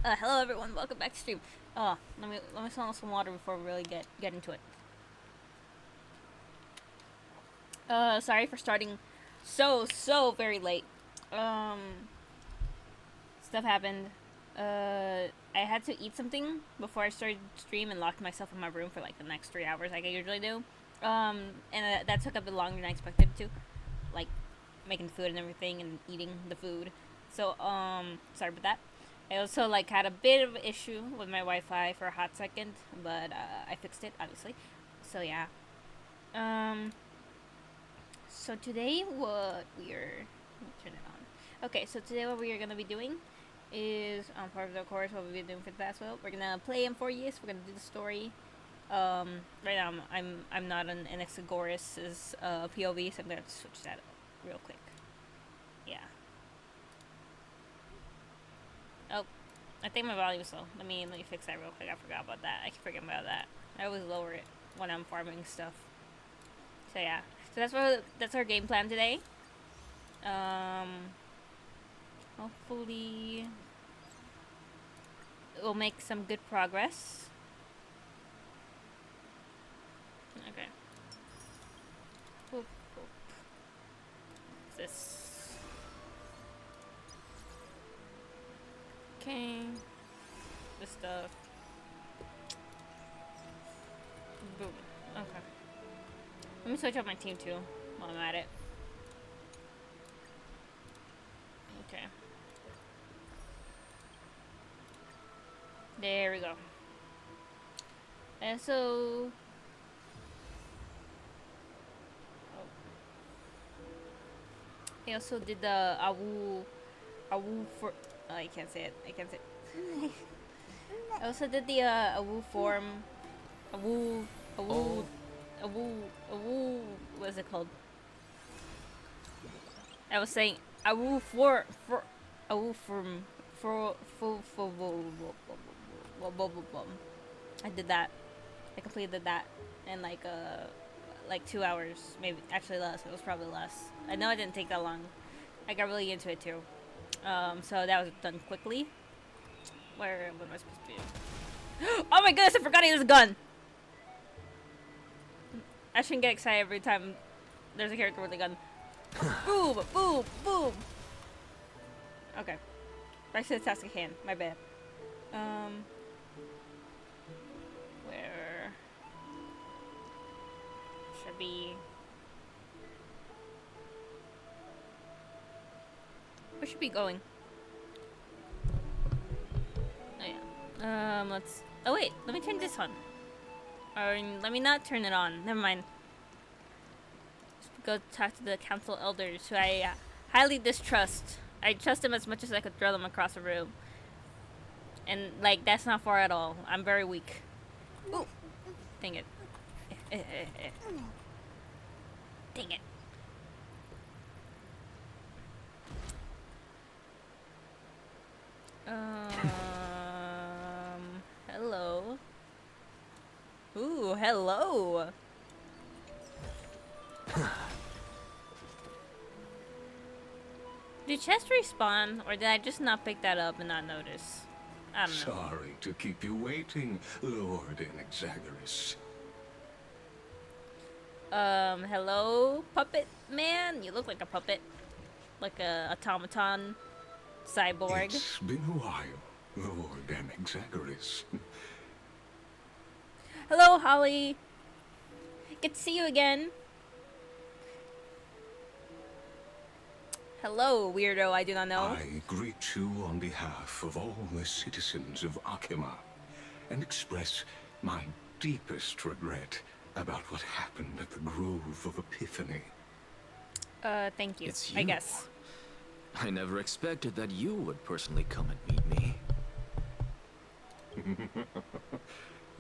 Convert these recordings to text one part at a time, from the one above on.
Hello everyone, welcome back to stream. Let me swallow some water before we really get into it. Sorry for starting so very late. Um, Stuff happened. I had to eat something before I started stream and locked myself in my room for like the next 3 hours, like I usually do. And that took a bit longer than I expected to, like making food and everything and eating the food. So sorry about that. I also like had a bit of an issue with my Wi-Fi for a hot second, but I fixed it obviously. So yeah. Um. So today what we are let me turn it on. Okay, so today what we are gonna be doing is part of the course what we've been doing for the past while. We're gonna play M4ES. We're gonna do the story. Right now I'm not on Anaxagoras' POV, so I'm gonna switch that up real quick. Yeah. Oh, I think my volume is low. Let me fix that real quick. I forgot about that. I keep forgetting about that. I always lower it when I'm farming stuff. So yeah. So that's our game plan today. Um, Hopefully we'll make some good progress. Okay. Boop, boop. This. Okay. This stuff. Boom. Okay. Let me switch up my team too while I'm at it. Okay. There we go. And so. Oh. I also did the Awu for. Oh, I can't say it. I can't say it. I also did the Awu form. Awu. Awu. Oh, Awu. Awu. What is it called? I was saying Awu for Awu from for I did that. I completed that in like 2 hours, maybe actually less. It was probably less. I know it didn't take that long. I got really into it too. So that was done quickly. Where what am I supposed to do? Oh my goodness! I forgot he has a gun. I shouldn't get excited every time there's a character with a gun. Boom! Boom! Boom! Okay. Back to the task at hand. My bad. Where should be? Where should be going? Oh yeah. Let's. Oh wait. Let me turn this on. Or let me not turn it on. Never mind. Just go talk to the council elders, who I highly distrust. I trust them as much as I could throw them across a room. And like that's not far at all. I'm very weak. Ooh, dang it. Dang it. Hello. Ooh, hello. Did chests respawn, or did I just not pick that up and not notice? I don't know. Sorry to keep you waiting, Lord Anaxagoras. Hello, puppet man? You look like a puppet. Like a automaton cyborg. It's been a while, Lord Anaxagoras. Hello, Holly. Good to see you again. Hello, weirdo I do not know. I greet you on behalf of all the citizens of Akima and express my deepest regret about what happened at the Grove of Epiphany. Thank you. it's I you. guess. I never expected that you would personally come and meet me.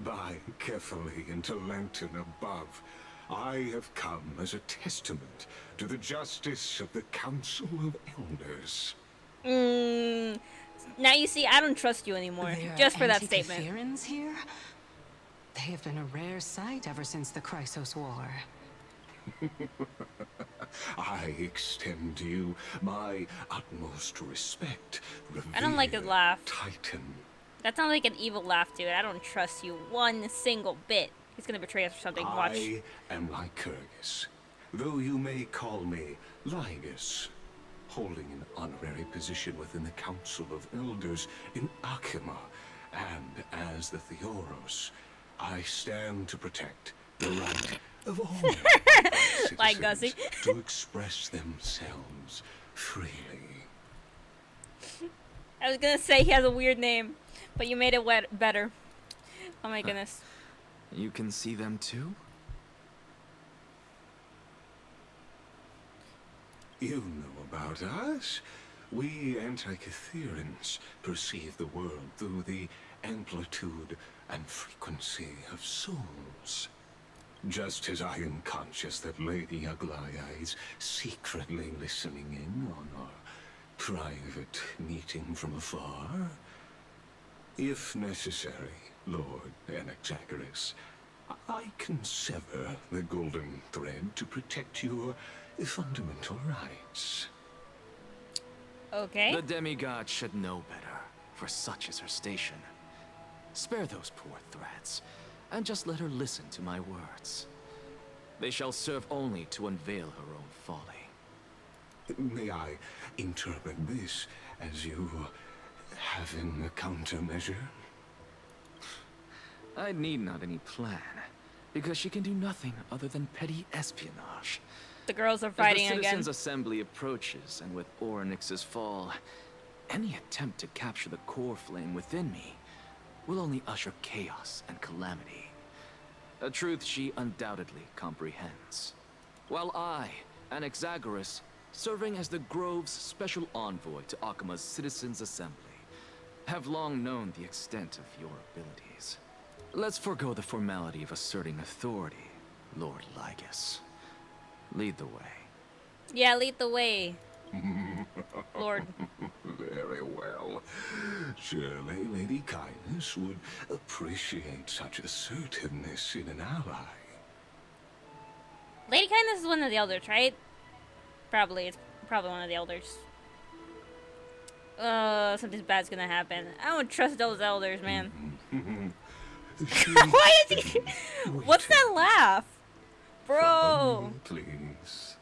By carefully into Lantern above, I have come as a testament to the justice of the Council of Elders. Now you see, I don't trust you anymore. There Just are for that statement. anti-Catherians here? They have been a rare sight ever since the Chrysos War. I extend to you my utmost respect. I don't like his Revere laugh. Titan. That sounds like an evil laugh, dude. I don't trust you one single bit. He's gonna betray us or something. Watch. I am Lycurgus, though you may call me Lygus, holding an honorary position within the Council of Elders in Akima, and as the Theoros, I stand to protect the right of all Like citizens Gussie. to express themselves freely. I was gonna say he has a weird name, but you made it better. Oh my goodness. You can see them too? You know about us. We Antikytherians perceive the world through the amplitude and frequency of souls. Just as I am conscious that Lady Aglaya is secretly listening in on our private meeting from afar. If necessary, Lord Anaxagoras, I can sever the golden thread to protect your fundamental rights. Okay. The demigod should know better, for such is her station. Spare those poor threads, and just let her listen to my words. They shall serve only to unveil her own folly. May I interpret this as you having a countermeasure? I need not any plan, because she can do nothing other than petty espionage. The girls are As fighting the again. Citizens' Assembly approaches, and with Oryx's fall, any attempt to capture the core flame within me will only usher chaos and calamity. A truth she undoubtedly comprehends. While I, Anaxagoras, serving as the Grove's special envoy to Akima's Citizens' Assembly, have long known the extent of your abilities. Let's forego the formality of asserting authority, Lord Lygus. Lead the way. Yeah, lead the way. Lord. Very well. Surely Lady Kindness would appreciate such assertiveness in an ally. Lady Kindness is one of the elders, right? Probably. It's probably one of the elders. Something bad's gonna happen. I don't trust those elders, man. Why is he... What's that laugh? Bro! Follow me, please.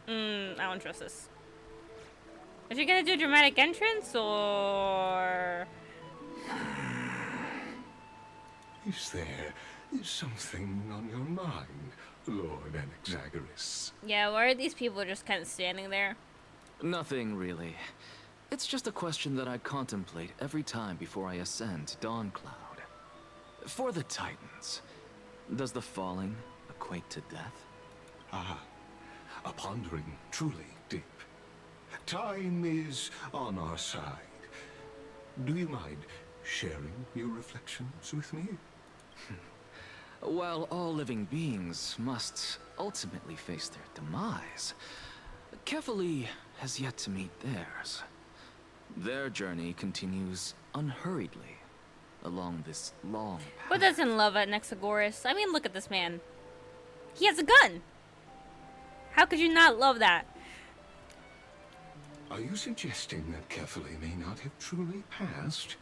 I don't trust this. Is she gonna do a dramatic entrance, or... Is there something on your mind, Lord Anaxagoras? Yeah, why are these people just kind of standing there? Nothing, really. It's just a question that I contemplate every time before I ascend to Dawncloud. For the Titans, does the falling equate to death? Ah, a pondering truly deep. Time is on our side. Do you mind sharing your reflections with me? While all living beings must ultimately face their demise, Kefali has yet to meet theirs. Their journey continues unhurriedly along this long path. Who doesn't love Anaxagoras? I mean, look at this man. He has a gun! How could you not love that? Are you suggesting that Kefali may not have truly passed?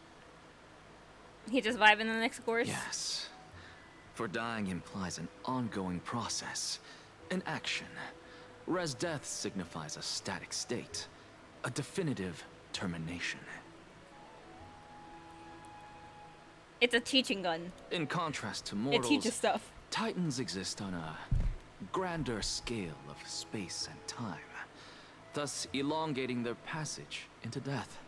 He just vibing Anaxagoras? Yes. For dying implies an ongoing process, an action. Whereas death signifies a static state, a definitive termination. It's a teaching gun. In contrast to It mortals, teaches stuff. Titans exist on a grander scale of space and time, thus elongating their passage into death.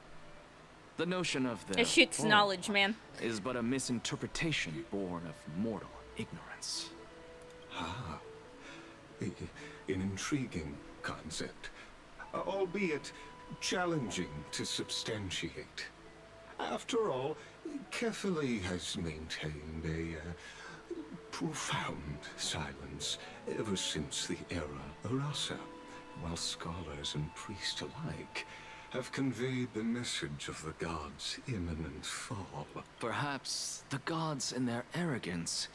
The notion of their It shoots fall knowledge, man. is but a misinterpretation born of mortal ignorance. Ah, an intriguing concept, albeit challenging to substantiate. After all, Kefali has maintained a profound silence ever since the era Arasa, while scholars and priests alike have conveyed the message of the gods' imminent fall. Perhaps the gods, in their arrogance,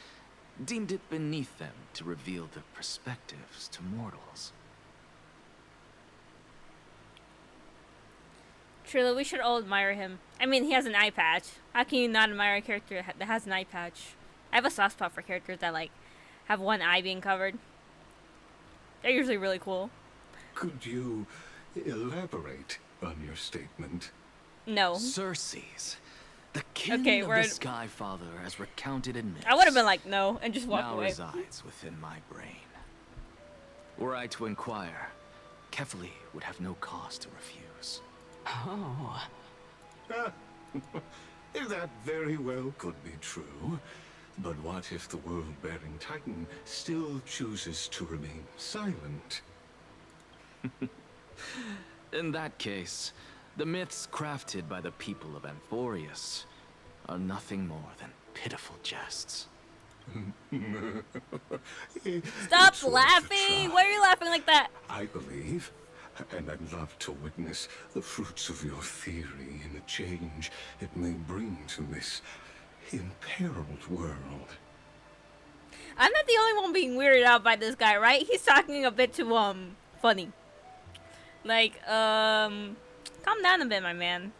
deemed it beneath them to reveal their perspectives to mortals. Trilla, we should all admire him. I mean, he has an eye patch. How can you not admire a character that has an eye patch? I have a soft spot for characters that, like, have one eye being covered. They're usually really cool. Could you elaborate on your statement? No. Circes, the king Okay, of the Sky Father, as recounted in myths, I would have been like, no, and just walked now away. resides within my brain. Were I to inquire, Kefali would have no cause to refuse. Oh. That very well could be true. But what if the world-bearing Titan still chooses to remain silent? In that case, the myths crafted by the people of Amphorius are nothing more than pitiful jests. Stop It's worth a laughing! try. Why are you laughing like that? I believe, and I'd love to witness the fruits of your theory and the change it may bring to this imperiled world. I'm not the only one being weirded out by this guy, right? He's talking a bit too, funny. Like, calm down a bit, my man.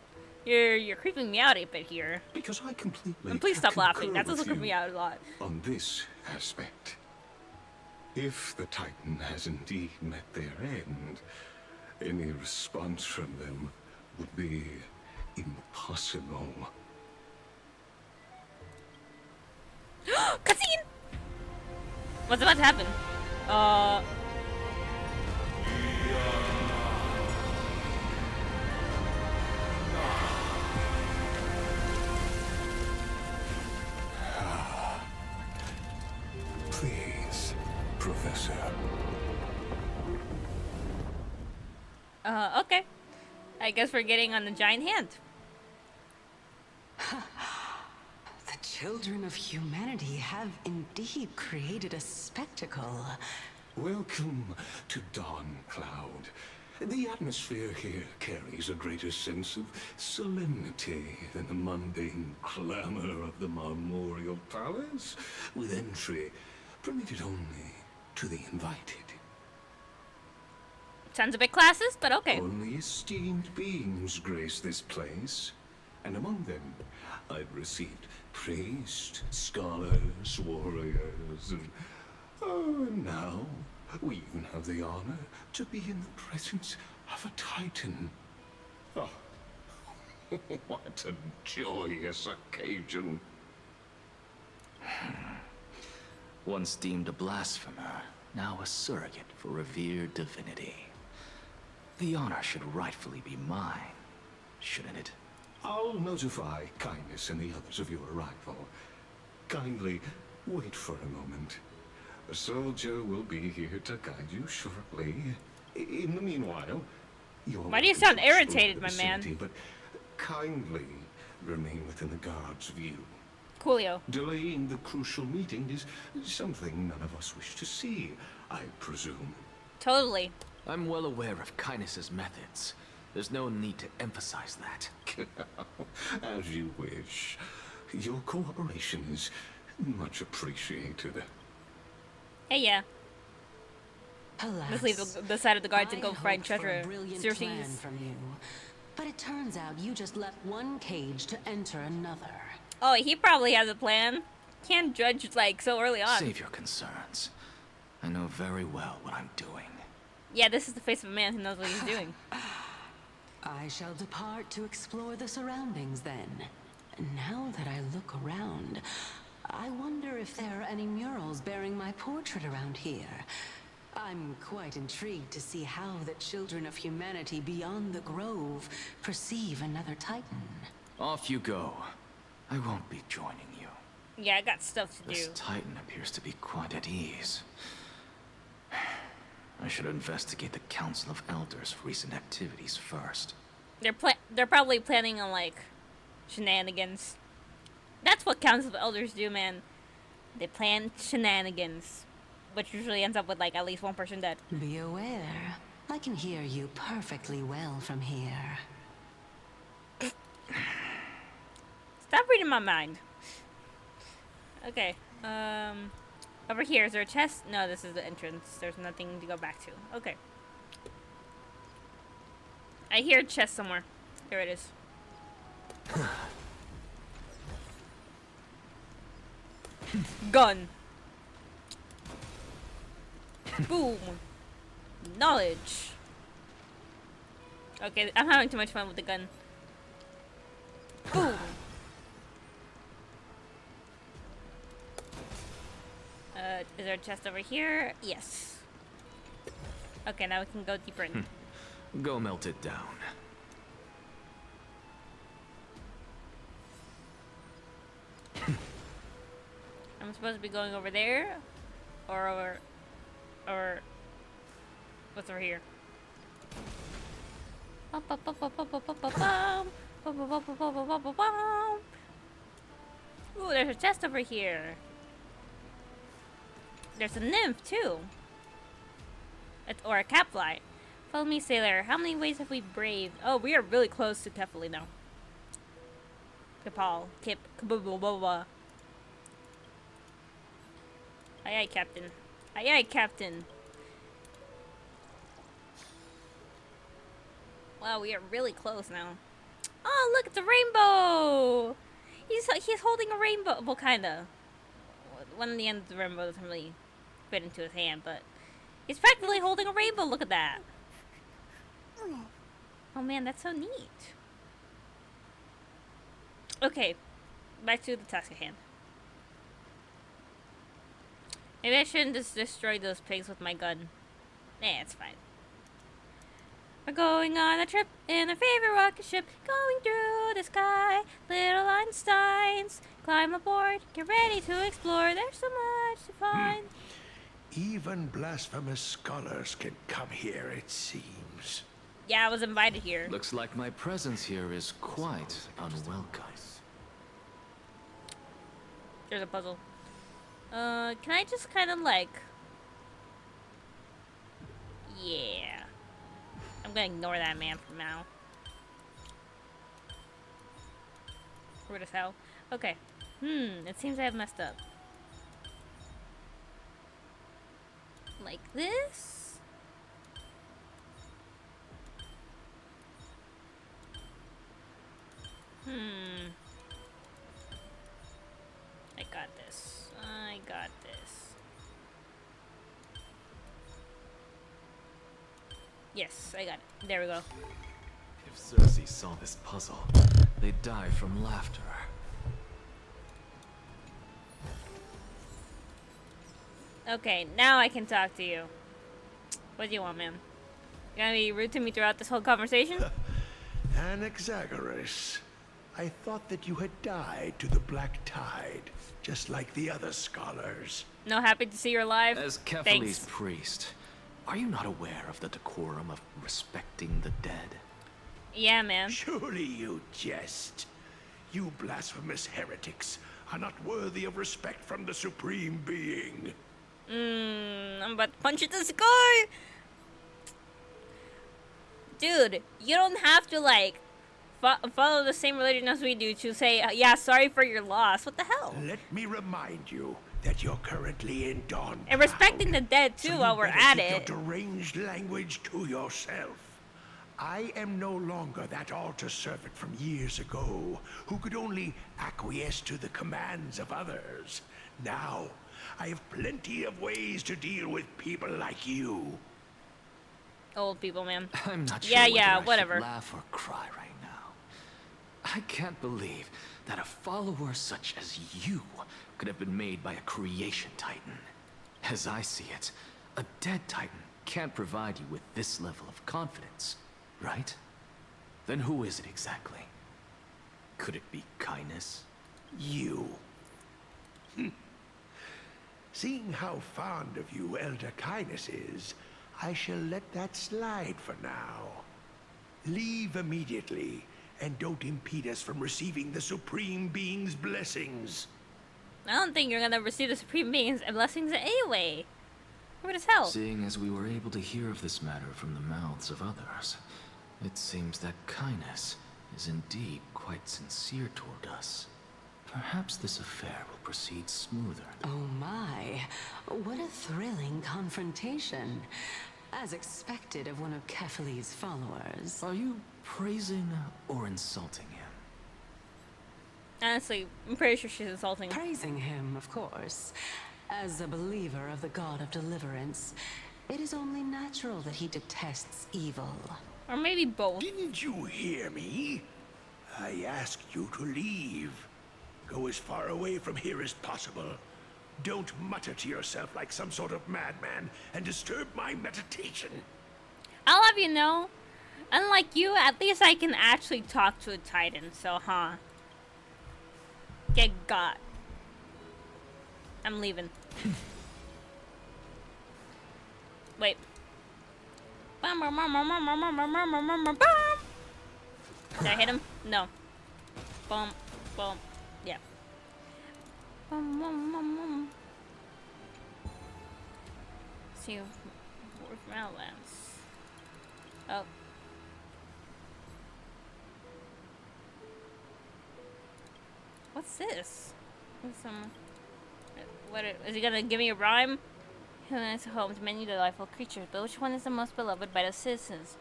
You're creeping me out a bit here. Because I completely And please stop laughing. concur That's also with creeping me you out a lot. on this aspect. If the Titan has indeed met their end, any response from them would be impossible. Cutscene! What's about to happen? Please, Professor. Okay. I guess we're getting on the giant hand. The children of humanity have indeed created a spectacle. Welcome to Dawn Cloud. The atmosphere here carries a greater sense of solemnity than the mundane clamor of the Marmorial Palace, with entry permitted only to the invited. Sounds a bit classist, but okay. Only esteemed beings grace this place, and among them I've received priests, scholars, warriors, and now we even have the honor to be in the presence of a Titan. Oh, what a joyous occasion. Once deemed a blasphemer, now a surrogate for revered divinity. The honor should rightfully be mine, shouldn't it? I'll notify Kindness and the others of your arrival. Kindly wait for a moment. A soldier will be here to guide you shortly. In the meanwhile, you're Why do you welcome sound to explore irritated, the my man? vicinity, but kindly remain within the guard's view. Coolio. Delaying the crucial meeting is something none of us wish to see, I presume. Totally. I'm well aware of Kindness's methods. There's no need to emphasize that. As you wish. Your cooperation is much appreciated. Hey, yeah. Alas, Let's leave the side of the guards and I go find hoped for a treasure. brilliant Seriously. plan from you. But it turns out you just left one cage to enter another. Oh, he probably has a plan. Can't judge, like, so early on. Save your concerns. I know very well what I'm doing. Yeah, this is the face of a man who knows what he's doing. I shall depart to explore the surroundings then. Now that I look around, I wonder if there are any murals bearing my portrait around here. I'm quite intrigued to see how the children of humanity beyond the grove perceive another Titan. Off you go. I won't be joining you. Yeah, I got stuff to This do. Titan appears to be quite at ease. I should investigate the Council of Elders' recent activities first. They're probably planning on, like, shenanigans. That's what Council of Elders do, man. They plan shenanigans, which usually ends up with, like, at least one person dead. Be aware, I can hear you perfectly well from here. Stop reading my mind. Okay, over here, is there a chest? No, this is the entrance. There's nothing to go back to. Okay. I hear a chest somewhere. There it is. Gun. Boom. Knowledge. Okay, I'm having too much fun with the gun. Boom. Is there a chest over here? Yes. Okay, now we can go deeper in. Go melt it down. I'm supposed to be going over there, or what's over here? Ooh, there's a chest over here. There's a nymph too. Or a catfly. Follow me, sailor. How many ways have we braved? Oh, we are really close to Kefali now. Kapal. Kip. Kabubububa. Aye aye, Captain. Aye aye, Captain. Wow, we are really close now. Oh, look, it's a rainbow! He's holding a rainbow. Well, kinda. One of the ends of the rainbow doesn't really fit into his hand, but he's practically holding a rainbow. Look at that. Oh man, that's so neat. Okay, back to the task at hand. Maybe I shouldn't just destroy those pigs with my gun. Nah, it's fine. We're going on a trip in our favorite rocket ship, going through the sky. Little Einsteins, climb aboard, get ready to explore. There's so much to find. Even blasphemous scholars can come here, it seems. Yeah, I was invited here. Looks like my presence here is quite unwelcome. There's a puzzle. Can I just kind of like... Yeah. I'm gonna ignore that man for now. Rude as hell. Okay. It seems I have messed up. Like this? I got this. I got this. Yes, I got it. There we go. If Cersei saw this puzzle, they'd die from laughter. Okay, now I can talk to you. What do you want, man? You gonna be rude to me throughout this whole conversation? Anaxagoras, I thought that you had died to the Black Tide, just like the other scholars. No, happy to see you're alive. As Kefali's Thanks. priest, are you not aware of the decorum of respecting the dead? Yeah, man. Surely you jest. You blasphemous heretics are not worthy of respect from the Supreme Being. I'm about to punch it to the sky! Dude, you don't have to, like, follow the same religion as we do to say, yeah, sorry for your loss. What the hell? Let me remind you that you're currently in Dawn. And respecting the dead, too, while we're at it. Your deranged language to yourself. I am no longer that altar servant from years ago who could only acquiesce to the commands of others. Now, I have plenty of ways to deal with people like you. Old people, man. I'm not sure Yeah, whether yeah, I should whatever. laugh or cry right now. I can't believe that a follower such as you could have been made by a creation titan. As I see it, a dead titan can't provide you with this level of confidence, right? Then who is it exactly? Could it be kindness? You. Seeing how fond of you Elder Kindness is, I shall let that slide for now. Leave immediately, and don't impede us from receiving the Supreme Being's blessings. I don't think you're gonna receive the Supreme Being's blessings anyway. What as hell? Seeing as we were able to hear of this matter from the mouths of others, it seems that kindness is indeed quite sincere toward us. Perhaps this affair will proceed smoother. Oh my, what a thrilling confrontation. as expected of one of Kefali's followers. Are you praising or insulting him? Honestly, I'm pretty sure she's insulting. Praising him, of course. As a believer of the god of deliverance, it is only natural that he detests evil. Or maybe both. Didn't you hear me? I asked you to leave. Go as far away from here as possible. Don't mutter to yourself like some sort of madman and disturb my meditation. I'll have you know, unlike you, at least I can actually talk to a titan, so Get got. I'm leaving. Wait. Did I hit him? No. Boom. Boom. Yeah. See, where's my lance? Oh. What's this? What is he gonna give me a rhyme? Who is home to many delightful creatures, but which one is the most beloved by the citizens?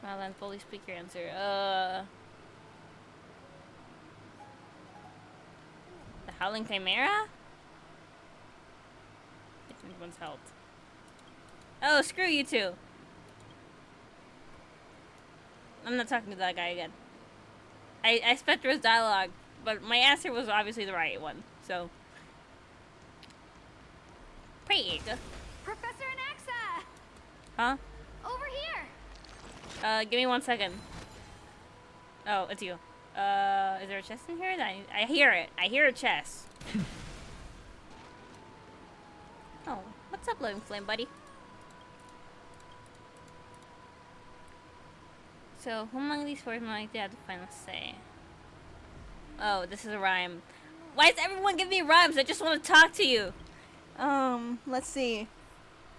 Well, then, fully speak your answer. The Howling Chimera? Which one's helped? Oh, screw you two! I'm not talking to that guy again. I sped through his dialogue, but my answer was obviously the right one, so. Pig. Professor Anaxa! Huh? Over here! Give me 1 second. Oh, it's you. Is there a chest in here? I hear it. I hear a chest. Oh, what's up, Living Flame, buddy? So, who among these four might have the final say? Oh, this is a rhyme. Why does everyone give me rhymes? I just want to talk to you. Let's see.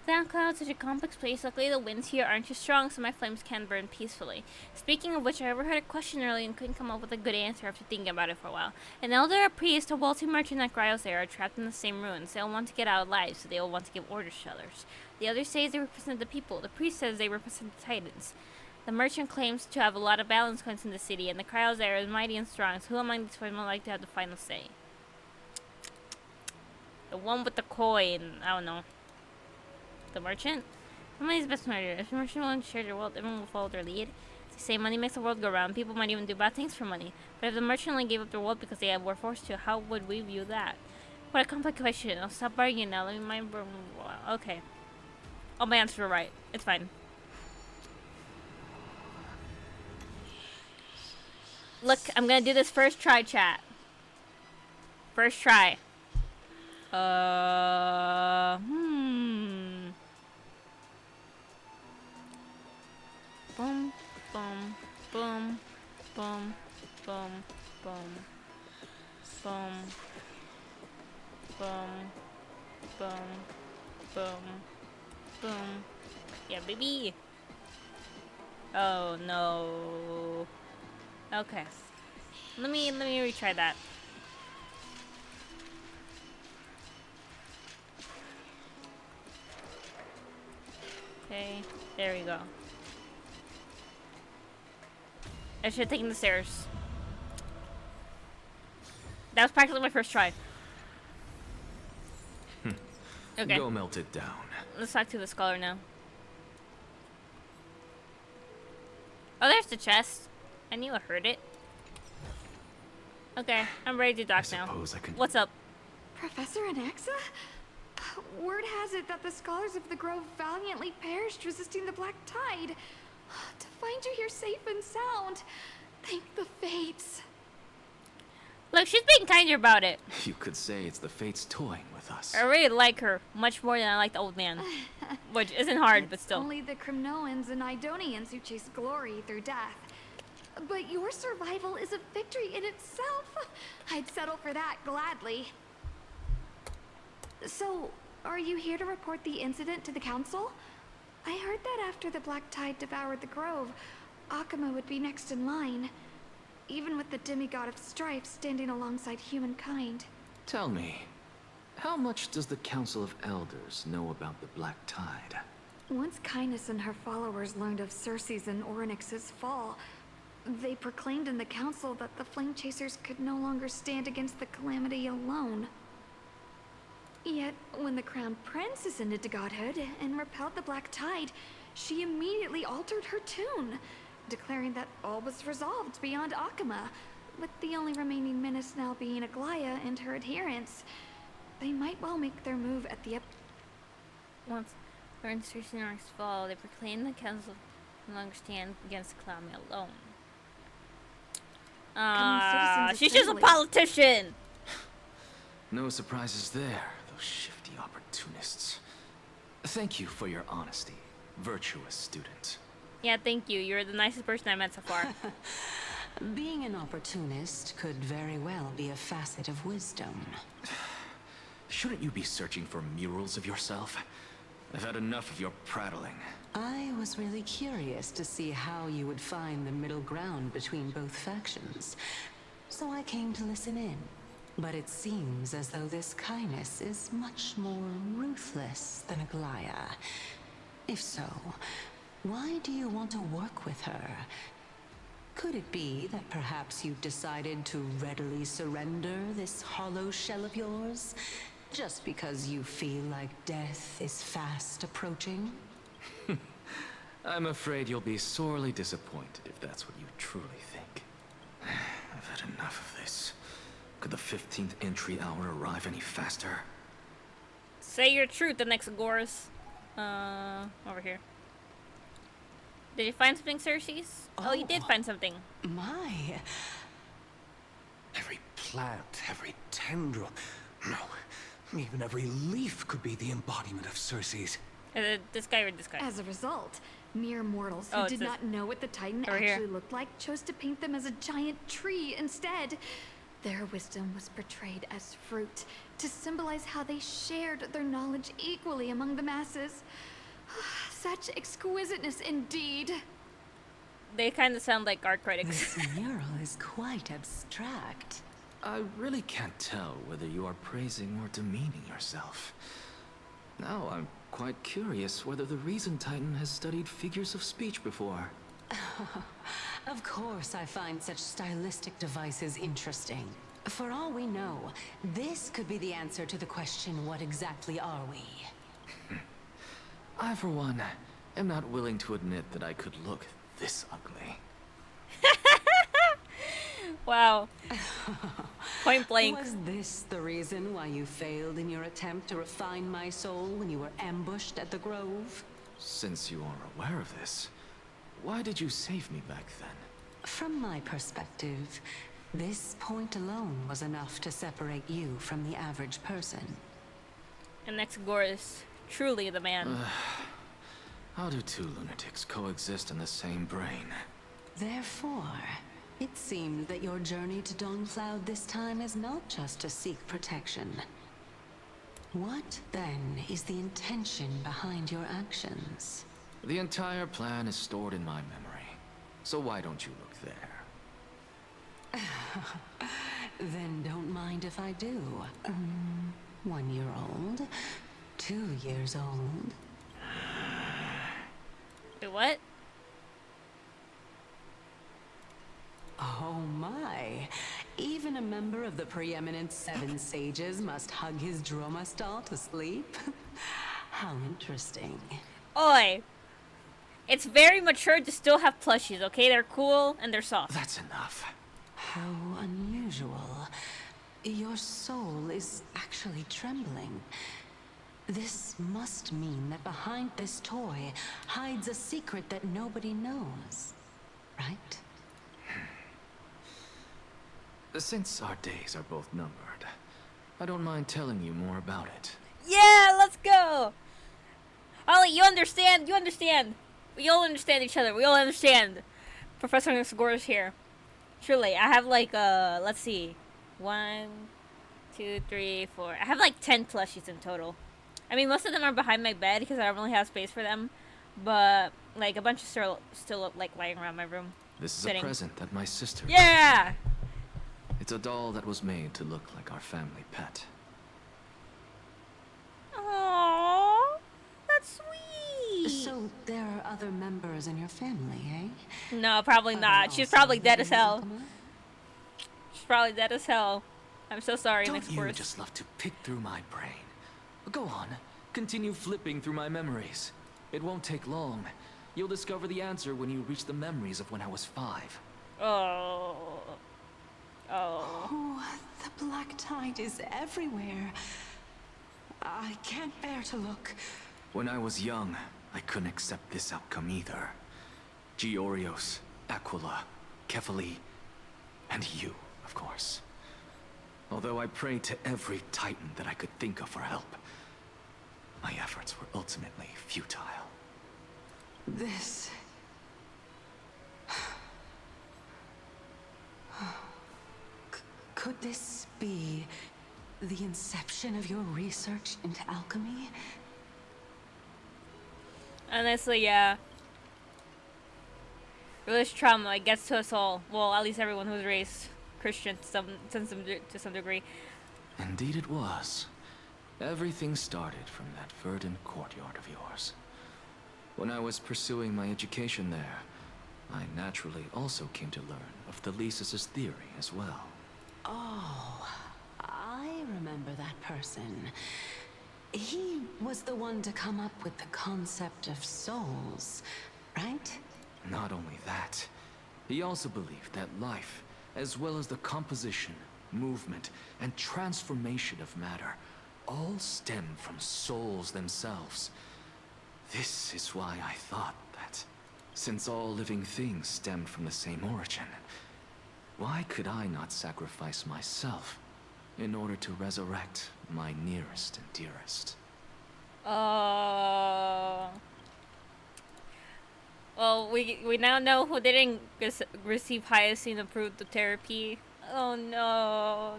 SoundCloud is such a complex place. Luckily, the winds here aren't too strong, so my flames can burn peacefully. Speaking of which, I overheard a question earlier and couldn't come up with a good answer after thinking about it for a while. An elder, a priest, a wealthy merchant, and Cryos are trapped in the same ruins. They all want to get out alive, so they all want to give orders to others. The other says they represent the people. The priest says they represent the titans. The merchant claims to have a lot of balance coins in the city, and the Cryos is mighty and strong, so who among these four would like to have the final say? The one with the coin. I don't know. The merchant? Money's best murder. If the merchant will share their wealth, everyone will follow their lead. They say money makes the world go round. People might even do bad things for money. But if the merchant only gave up their wealth because they were forced to, how would we view that? What a complex question. I'll stop arguing now. Let me mind. Okay. All my answers were right. It's fine. Look, I'm gonna do this first try, chat. First try. Boom, boom, boom, boom, boom, boom, boom, boom, boom, boom, boom. Yeah, baby. Oh no. Okay. Let me retry that. Okay, there we go. I should have taken the stairs. That was practically my first try. Okay. Go melt it down. Let's talk to the scholar now. Oh, there's the chest. I knew I heard it. Okay, I'm ready to dock now. I can... What's up? Professor Anaxa? Word has it that the scholars of the Grove valiantly perished resisting the Black Tide. To find you here safe and sound, thank the fates. Look, she's being kinder about it. You could say it's the fates toying with us. I really like her much more than I like the old man. Which isn't hard, but still. Only the Cremnoans and Idonians who chase glory through death. But your survival is a victory in itself. I'd settle for that gladly. So, are you here to report the incident to the council? I heard that after the Black Tide devoured the Grove, Akuma would be next in line. Even with the demigod of strife standing alongside humankind. Tell me, how much does the Council of Elders know about the Black Tide? Once Kindness and her followers learned of Circe's and Orynyx's fall, they proclaimed in the council that the Flame Chasers could no longer stand against the calamity alone. Yet, when the Crown Prince ascended to godhood and repelled the Black Tide, she immediately altered her tune, declaring that all was resolved beyond Akama, with the only remaining menace now being Aglaya and her adherents. They might well make their move at the Once learned Circe and Oryx fall, they proclaim the council no longer stand against Calamity alone. She's just a politician! No surprises there, those shifty opportunists. Thank you for your honesty, virtuous student. Yeah, thank you. You're the nicest person I met so far. Being an opportunist could very well be a facet of wisdom. Shouldn't you be searching for murals of yourself? I've had enough of your prattling. I was really curious to see how you would find the middle ground between both factions, so I came to listen in. But it seems as though this Kindness is much more ruthless than Aglaya. If so, why do you want to work with her? Could it be that perhaps you decided to readily surrender this hollow shell of yours, just because you feel like death is fast approaching? I'm afraid you'll be sorely disappointed if that's what you truly think. I've had enough of this. Could the 15th entry hour arrive any faster? Say your truth, Anaxagoras. Over here. Did you find something, Circe? Oh, you did find something. My. Every plant, every tendril, no, even every leaf could be the embodiment of Circe's. This guy or this guy? As a result, mere mortals who Oh, did not know what the Titan Over here. actually looked like chose to paint them as a giant tree instead. Their wisdom was portrayed as fruit, to symbolize how they shared their knowledge equally among the masses. Such exquisiteness indeed. They kind of sound like art critics. This mural is quite abstract. I really can't tell whether you are praising or demeaning yourself. Now I'm quite curious whether the Reason Titan has studied figures of speech before. Of course I find such stylistic devices interesting. For all we know, this could be the answer to the question, what exactly are we? I, for one, am not willing to admit that I could look this ugly. Wow. Point blank. Was this the reason why you failed in your attempt to refine my soul when you were ambushed at the Grove? Since you are aware of this, why did you save me back then? From my perspective, this point alone was enough to separate you from the average person. Anaxagoras, truly the man. How do two lunatics coexist in the same brain? Therefore, it seems that your journey to Dawnfloud this time is not just to seek protection. What, then, is the intention behind your actions? The entire plan is stored in my memory, so why don't you look there? Then don't mind if I do. 1 year old, 2 years old. Wait, what? Oh my. Even a member of the preeminent 7 sages must hug his droma stall to sleep? How interesting. Oi! It's very mature to still have plushies, okay? They're cool and they're soft. That's enough. How unusual. Your soul is actually trembling. This must mean that behind this toy hides a secret that nobody knows, right? Since our days are both numbered, I don't mind telling you more about it. Yeah, let's go! Ollie, you understand? You understand. We all understand each other. We all understand. Professor Anaxagoras here. Truly, I have like, let's see. 1, 2, 3, 4. I have like 10 plushies in total. I mean, most of them are behind my bed because I don't really have space for them. But, like, a bunch of still like, lying around my room. This is sitting. a present that my sister... Yeah! It's a doll that was made to look like our family pet. Aww, that's sweet. there are other members in your family, eh? No, probably Are not. they She's also probably dead living as in hell. Alchema? She's probably dead as hell. I'm so sorry, Don't next you course. just love to pick through my brain? Go on, continue flipping through my memories. It won't take long. You'll discover the answer when you reach the memories of when I was 5. Oh. Oh, the black tide is everywhere. I can't bear to look. When I was young, I couldn't accept this outcome either. Georios, Aquila, Kefali, and you, of course. Although I prayed to every titan that I could think of for help, my efforts were ultimately futile. This... Could this be the inception of your research into alchemy? Honestly, yeah. Religious trauma, it gets to us all. Well, at least everyone who's raised Christian to some degree. Indeed it was. Everything started from that verdant courtyard of yours. When I was pursuing my education there, I naturally also came to learn of Thelesis' theory as well. Oh, I remember that person. He was the one to come up with the concept of souls, right? Not only that, he also believed that life, as well as the composition, movement, and transformation of matter, all stem from souls themselves. This is why I thought that, since all living things stemmed from the same origin, why could I not sacrifice myself in order to resurrect my nearest and dearest? Well, we now know who didn't receive hyacinth approved therapy. Oh no.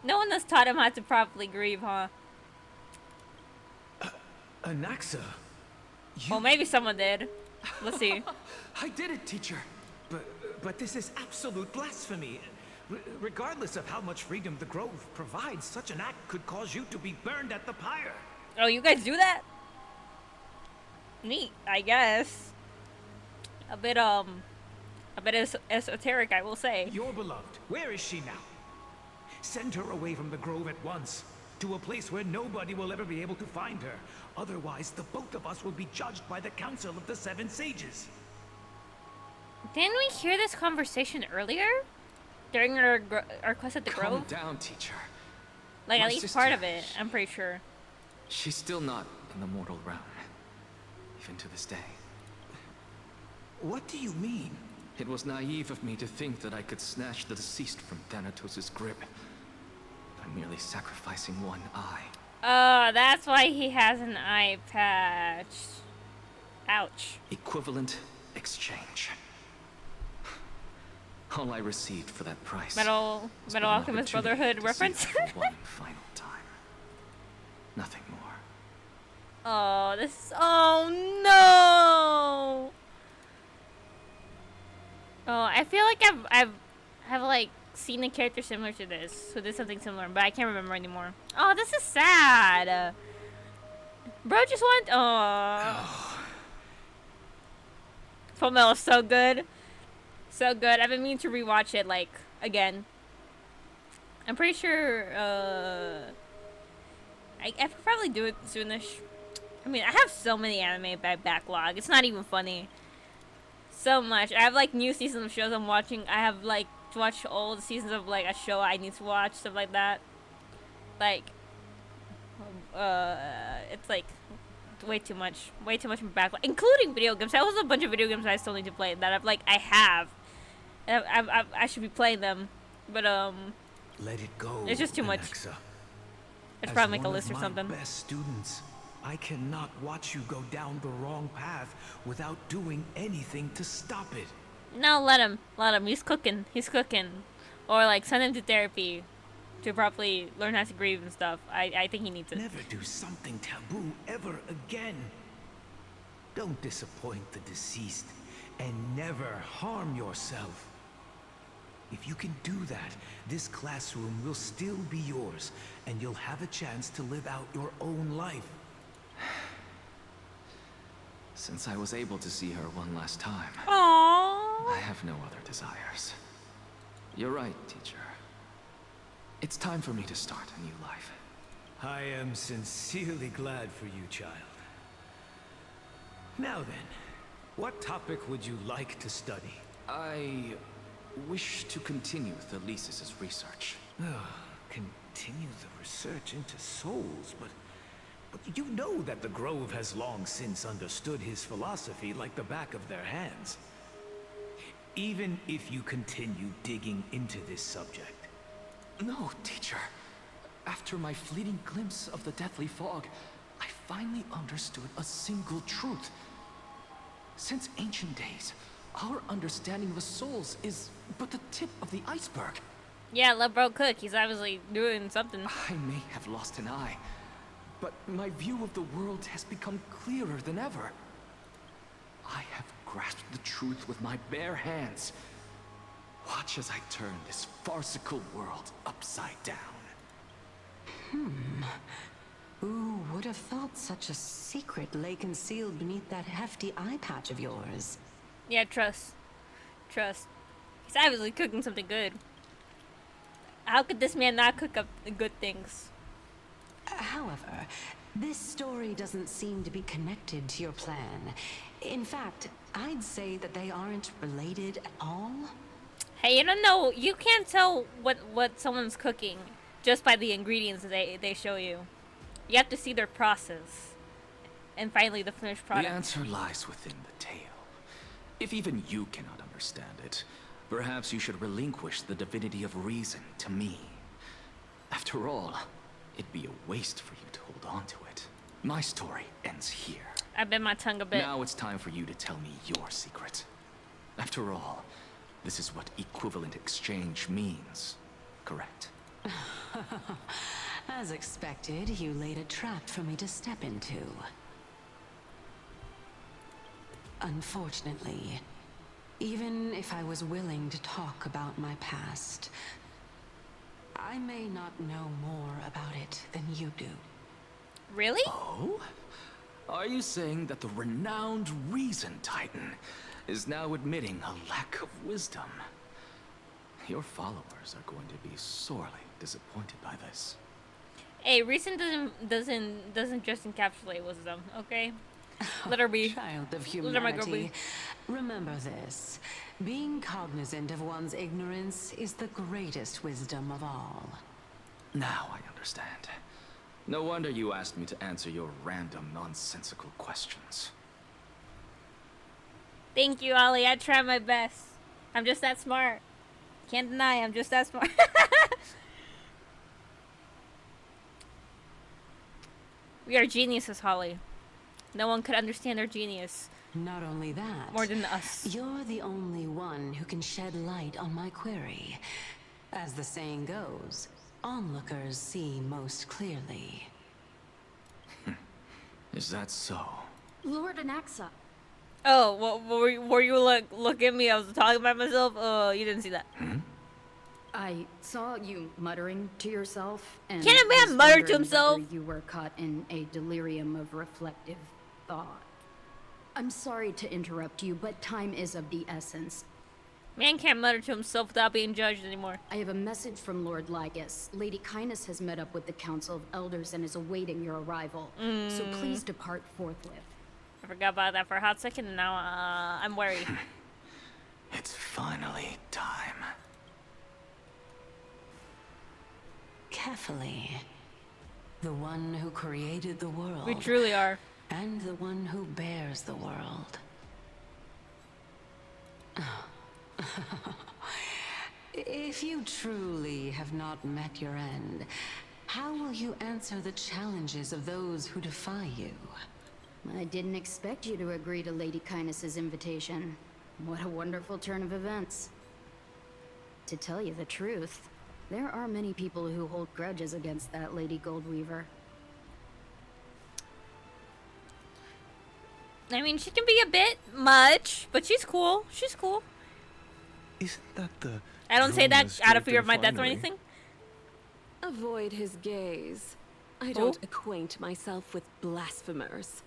No one has taught him how to properly grieve, huh? Anaxa? Well, maybe someone did. Let's see. I did it, teacher. But this is absolute blasphemy. Regardless of how much freedom the Grove provides, such an act could cause you to be burned at the pyre. Oh, you guys do that? Neat, I guess. A bit esoteric, I will say. Your beloved, where is she now? Send her away from the Grove at once, to a place where nobody will ever be able to find her. Otherwise, the both of us will be judged by the Council of the Seven Sages. Didn't we hear this conversation earlier? During our quest at the Calm Grove? down, teacher. Like, My at least sister, part of it, I'm pretty sure. She's still not in the mortal realm, even to this day. What do you mean? It was naive of me to think that I could snatch the deceased from Thanatos' grip by merely sacrificing one eye. Oh, that's why he has an eye patch. Ouch. Equivalent exchange. All I received for that price. Metal was but an Alchemist opportunity Brotherhood to see reference? her for one final time. Nothing more. Oh, this. Oh no! Oh, I feel like I've like seen a character similar to this who did something similar, but I can't remember anymore. Oh, this is sad. Bro just went. Oh. Full Metal is so good. So good. I've been meaning to rewatch it, like, again. I'm pretty sure, I could probably do it soonish. I mean, I have so many anime backlog. It's not even funny. So much. I have, like, new seasons of shows I'm watching. I have, like, to watch old seasons of, like, a show I need to watch, stuff like that. Like, it's, like, way too much in backlog, including video games. There was a bunch of video games I still need to play that I've, like, I have. I should be playing them, but Let it go. it's just too much. Anaxa. Let's As probably make a one list of or my something. best students, I cannot watch you go down the wrong path without doing anything to stop it. No, let him. He's cooking. Or like send him to therapy to properly learn how to grieve and stuff. I think he needs it. Never do something taboo ever again. Don't disappoint the deceased, and never harm yourself. If you can do that, this classroom will still be yours, and you'll have a chance to live out your own life. Since I was able to see her one last time, Aww. I have no other desires. You're right, teacher. It's time for me to start a new life. I am sincerely glad for you, child. Now then, what topic would you like to study? I wish to continue Thelesis' research. Continue the research into souls, but you know that the Grove has long since understood his philosophy like the back of their hands. Even if you continue digging into this subject. No, teacher. After my fleeting glimpse of the deathly fog, I finally understood a single truth. Since ancient days, our understanding of the souls is but the tip of the iceberg. Yeah, let bro cook. He's obviously doing something. I may have lost an eye, but my view of the world has become clearer than ever. I have grasped the truth with my bare hands. Watch as I turn this farcical world upside down. Who would have thought such a secret lay concealed beneath that hefty eye patch of yours? Yeah, trust. Trust. He's obviously cooking something good. How could this man not cook up good things? However, this story doesn't seem to be connected to your plan. In fact, I'd say that they aren't related at all. Hey, you don't know. You can't tell what someone's cooking just by the ingredients they show you. You have to see their process. And finally, the finished product. The answer lies within the tale. If even you cannot understand it, perhaps you should relinquish the divinity of reason to me. After all, it'd be a waste for you to hold on to it. My story ends here. I bit my tongue a bit. Now it's time for you to tell me your secret. After all, this is what equivalent exchange means, correct? As expected, you laid a trap for me to step into. Unfortunately, even if I was willing to talk about my past, I may not know more about it than you do. Really? Oh? Are you saying that the renowned Reason Titan is now admitting a lack of wisdom? Your followers are going to be sorely disappointed by this. Hey, reason doesn't just encapsulate wisdom, okay? Let her be. Child of Let her go be. humanity, remember this. Being cognizant of one's ignorance is the greatest wisdom of all. Now I understand. No wonder you asked me to answer your random, nonsensical questions. Thank you, Ollie. I try my best. I'm just that smart. Can't deny I'm just that smart. We are geniuses, Holly. No one could understand our genius Not only that, more than us. you're the only one who can shed light on my query. As the saying goes, onlookers see most clearly. Is that so? Lord Anaxa. Oh, well, were you look at me? I was talking about myself. Oh, you didn't see that. I saw you muttering to yourself, and Can a man was mutter to wondering himself? whether you were caught in a delirium of reflective thought. I'm sorry to interrupt you, but time is of the essence. Man can't mutter to himself without being judged anymore. I have a message from Lord Lygus. Lady Kindness has met up with the Council of Elders and is awaiting your arrival. So please depart forthwith. I forgot about that for a hot second, and now I'm worried. It's finally time. Carefully. The one who created the world. We truly are. And the one who bears the world. If you truly have not met your end, how will you answer the challenges of those who defy you? I didn't expect you to agree to Lady Kindness's invitation. What a wonderful turn of events. To tell you the truth, there are many people who hold grudges against that Lady Goldweaver. I mean, she can be a bit much, but she's cool. She's cool. Isn't that the... I don't say that drone out of escaped fear of my in death or finery? anything. Avoid his gaze. I don't acquaint myself with blasphemers.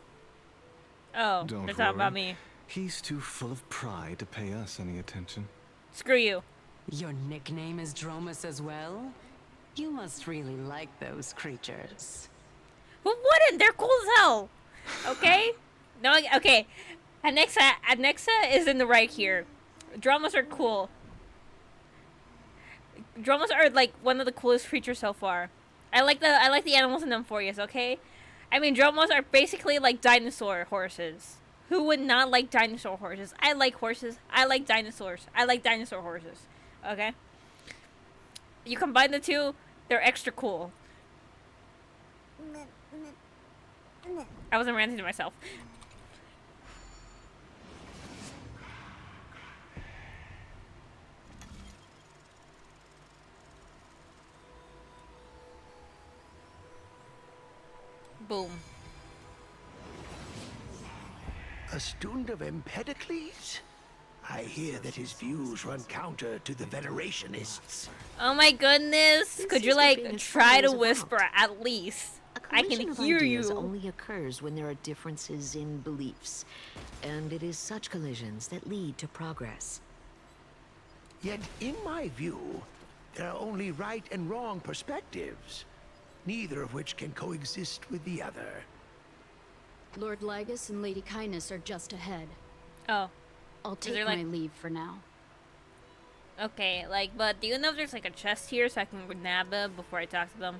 Oh, Don't they're talking about worry. me. He's too full of pride to pay us any attention. Screw you. Your nickname is Dromus as well? You must really like those creatures. Who wouldn't? They're cool as hell. Okay? No, okay. Anaxa is in the right here. Dromas are cool. Dromas are like one of the coolest creatures so far. I like the animals in Amphorius, okay? I mean, Dromos are basically like dinosaur horses. Who would not like dinosaur horses? I like horses. I like dinosaurs. I like dinosaur horses. Okay? You combine the two, they're extra cool. I wasn't ranting to myself. Boom. A student of Empedocles? I hear that his views run counter to the Venerationists. Oh my goodness! This Could you is what like being as try to follows whisper about. at least? A I collision can of hear ideas you. only occurs when there are differences in beliefs, and it is such collisions that lead to progress. Yet, in my view, there are only right and wrong perspectives, neither of which can coexist with the other. Lord Lygus and Lady Kindness are just ahead. Oh. I'll take there, my like- leave for now. Okay, like, but do you know if there's like a chest here so I can nab them before I talk to them?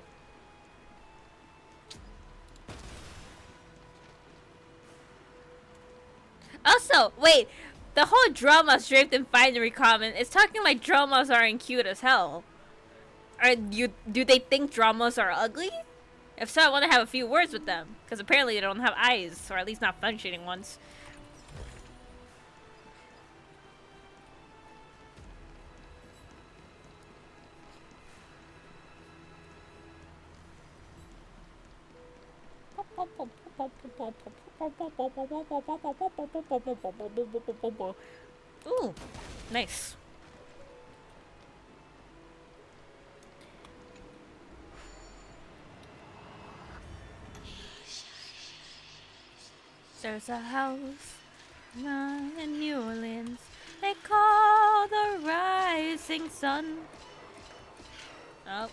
Also, wait, the whole Dromas draped in finery comment is talking like Dromas aren't cute as hell. Do they think Dromas are ugly? If so, I want to have a few words with them, because apparently they don't have eyes, or at least not functioning ones. Ooh, nice. There's a house in New Orleans they call the Rising Sun. Oh.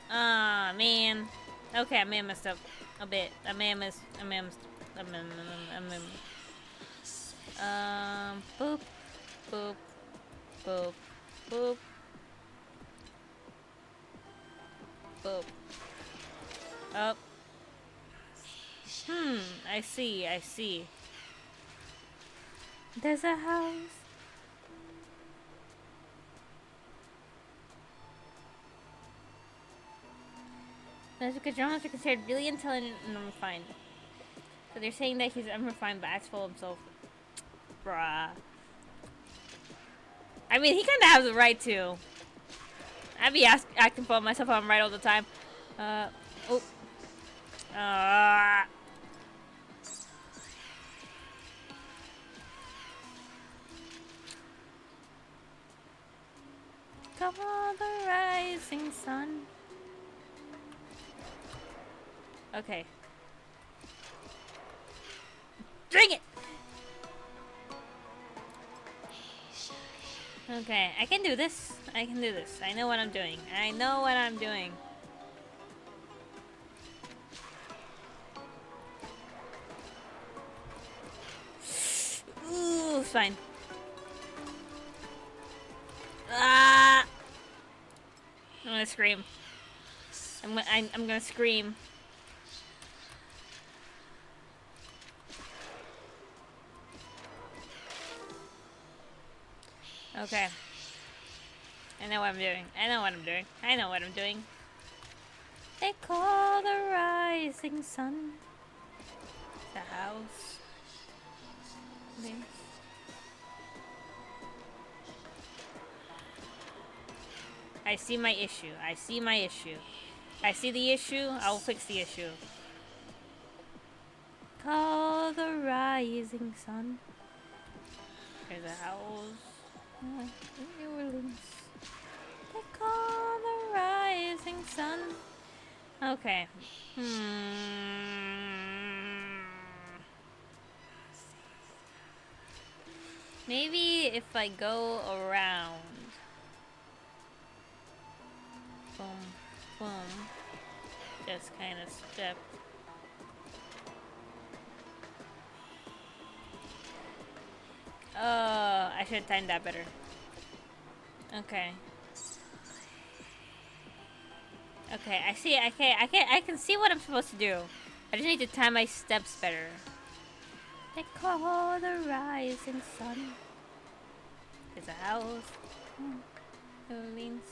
Ah, man. Okay, I may have messed up a bit. Boop, boop, boop, boop, boop. Oh. I see. There's a house. That's because Jonas are considered really intelligent and unrefined. So they're saying that he's unrefined but acts full of himself. Bruh. I mean, he kind of has the right to. I'd be acting full of myself if I'm right all the time. Oh. Come on, the rising sun. Okay. Dang it! Okay, I can do this. I know what I'm doing. Ooh, it's fine. Ah! I'm gonna scream. I'm gonna scream. Okay. I know what I'm doing. They call the rising sun. The house. This. I see my issue. I see the issue. I will fix the issue. Call the rising sun. There's a house. New Orleans. They call the rising sun. Okay. Maybe if I go around. Boom, boom. Just kind of step. I should have timed that better. Okay. Okay, I see. I can see what I'm supposed to do. I just need to time my steps better. They call the rising sun. There's a house. It means.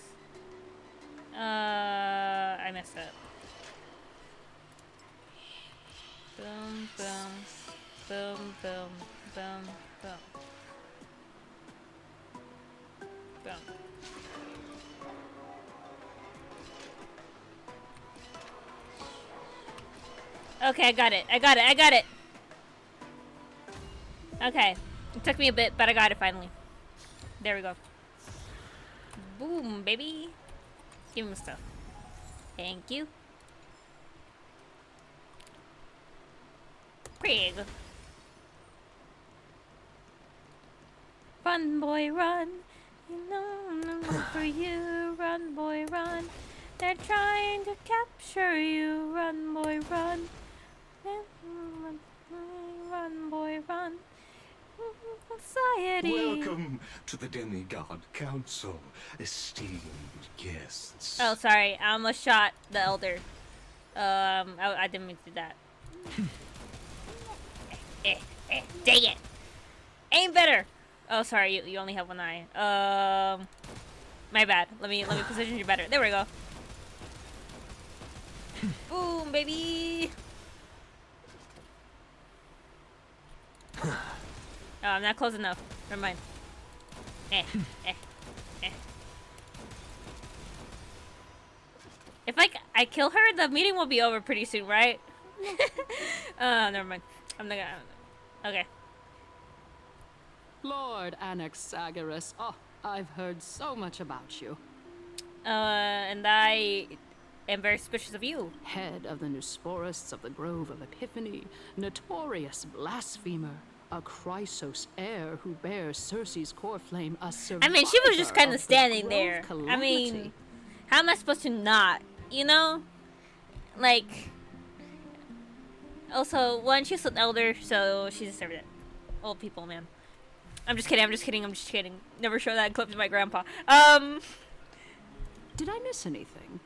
I messed up. Boom, boom, boom, boom, boom, boom, boom. Okay, I got it. I got it. I got it. Okay. It took me a bit, but I got it finally. There we go. Boom, baby. Give him stuff. Thank you. Prig. Run, boy, run. You know I'm looking for you. Run, boy, run. They're trying to capture you. Run, boy, run. Run, boy, run. Society. Welcome to the Demigod Council, esteemed guests. Oh, sorry. I almost shot the elder. I didn't mean to do that. Dang it. Aim better. Oh, sorry. You only have one eye. My bad. Let me position you better. There we go. Boom, baby. Oh, I'm not close enough. Never mind. If I kill her, the meeting will be over pretty soon, right? Never mind. I'm not gonna. Okay. Lord Anaxagoras. Oh, I've heard so much about you. And I am very suspicious of you. Head of the Nusporists of the Grove of Epiphany, notorious blasphemer, a Chrysos heir who bears Circe's core flame, a survivor. I mean, she was just kind of standing the there. Grove I mean, calamity. how am I supposed to not? You know? Like. Also, one, she's an elder, so she's a servant. Old people, man. I'm just kidding, I'm just kidding, I'm just kidding. Never show that clip to my grandpa. Did I miss anything?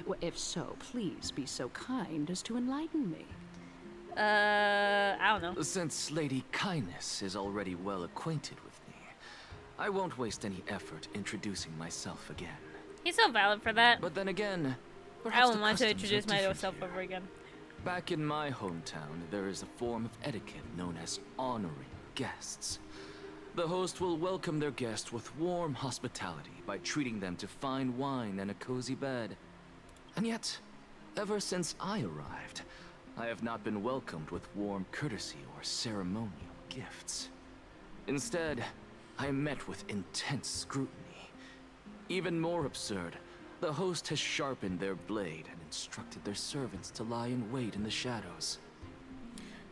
Well, if so, please be so kind as to enlighten me. I don't know. Since Lady Kindness is already well acquainted with me, I won't waste any effort introducing myself again. He's so valid for that. But then again, I perhaps wouldn't the want to customs are introduce different myself here. over again. Back in my hometown, there is a form of etiquette known as honoring guests. The host will welcome their guest with warm hospitality by treating them to fine wine and a cozy bed. And yet, ever since I arrived, I have not been welcomed with warm courtesy or ceremonial gifts. Instead, I am met with intense scrutiny. Even more absurd, the host has sharpened their blade and instructed their servants to lie in wait in the shadows.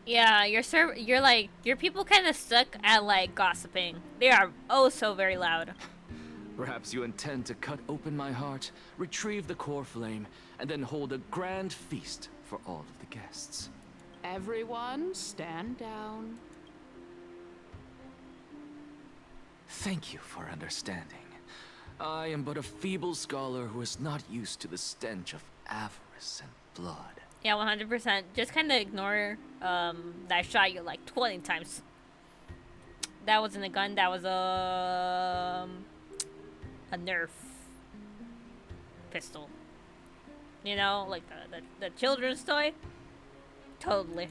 Yeah, your people kind of suck at like gossiping. They are oh so very loud. Perhaps you intend to cut open my heart, retrieve the core flame, and then hold a grand feast for all of the guests. Everyone, stand down. Thank you for understanding. I am but a feeble scholar who is not used to the stench of avarice and blood. Yeah, 100%. Just kind of ignore that shot you like 20 times. That wasn't a gun. That was a Nerf pistol. You know, like the children's toy. Totally.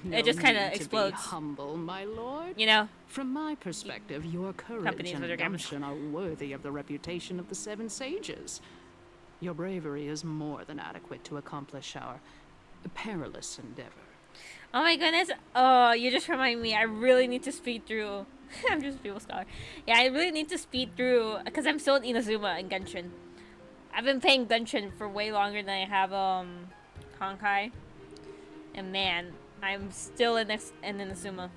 No It just kind of need to be explodes. humble, my lord. You know. From my perspective, your courage Companies with and their games. gumption are worthy of the reputation of the Seven Sages. Your bravery is more than adequate to accomplish our perilous endeavor. Oh my goodness. Oh, you just remind me. I really need to speed through. I'm just a people scholar. Yeah, I really need to speed through because I'm still in Inazuma and Genshin. I've been playing Genshin for way longer than I have Honkai. And man, I'm still in Inazuma.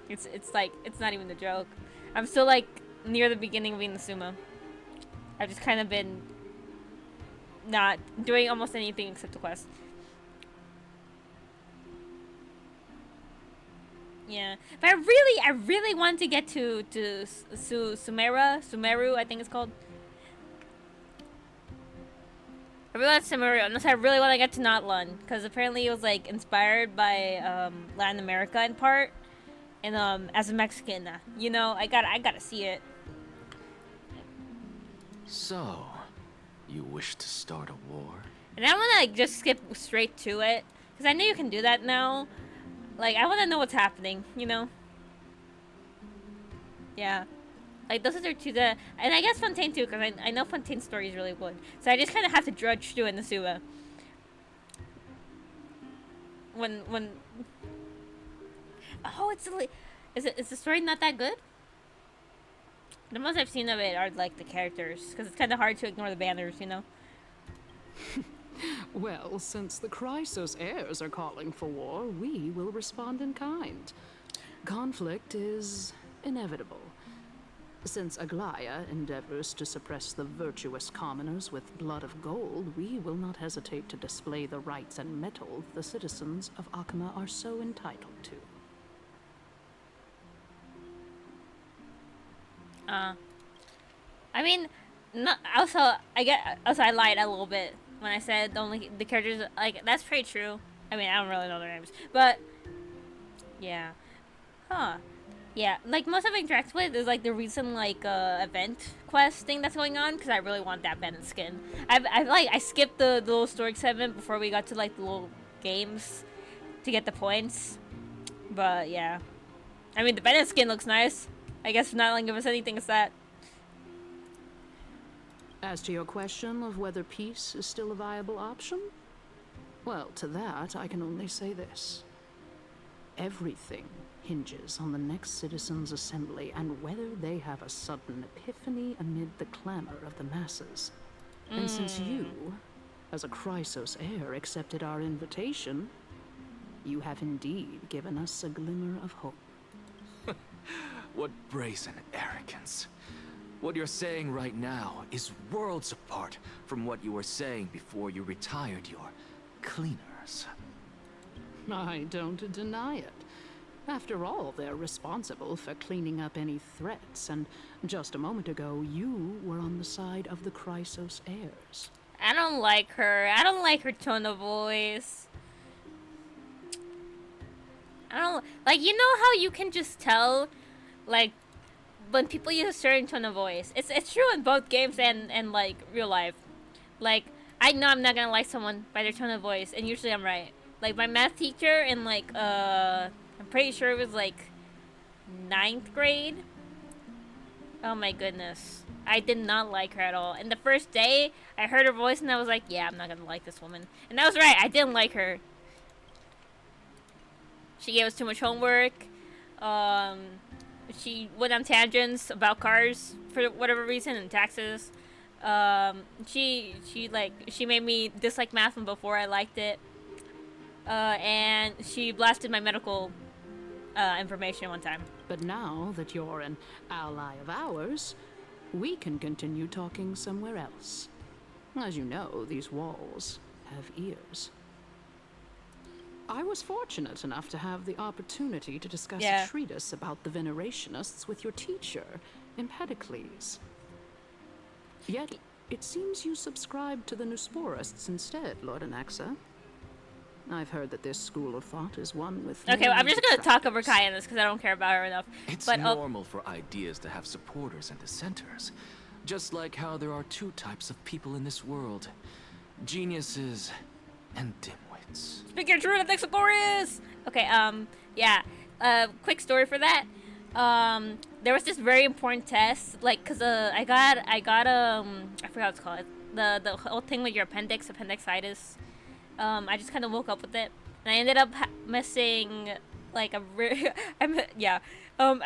It's like, it's not even a joke. I'm still like near the beginning of Inazuma. I've just kind of been not doing almost anything except the quest. Yeah, but I really want to get to Sumeru, I think it's called. I really want Sumeru, unless I really want to get to Notlun, because apparently it was like inspired by Latin America in part, and as a Mexican, you know, I gotta see it. So, you wish to start a war? And I want to like just skip straight to it, because I know you can do that now. Like, I want to know what's happening, you know? Yeah. Like, those are two that... And I guess Fontaine, too, because I know Fontaine's story is really good. So I just kind of have to drudge through Inazuma. When... Oh, it's... Is the story not that good? The most I've seen of it are, like, the characters. Because it's kind of hard to ignore the banners, you know? Well, since the Chrysos heirs are calling for war, we will respond in kind. Conflict is inevitable. Since Aglaya endeavors to suppress the virtuous commoners with blood of gold, we will not hesitate to display the rights and mettle the citizens of Akama are so entitled to. I mean, also I lied a little bit when I said only the characters, like, that's pretty true. I mean, I don't really know their names, but yeah. Huh. Yeah, like, most of I interact with is like the recent like event quest thing that's going on, because I really want that Bennett skin. I skipped the little story segment before we got to like the little games to get the points. But yeah. I mean, the Bennett skin looks nice. I guess not like give us anything, it's that. As to your question of whether peace is still a viable option, well, to that I can only say this. Everything hinges on the next citizens' assembly and whether they have a sudden epiphany amid the clamor of the masses. And since you, as a Chrysos heir, accepted our invitation, you have indeed given us a glimmer of hope. What brazen arrogance. What you're saying right now is worlds apart from what you were saying before you retired your cleaners. I don't deny it. After all, they're responsible for cleaning up any threats, and just a moment ago, you were on the side of the Chrysos heirs. I don't like her. I don't like her tone of voice. I don't... Like, you know how you can just tell, like, when people use a certain tone of voice? It's true in both games and like, real life. Like, I know I'm not gonna like someone by their tone of voice, and usually I'm right. Like, my math teacher in, like, I'm pretty sure it was, like, 9th grade. Oh my goodness. I did not like her at all. And the first day, I heard her voice and I was like, yeah, I'm not gonna like this woman. And I was right, I didn't like her. She gave us too much homework. She went on tangents about cars for whatever reason and taxes. She made me dislike math from before I liked it. And she blasted my medical information one time. But now that you're an ally of ours, we can continue talking somewhere else. As you know, these walls have ears. I was fortunate enough to have the opportunity to discuss a treatise about the Venerationists with your teacher, Empedocles. Yet, it seems you subscribe to the Nusporists instead, Lord Anaxa. I've heard that this school of thought is one with... Okay, well, I'm just gonna talk over Kai in this because I don't care about her enough. It's normal for ideas to have supporters and dissenters. Just like how there are two types of people in this world. Geniuses and dimwits. Speak your truth, Anaxagoras! Okay, yeah. Quick story for that. There was this very important test, like, cause I got I forgot what it's called. The whole thing with your appendicitis. I just kind of woke up with it, and I ended up missing like I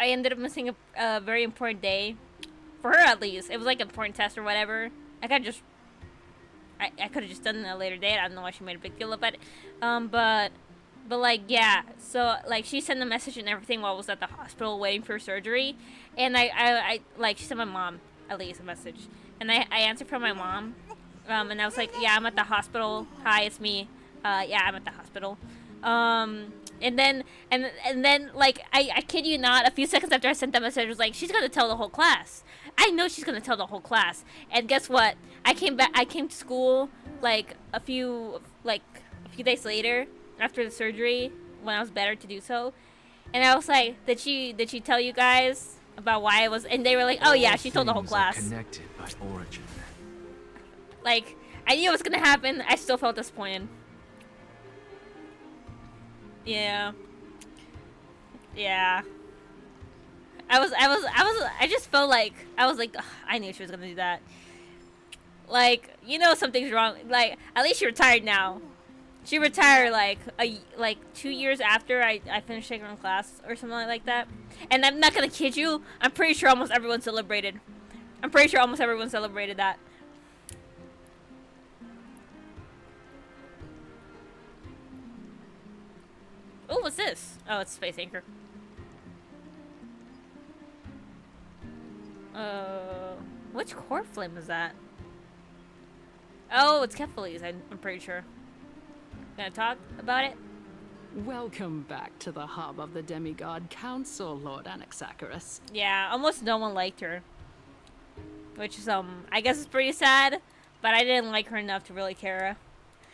ended up missing a very important day for her, at least. It was like an important test or whatever. I could have just done it a later date. I don't know why she made a big deal about it. But But like, yeah, so like she sent a message and everything while I was at the hospital waiting for surgery, and I like she sent my mom at least a message, and I answered from my mom, and I was like, yeah, I'm at the hospital. Hi, it's me. Yeah, I'm at the hospital. And then like I kid you not, a few seconds after I sent that message, I was like, she's gonna tell the whole class. I know she's gonna tell the whole class. And guess what? I came to school like a few days later after the surgery when I was better to do so, and I was like, did she tell you guys about why I was? And they were like, oh yeah, she told the whole Things are class. connected by origin. Like, I knew it was gonna happen. I still felt disappointed. Yeah. Yeah. I just felt like, I was like, ugh, I knew she was gonna do that. Like, you know something's wrong. Like, at least she retired now. She retired like 2 years after I finished taking her class or something like that. And I'm not gonna kid you, I'm pretty sure almost everyone celebrated. I'm pretty sure almost everyone celebrated that. Oh, what's this? Oh, it's Space Anchor. Which core flame is that? Oh, it's Kephalese, I'm pretty sure. Gonna talk about it? Welcome back to the hub of the Demigod Council, Lord Anaxagoras. Yeah, almost no one liked her. Which is, I guess it's pretty sad, but I didn't like her enough to really care.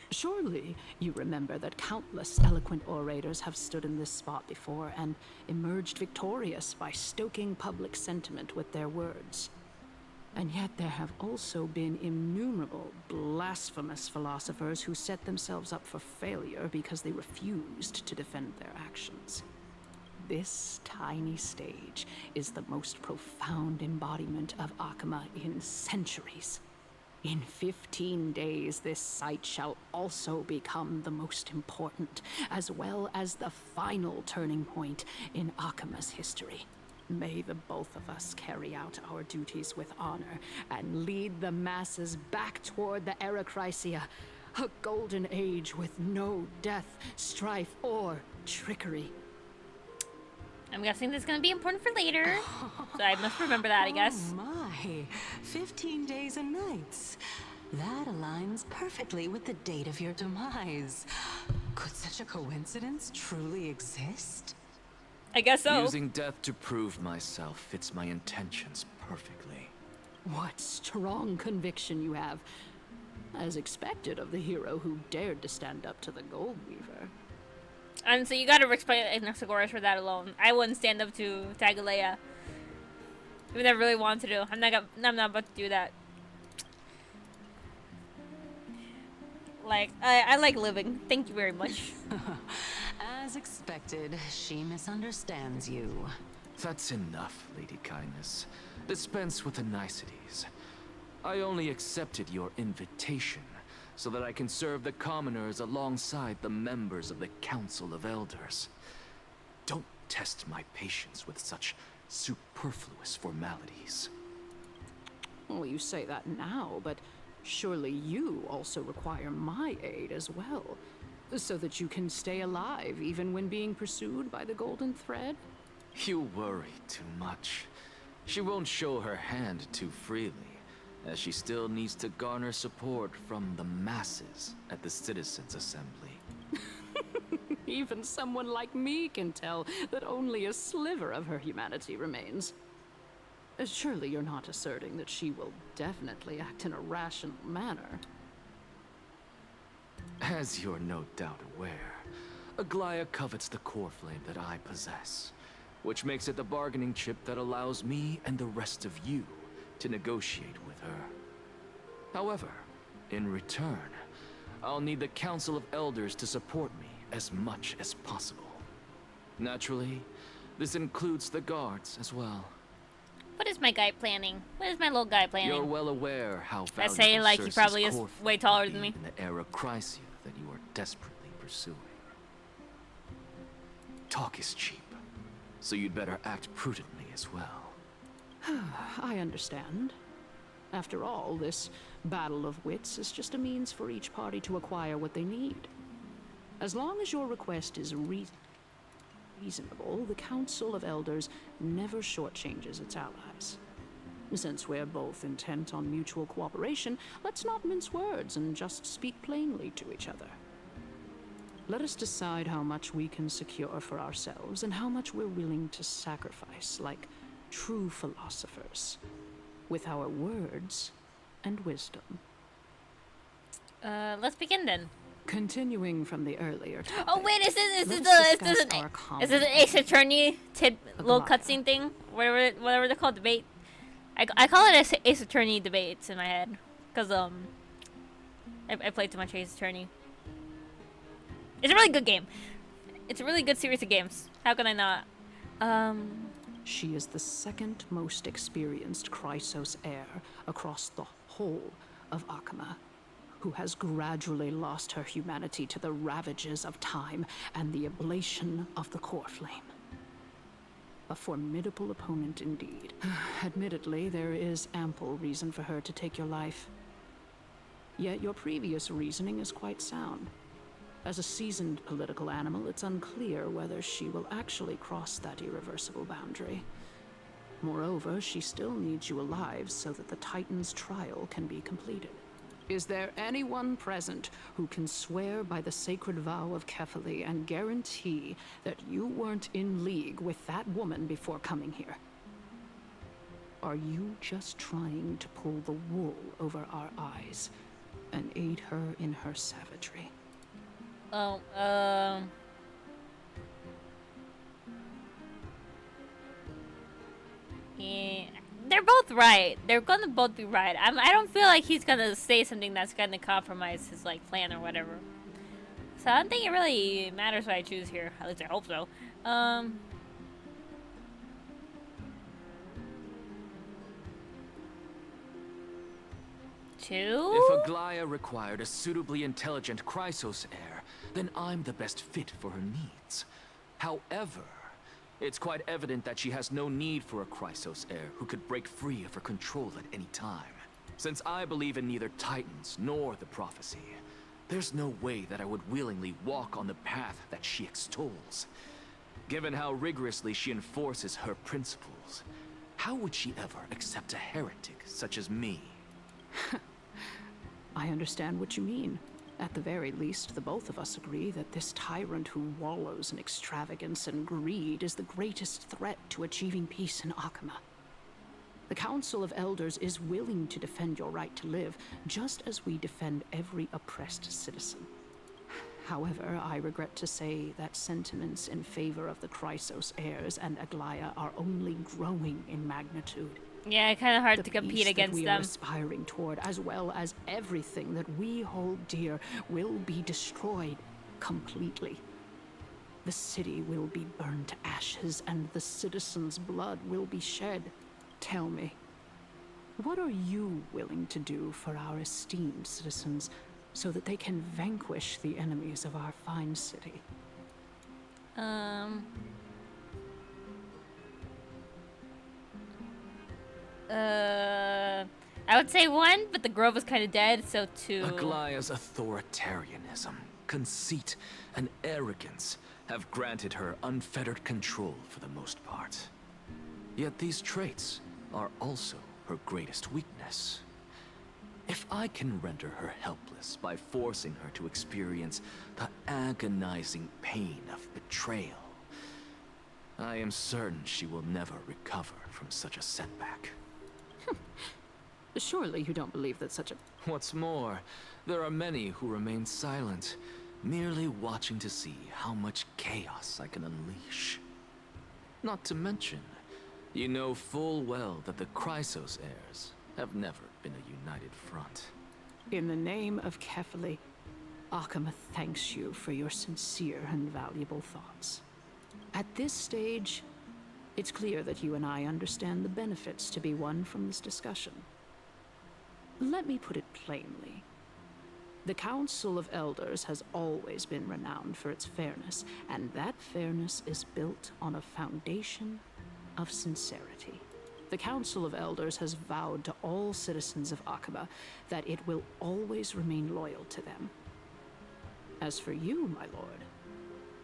Surely you remember that countless eloquent orators have stood in this spot before and emerged victorious by stoking public sentiment with their words. And yet there have also been innumerable blasphemous philosophers who set themselves up for failure because they refused to defend their actions. This tiny stage is the most profound embodiment of Akama in centuries. In 15 days, this site shall also become the most important, as well as the final turning point in Akama's history. May the both of us carry out our duties with honor and lead the masses back toward the Era Chrysia, a golden age with no death, strife, or trickery. I'm guessing this is gonna be important for later, so I must remember that, I guess. Oh my, 15 days and nights. That aligns perfectly with the date of your demise. Could such a coincidence truly exist? I guess so. Using death to prove myself fits my intentions perfectly. What strong conviction you have, as expected of the hero who dared to stand up to the Gold Weaver. And so you gotta respect Anaxagoras for that alone. I wouldn't stand up to Tagalea. Even if I really wanted to. I'm not about to do that. Like, I like living. Thank you very much. As expected, she misunderstands you. That's enough, Lady Kindness. Dispense with the niceties. I only accepted your invitation so that I can serve the commoners alongside the members of the Council of Elders. Don't test my patience with such superfluous formalities. Well, you say that now, but surely you also require my aid as well, so that you can stay alive even when being pursued by the Golden Thread? You worry too much. She won't show her hand too freely, as she still needs to garner support from the masses at the Citizens' Assembly. Even someone like me can tell that only a sliver of her humanity remains. Surely you're not asserting that she will definitely act in a rational manner. As you're no doubt aware, Aglaya covets the core flame that I possess, which makes it the bargaining chip that allows me and the rest of you to negotiate with her. However, in return, I'll need the Council of Elders to support me as much as possible. Naturally, this includes the guards as well. What is my guy planning? What is my little guy planning? You're well aware how valuable I say like he probably is Cersei's way taller than me. in the Era Chrysia that you are desperately pursuing. Talk is cheap, so you'd better act prudently as well. I understand. After all, this battle of wits is just a means for each party to acquire what they need. As long as your request is reasonable, the Council of Elders never shortchanges its allies. Since we're both intent on mutual cooperation, let's not mince words and just speak plainly to each other. Let us decide how much we can secure for ourselves and how much we're willing to sacrifice, like true philosophers, with our words and wisdom. Let's begin then. Continuing from the earlier topic, Oh wait, is this an Ace Attorney little cutscene thing? Whatever they're called, debate. I call it Ace Attorney debates in my head, cause I played too much Ace Attorney. It's a really good game. It's a really good series of games. How can I not? She is the second most experienced Chrysos heir across the whole of Akama, who has gradually lost her humanity to the ravages of time and the ablation of the core flame. A formidable opponent indeed. Admittedly, there is ample reason for her to take your life. Yet your previous reasoning is quite sound. As a seasoned political animal, it's unclear whether she will actually cross that irreversible boundary. Moreover, she still needs you alive so that the Titan's trial can be completed. Is there anyone present who can swear by the sacred vow of Kefali and guarantee that you weren't in league with that woman before coming here? Are you just trying to pull the wool over our eyes and aid her in her savagery? Yeah, they're both right. They're gonna both be right. I don't feel like he's gonna say something that's gonna compromise his like plan or whatever. So I don't think it really matters what I choose here. At least I hope so. Two? If Aglaya required a suitably intelligent Chrysos heir, then I'm the best fit for her needs. However, it's quite evident that she has no need for a Chrysos heir who could break free of her control at any time. Since I believe in neither Titans nor the prophecy, there's no way that I would willingly walk on the path that she extols. Given how rigorously she enforces her principles, how would she ever accept a heretic such as me? I understand what you mean. At the very least, the both of us agree that this tyrant who wallows in extravagance and greed is the greatest threat to achieving peace in Akama. The Council of Elders is willing to defend your right to live, just as we defend every oppressed citizen. However, I regret to say that sentiments in favor of the Chrysos heirs and Aglaya are only growing in magnitude. Yeah, kind of hard to compete against them. The peace that we them. are aspiring toward, as well as everything that we hold dear, will be destroyed completely. The city will be burned to ashes, and the citizens' blood will be shed. Tell me, what are you willing to do for our esteemed citizens so that they can vanquish the enemies of our fine city? I would say 1, but the Grove is kind of dead, so 2. Aglaya's authoritarianism, conceit, and arrogance have granted her unfettered control for the most part. Yet these traits are also her greatest weakness. If I can render her helpless by forcing her to experience the agonizing pain of betrayal, I am certain she will never recover from such a setback. Surely you don't believe that such a... What's more, there are many who remain silent, merely watching to see how much chaos I can unleash. Not to mention, you know full well that the Chrysos heirs have never been a united front. In the name of Kefali, Akama thanks you for your sincere and valuable thoughts. At this stage, it's clear that you and I understand the benefits to be won from this discussion. Let me put it plainly. The Council of Elders has always been renowned for its fairness, and that fairness is built on a foundation of sincerity. The Council of Elders has vowed to all citizens of Akaba that it will always remain loyal to them. As for you, my lord,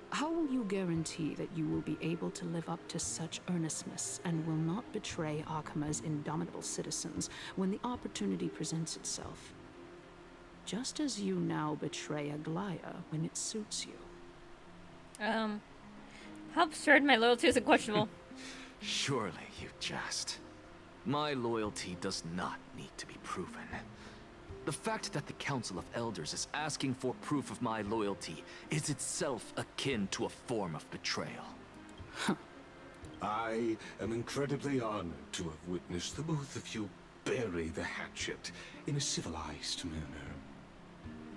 how will you guarantee that you will be able to live up to such earnestness and will not betray Akima's indomitable citizens when the opportunity presents itself? Just as you now betray Aglaya when it suits you. How absurd. My loyalty is questionable. Surely you jest. My loyalty does not need to be proven. The fact that the Council of Elders is asking for proof of my loyalty is itself akin to a form of betrayal. I am incredibly honored to have witnessed the both of you bury the hatchet in a civilized manner.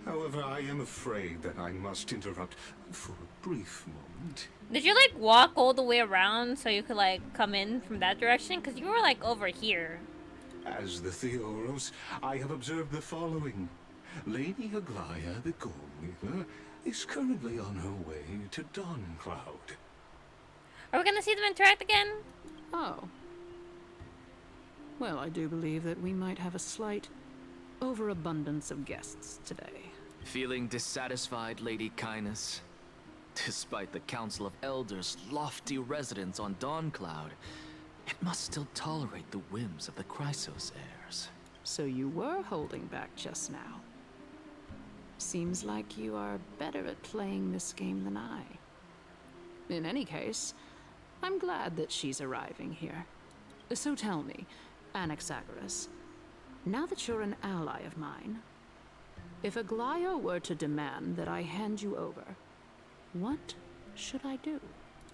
However, I am afraid that I must interrupt for a brief moment. Did you like walk all the way around so you could like come in from that direction? Because you were like over here. As the Theoros, I have observed the following. Lady Aglaya, the Gold Weaver, is currently on her way to Dawncloud. Are we gonna see them interact again? Oh. Well, I do believe that we might have a slight overabundance of guests today. Feeling dissatisfied, Lady Kindness? Despite the Council of Elders' lofty residence on Dawncloud, it must still tolerate the whims of the Chrysos heirs. So you were holding back just now. Seems like you are better at playing this game than I. In any case, I'm glad that she's arriving here. So tell me, Anaxagoras, now that you're an ally of mine, if Aglaya were to demand that I hand you over, what should I do?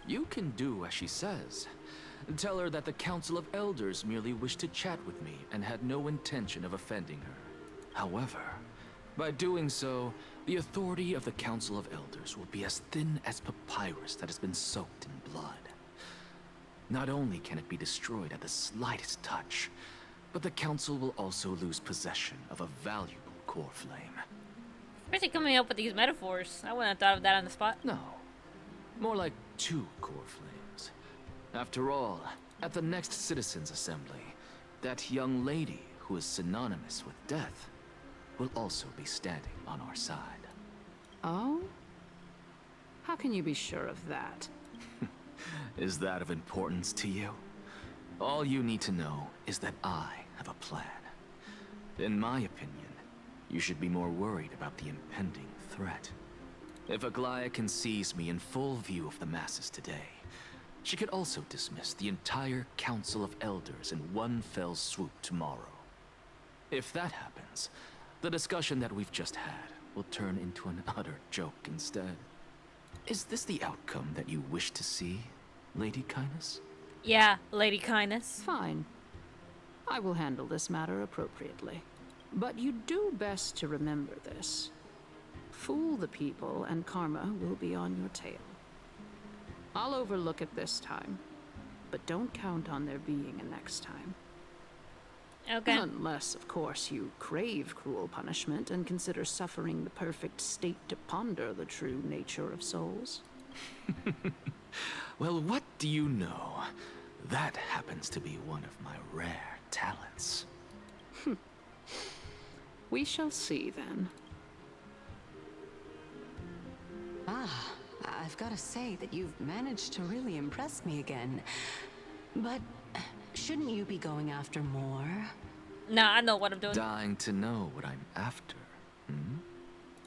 You can do as she says. Tell her that the Council of Elders merely wished to chat with me and had no intention of offending her. However, by doing so, the authority of the Council of Elders will be as thin as papyrus that has been soaked in blood. Not only can it be destroyed at the slightest touch, but the Council will also lose possession of a valuable core flame. Especially coming up with these metaphors. I wouldn't have thought of that on the spot. No. More like 2 core flames. After all, at the next Citizens' Assembly, that young lady who is synonymous with death will also be standing on our side. Oh? How can you be sure of that? Is that of importance to you? All you need to know is that I have a plan. In my opinion, you should be more worried about the impending threat. If Aglaya can seize me in full view of the masses today, she could also dismiss the entire Council of Elders in one fell swoop tomorrow. If that happens, the discussion that we've just had will turn into an utter joke instead. Is this the outcome that you wish to see, Lady Kindness? Yeah, Lady Kindness. Fine. I will handle this matter appropriately. But you do best to remember this. Fool the people and karma will be on your tail. I'll overlook it this time, but don't count on there being a next time. Okay. Unless, of course, you crave cruel punishment and consider suffering the perfect state to ponder the true nature of souls. Well, what do you know? That happens to be one of my rare talents. We shall see, then. Ah, I've got to say that you've managed to really impress me again. But shouldn't you be going after more? Nah, I know what I'm doing. Dying to know what I'm after, hmm?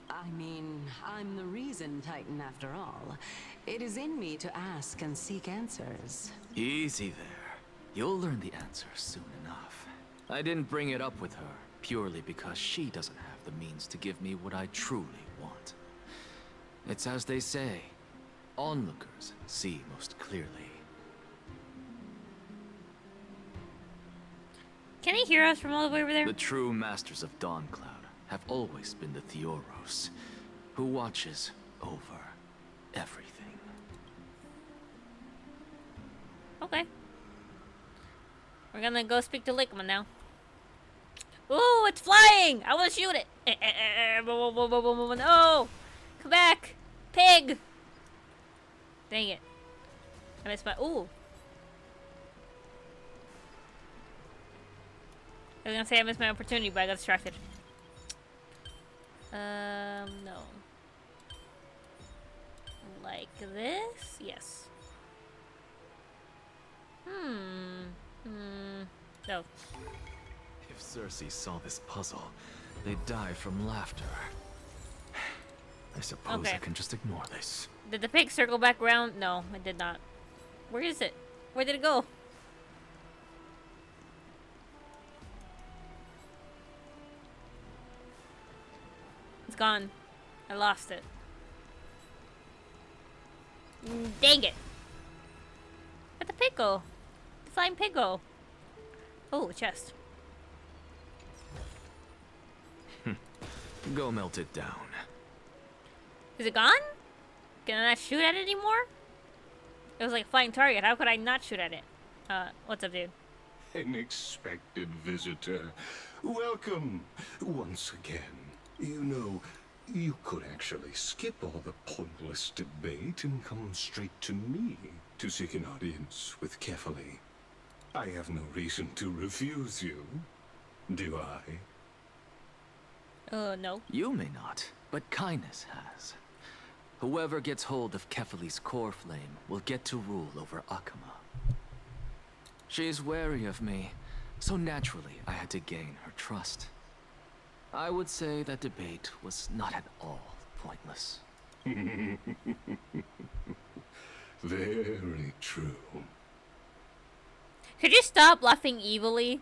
I mean, I'm the reason Titan after all. It is in me to ask and seek answers. Easy there. You'll learn the answer soon enough. I didn't bring it up with her purely because she doesn't have the means to give me what I truly want. It's as they say, onlookers see most clearly. Can he hear us from all the way over there? The true masters of Dawncloud have always been the Theoros, who watches over everything. Okay. We're gonna go speak to Lickman now. Ooh, it's flying! I wanna shoot it! No! Come back! Pig! Dang it. I missed my... Ooh. I was gonna say I missed my opportunity, but I got distracted. No. Like this? Yes. No. If Cersei saw this puzzle, they'd die from laughter. I suppose Okay. I can just ignore this. Did the pig circle back around? No, it did not. Where is it? Where did it go? It's gone. I lost it. Dang it. Where'd the pig go? The flying pig go? Oh, a chest. Go melt it down. Is it gone? Can I not shoot at it anymore? It was like a flying target. How could I not shoot at it? What's up, dude? An expected visitor. Welcome once again. You know, you could actually skip all the pointless debate and come straight to me to seek an audience with Kefali. I have no reason to refuse you, do I? No. You may not, but kindness has. Whoever gets hold of Kefali's core flame will get to rule over Akama. She's wary of me, so naturally I had to gain her trust. I would say that debate was not at all pointless. Very true. Could you stop laughing evilly?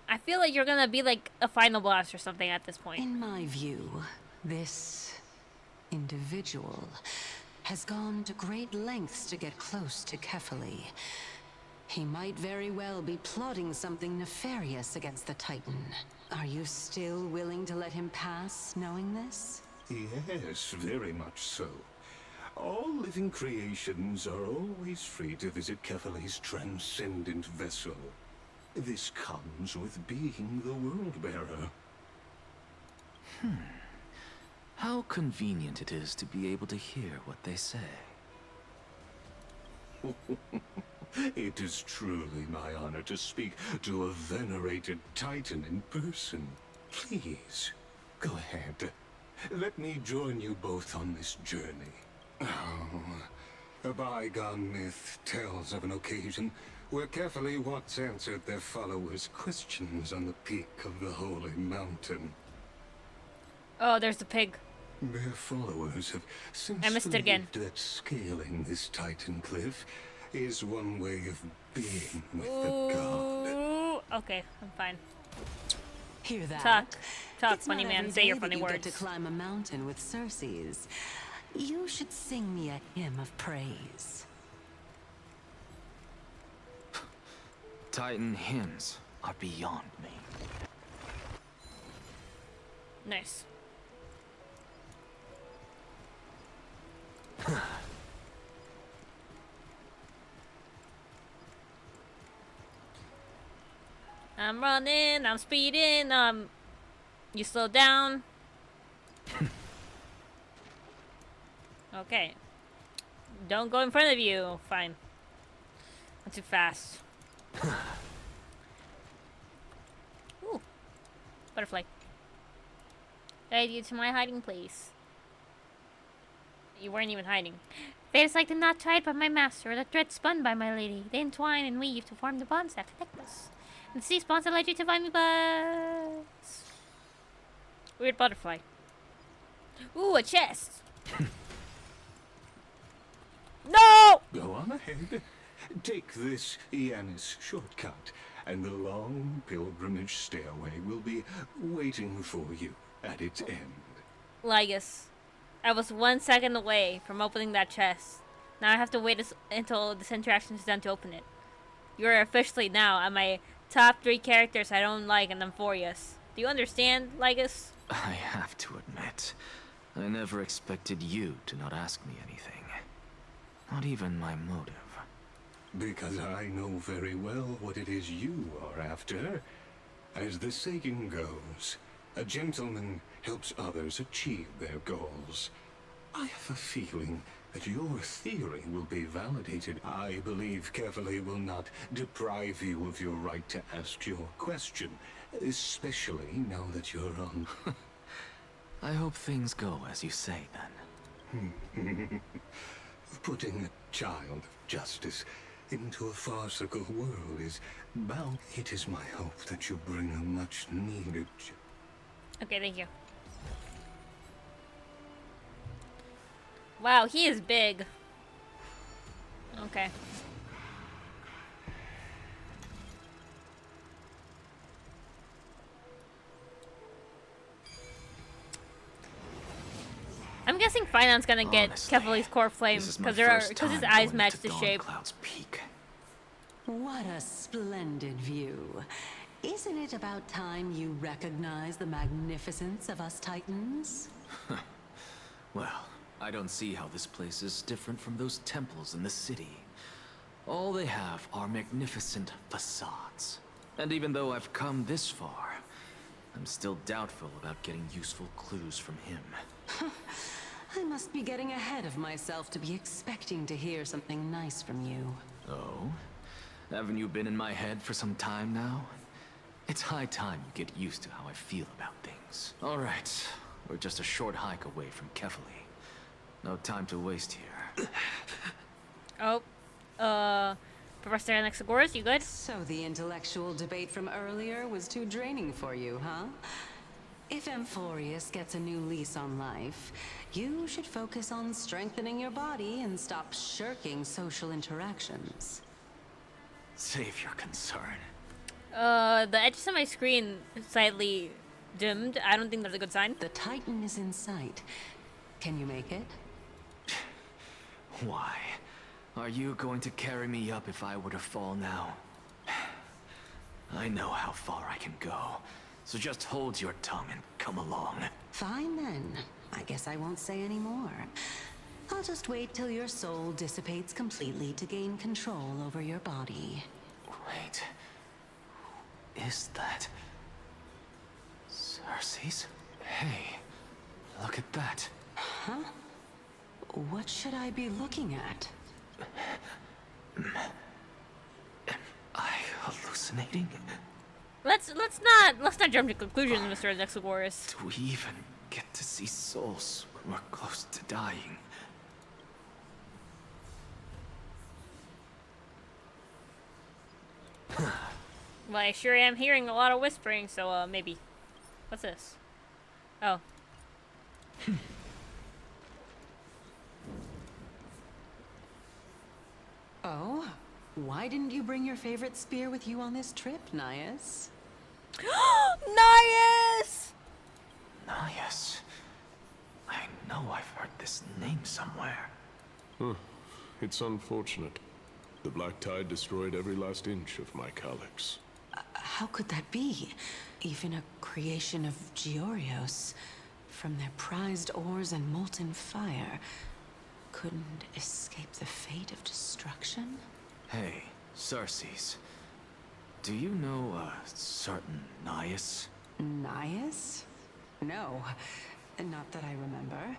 I feel like you're gonna be like a final boss or something at this point. In my view, this individual has gone to great lengths to get close to Kefali. He might very well be plotting something nefarious against the Titan. Are you still willing to let him pass, knowing this? Yes, very much so. All living creations are always free to visit Kefali's transcendent vessel. This comes with being the World-Bearer. How convenient it is to be able to hear what they say. It is truly my honor to speak to a venerated Titan in person. Please, go ahead. Let me join you both on this journey. Oh, a bygone myth tells of an occasion where Kefali once answered their followers' questions on the peak of the holy mountain. Oh, there's the pig. Their followers have since I missed it again. believed that scaling this Titan cliff is one way of being with the god. Ooh, okay, I'm fine. Hear that? Talk, It's funny not man. every Say your day funny that you words. get to climb a mountain with Cersei's. You should sing me a hymn of praise. Titan hymns are beyond me. Nice. I'm running, I'm speeding, you slow down. Okay. Don't go in front of you. Fine. Not too fast. Ooh. Butterfly. Guide you to my hiding place. You weren't even hiding. Fate is like the knot tied by my master, or the thread spun by my lady. They entwine and weave to form the bonds that connect us. And the sea spawns that lead you to find me buds. Weird butterfly. Ooh, a chest. No! Go on ahead. Take this Yanis shortcut, and the long pilgrimage stairway will be waiting for you at its end. Lygus, I was 1 second away from opening that chest. Now I have to wait until this interaction is done to open it. You're officially now on my top 3 characters I don't like and I'm furious. Do you understand, Lygus? I have to admit, I never expected you to not ask me anything. Not even my motive. Because I know very well what it is you are after. As the saying goes, a gentleman helps others achieve their goals. I have a feeling that your theory will be validated. I believe Kefali will not deprive you of your right to ask your question, especially now that you're on. I hope things go as you say, then. Putting a child of justice into a farcical world is bound. It is my hope that you bring a much needed. Okay, thank you. Wow, he is big. Okay. I'm guessing Finon's gonna get Kefali's core flame because his eyes match the shape. Cloud's Peak. What a splendid view. Isn't it about time you recognize the magnificence of us Titans? Well, I don't see how this place is different from those temples in the city. All they have are magnificent facades. And even though I've come this far, I'm still doubtful about getting useful clues from him. I must be getting ahead of myself to be expecting to hear something nice from you. Oh? Haven't you been in my head for some time now? It's high time you get used to how I feel about things. Alright, we're just a short hike away from Kefali. No time to waste here. Professor Anaxagoras, you good? So the intellectual debate from earlier was too draining for you, huh? If Amphorius gets a new lease on life, you should focus on strengthening your body and stop shirking social interactions. Save your concern. The edges of my screen is slightly dimmed. I don't think that's a good sign. The Titan is in sight. Can you make it? Why? Are you going to carry me up if I were to fall now? I know how far I can go, so just hold your tongue and come along. Fine then. I guess I won't say any more. I'll just wait till your soul dissipates completely to gain control over your body. Wait. Who is that? Cersei's? Hey, look at that. Huh? What should I be looking at? Am I hallucinating? Let's not jump to conclusions, Mr. Anaxagoras. Do we even get to see souls when we're close to dying? Well, I sure am hearing a lot of whispering, so maybe. What's this? Oh. Oh? Why didn't you bring your favorite spear with you on this trip, Nias? Nias! Nias. I know I've heard this name somewhere. It's unfortunate. The Black Tide destroyed every last inch of my calyx. How could that be? Even a creation of Georios, from their prized ores and molten fire, couldn't escape the fate of destruction? Hey, Cersei's. Do you know a certain Nias? Nias? No, not that I remember.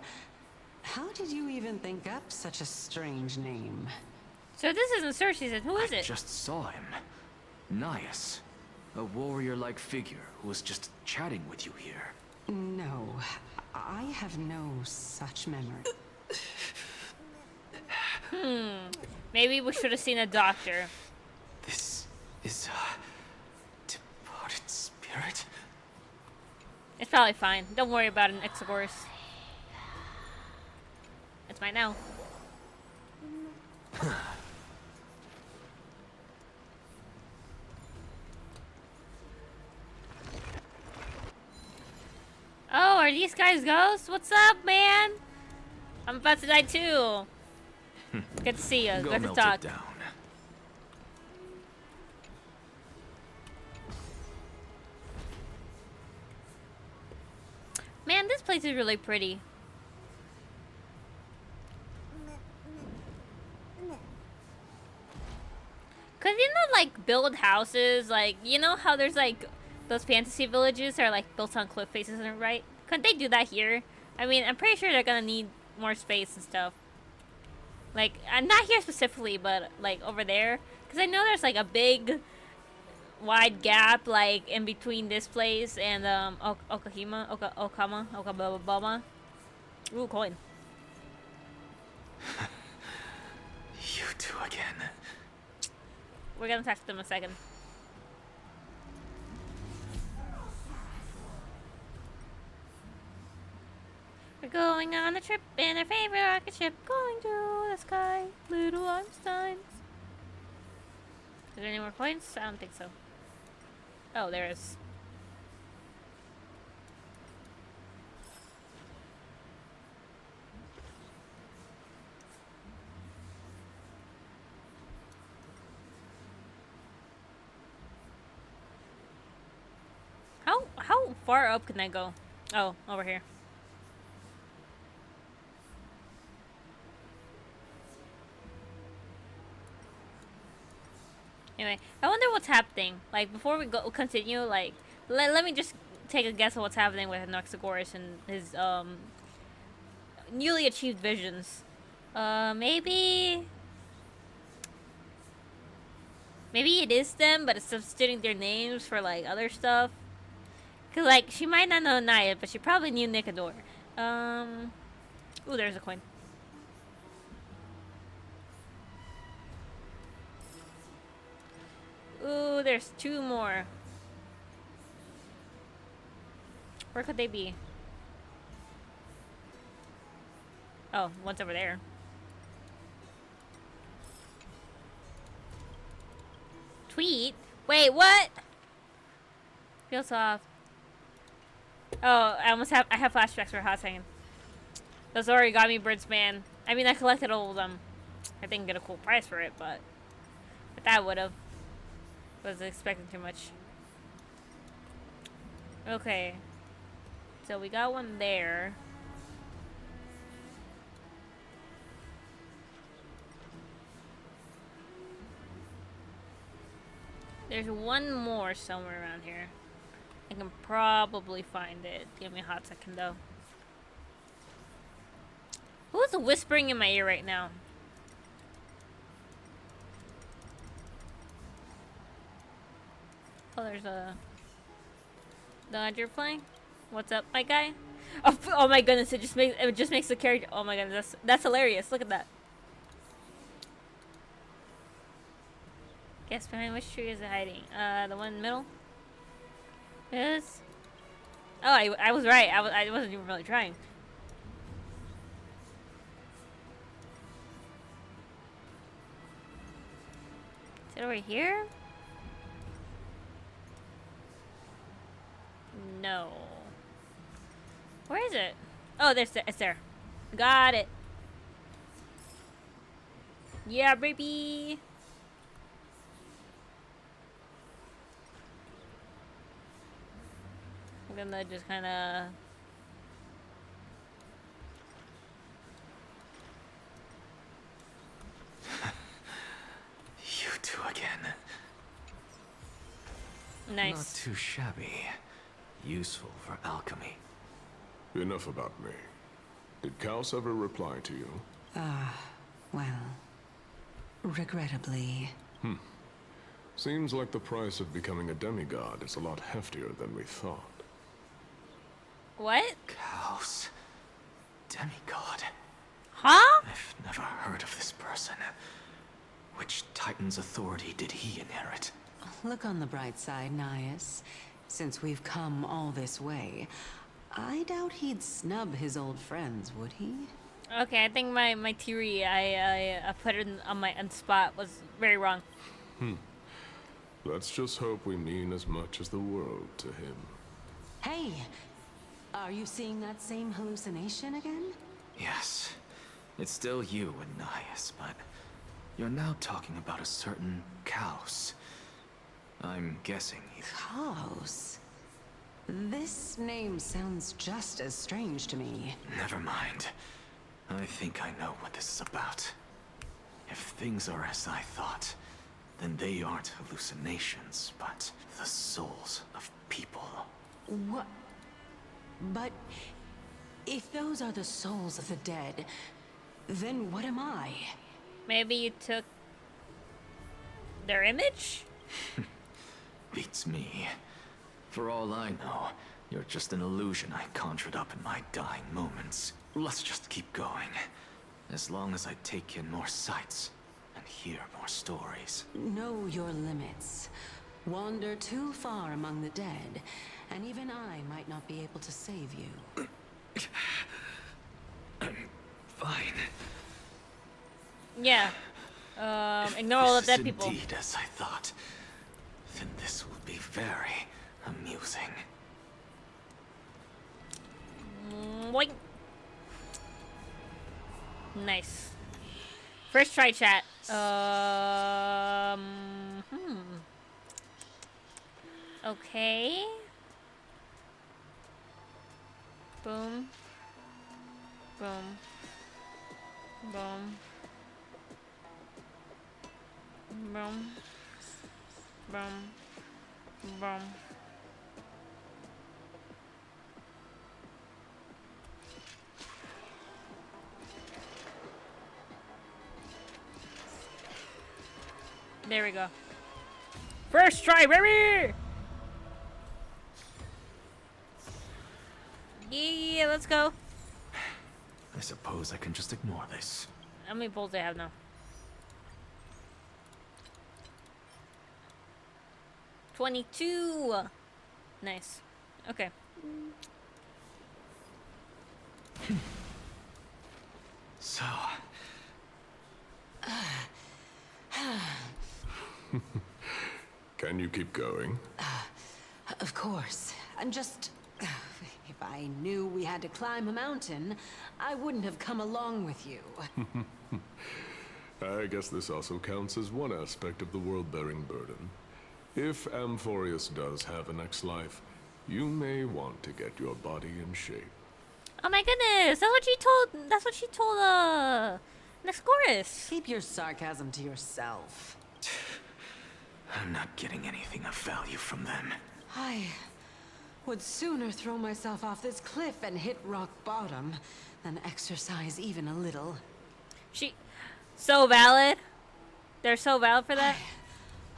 How did you even think up such a strange name? So this isn't Cersei's, then who is I it? just saw him. Nias. A warrior-like figure who was just chatting with you here. No, I have no such memory. Maybe we should have seen a doctor. This is a departed spirit? It's probably fine. Don't worry about an Anaxagoras. It's mine now. Oh, are these guys ghosts? What's up, man? I'm about to die too. Good to see you. Go Good to melt talk. it down. Man, this place is really pretty. Cause like build houses, like you know how there's like those fantasy villages are like built on cliff faces, and right? Couldn't they do that here? I mean, I'm pretty sure they're gonna need more space and stuff. Like, not here specifically, but like over there, cause I know there's like a big, wide gap like in between this place and Okama. Ooh, coin. We're gonna talk to them in a second. We're going on a trip in our favorite rocket ship, going to the sky, little Einsteins. Is there any more coins? I don't think so. Oh, there is. How far up can I go? Oh, over here. Anyway, I wonder what's happening. Like, before we continue, like, let me just take a guess of what's happening with Anaxagoras and his, newly achieved visions. Maybe it is them, but it's substituting their names for, like, other stuff. Cause, like, she might not know Naya, but she probably knew Nicador. Ooh, there's a coin. Ooh, there's 2 more. Where could they be? Oh, one's over there. Tweet? Wait, what? Feel soft. Oh, I have flashbacks for a hot second. Those origami birds, man. I mean, I collected all of them. I didn't get a cool price for it, but that would have. Was expecting too much. Okay. So we got one there. There's one more somewhere around here. I can probably find it. Give me a hot second though. Who's whispering in my ear right now? Oh, there's a Dodger flying. What's up, my guy? Oh my goodness! It just makes the character. Oh my goodness, that's hilarious. Look at that. Guess behind which tree is it hiding? The one in the middle. Yes. Oh, I was right. I wasn't even really trying. Is it over here? No. Where is it? Oh, it's there. Got it. Yeah, baby. I'm gonna just kind of. You two again. Nice. Not too shabby. Useful for alchemy. Enough about me. Did Kaos ever reply to you? Well, regrettably. Seems like the price of becoming a demigod is a lot heftier than we thought. What? Kaos. Demigod. Huh? I've never heard of this person. Which Titan's authority did he inherit? Look on the bright side, Nias. Since we've come all this way, I doubt he'd snub his old friends, would he? Okay, I think my theory I put it on my spot was very wrong. Let's just hope we mean as much as the world to him. Hey! Are you seeing that same hallucination again? Yes. It's still you and Nias, but you're now talking about a certain Kaos. I'm guessing he's... Kaos? This name sounds just as strange to me. Never mind. I think I know what this is about. If things are as I thought, then they aren't hallucinations, but the souls of people. What? But if those are the souls of the dead, then what am I? Maybe you took their image? Beats me. For all I know, you're just an illusion I conjured up in my dying moments. Let's just keep going. As long as I take in more sights and hear more stories. Know your limits. Wander too far among the dead, and even I might not be able to save you. Fine. Yeah. Ignore all the This dead is people. indeed as I thought. Then this will be very amusing. Boing. Nice. First try, chat. Okay. Boom. Boom. Boom. Boom. Boom. Boom. There we go. First try, baby! Yeah, let's go. I suppose I can just ignore this. How many bolts do I have now? 22. Nice. Okay. So, Can you keep going? Of course. I'm just... If I knew we had to climb a mountain, I wouldn't have come along with you. I guess this also counts as one aspect of the world-bearing burden. If Amphorius does have a next life, you may want to get your body in shape. Oh my goodness! That's what she told. That's what she told. Anaxagoras. Keep your sarcasm to yourself. I'm not getting anything of value from them. I would sooner throw myself off this cliff and hit rock bottom than exercise even a little. She, so valid. They're so valid for that.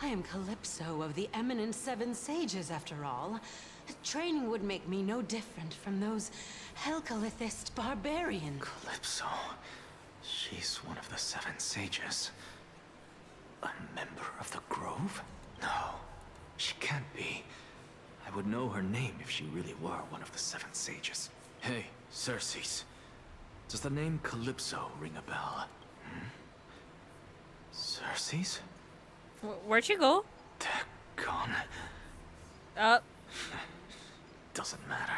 I am Calypso of the eminent Seven Sages, after all. Training would make me no different from those Helcalithist barbarians. Calypso. She's one of the Seven Sages. A member of the Grove? No, she can't be. I would know her name if she really were one of the Seven Sages. Hey, Circes. Does the name Calypso ring a bell? Circes? Where'd she go? They're gone. Doesn't matter.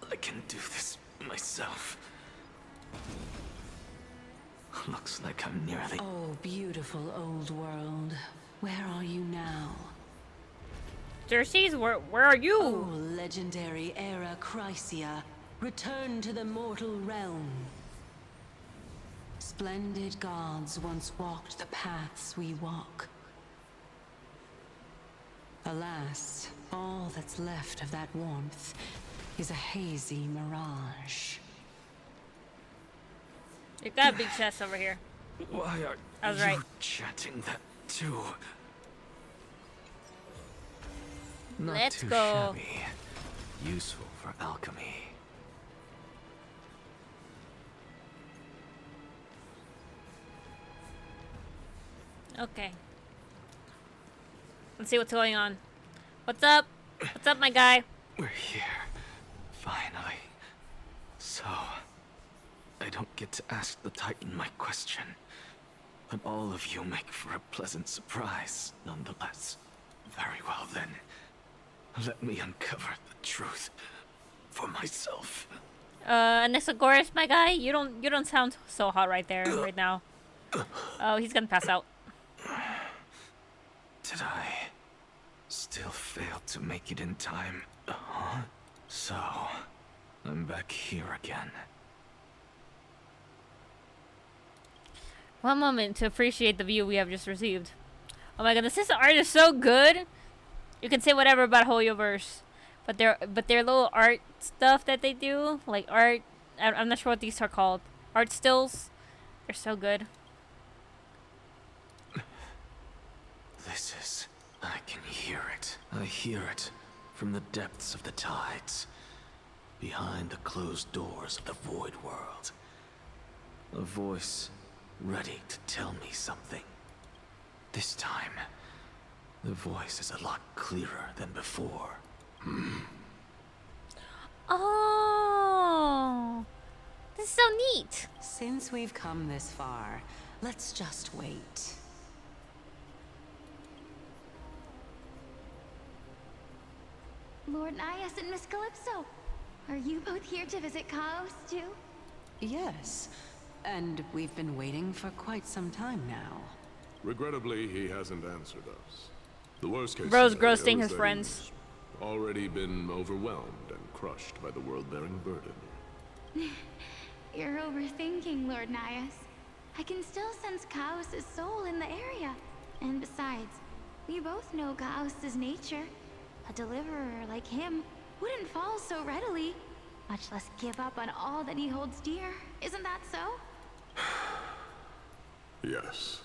I can do this myself. Looks like I'm nearly... Oh, beautiful old world. Where are you now? Circes, where are you? Oh, legendary era Chrysia. Return to the mortal realm. Splendid gods once walked the paths we walk. Alas, all that's left of that warmth is a hazy mirage. You got a big chest over here. Why are I was you right. chanting that too? Not Let's too go. shabby. Useful for alchemy. Okay. Let's see what's going on. What's up? What's up, my guy? We're here. Finally. So, I don't get to ask the Titan my question. But all of you make for a pleasant surprise, nonetheless. Very well then. Let me uncover the truth for myself. Anaxagoras, my guy, you don't sound so hot right there, right now. Oh, he's gonna pass out. Did I still fail to make it in time? Huh? So, I'm back here again. One moment to appreciate the view we have just received. Oh my goodness, this art is so good. You can say whatever about Hoyoverse, but their little art stuff that they do, like art, I'm not sure what these are called. Art stills, they're so good. This is... I can hear it. I hear it from the depths of the tides. Behind the closed doors of the void world. A voice ready to tell me something. This time, the voice is a lot clearer than before. Oh, this is so neat. Since we've come this far, let's just wait. Lord Nias and Miss Calypso, are you both here to visit Chaos too? Yes, and we've been waiting for quite some time now. Regrettably, he hasn't answered us. The worst case Bro's scenario ghosting is his that friends. he's already been overwhelmed and crushed by the world-bearing burden. You're overthinking, Lord Nias. I can still sense Chaos's soul in the area. And besides, we both know Chaos's nature. A deliverer like him wouldn't fall so readily, much less give up on all that he holds dear. Isn't that so? Yes.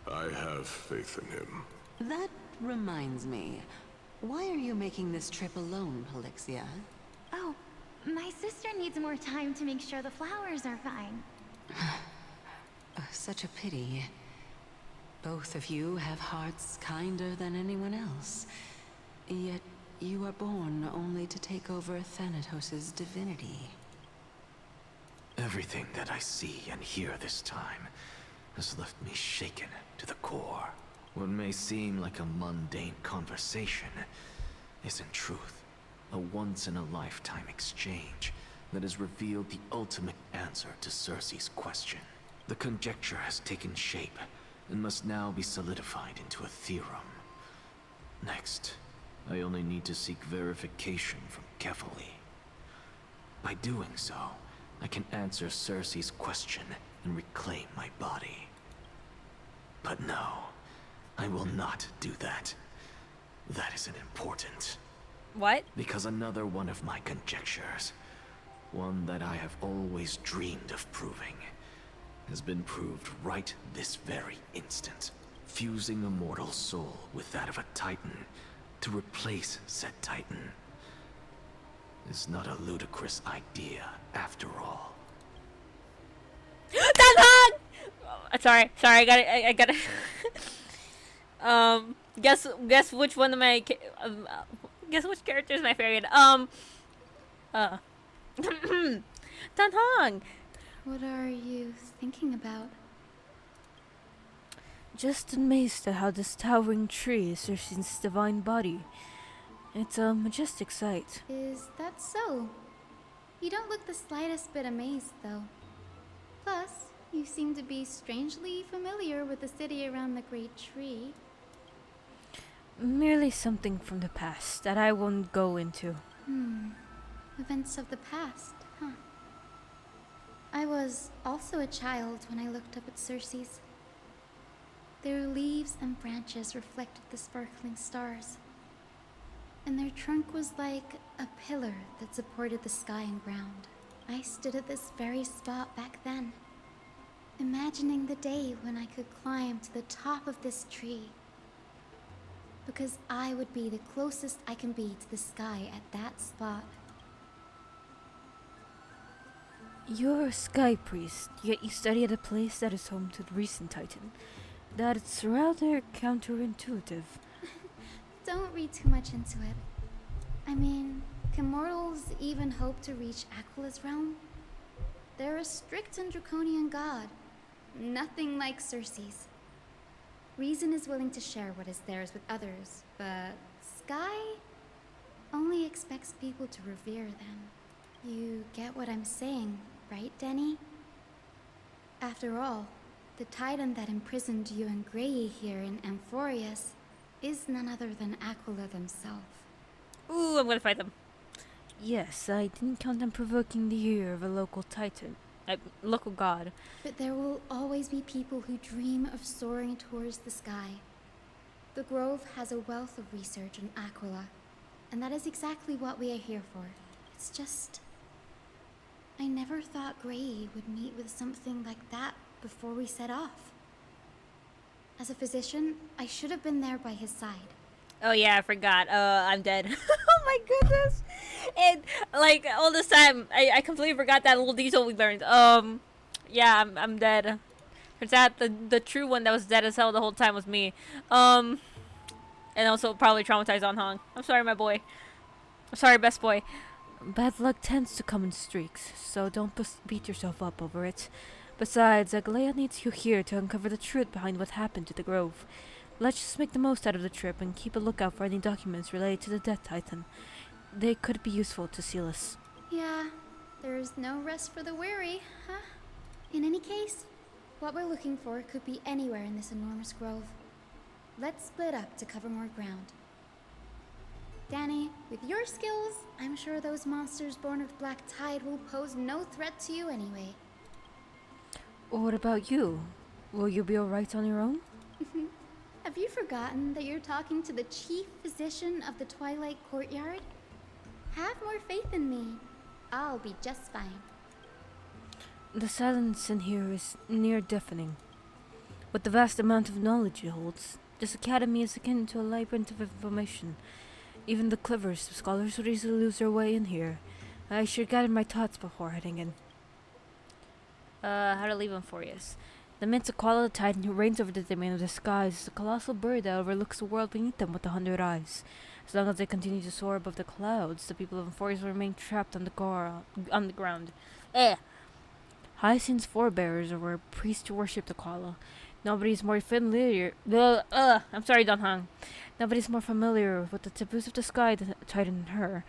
I have faith in him. That reminds me. Why are you making this trip alone, Polixia? Oh, my sister needs more time to make sure the flowers are fine. Such a pity. Both of you have hearts kinder than anyone else. Yet you are born only to take over Thanatos' divinity. Everything that I see and hear this time has left me shaken to the core. What may seem like a mundane conversation is in truth a once-in-a-lifetime exchange that has revealed the ultimate answer to Circe's question. The conjecture has taken shape and must now be solidified into a theorem. Next, I only need to seek verification from Kefali. By doing so, I can answer Circe's question and reclaim my body. But no, I will not do that. That isn't important. What? Because another one of my conjectures, one that I have always dreamed of proving, has been proved right this very instant. Fusing a mortal soul with that of a Titan to replace said Titan is not a ludicrous idea after all. Danhong! Sorry, I got it. Guess which one of my guess which character is my favorite. Danhong. What are you thinking about? Just amazed at how this towering tree is Circe's divine body. It's a majestic sight. Is that so? You don't look the slightest bit amazed, though. Plus, you seem to be strangely familiar with the city around the great tree. Merely something from the past that I won't go into. Events of the past, huh? I was also a child when I looked up at Circe's. Their leaves and branches reflected the sparkling stars, and their trunk was like a pillar that supported the sky and ground. I stood at this very spot back then, imagining the day when I could climb to the top of this tree, because I would be the closest I can be to the sky at that spot. You're a sky priest, yet you study at a place that is home to the recent Titan. That's rather counterintuitive. Don't read too much into it. I mean, can mortals even hope to reach Aquila's realm? They're a strict and draconian god. Nothing like Circe's. Reason is willing to share what is theirs with others, but Sky only expects people to revere them. You get what I'm saying, right, Denny? After all, the Titan that imprisoned you and Grey here in Amphorius is none other than Aquila themselves. Ooh, I'm gonna fight them. Yes, I didn't count on provoking the ear of a local Titan. Local god. But there will always be people who dream of soaring towards the sky. The Grove has a wealth of research on Aquila, and that is exactly what we are here for. It's just, I never thought Grey would meet with something like that before we set off. As a physician, I should have been there by his side. Oh yeah, I forgot. I'm dead. Oh my goodness. And like all this time, I completely forgot that little detail we learned. Yeah, I'm dead. Turns out the true one that was dead as hell the whole time was me. And also probably traumatized on Hong. I'm sorry, my boy. I'm sorry, best boy. Bad luck tends to come in streaks, so don't beat yourself up over it. Besides, Agalea needs you here to uncover the truth behind what happened to the Grove. Let's just make the most out of the trip and keep a lookout for any documents related to the Death Titan. They could be useful to Silas. Yeah, there's no rest for the weary, huh? In any case, what we're looking for could be anywhere in this enormous grove. Let's split up to cover more ground. Danny, with your skills, I'm sure those monsters born of Black Tide will pose no threat to you anyway. What about you? Will you be alright on your own? Have you forgotten that you're talking to the chief physician of the Twilight Courtyard? Have more faith in me. I'll be just fine. The silence in here is near deafening. With the vast amount of knowledge it holds, this academy is akin to a labyrinth of information. Even the cleverest of scholars would easily lose their way in here. I should gather my thoughts before heading in. How to leave Amphorius. The Mints Aquala, the Titan who reigns over the domain of the skies, is a colossal bird that overlooks the world beneath them with 100 eyes. As long as they continue to soar above the clouds, the people of Amphorius will remain trapped on the ground. Hyacinth's forebears were priests who worshipped the Aquala. Nobody's more familiar. I'm sorry, Don Hong. Nobody's more familiar with the taboos of the sky Titan than her.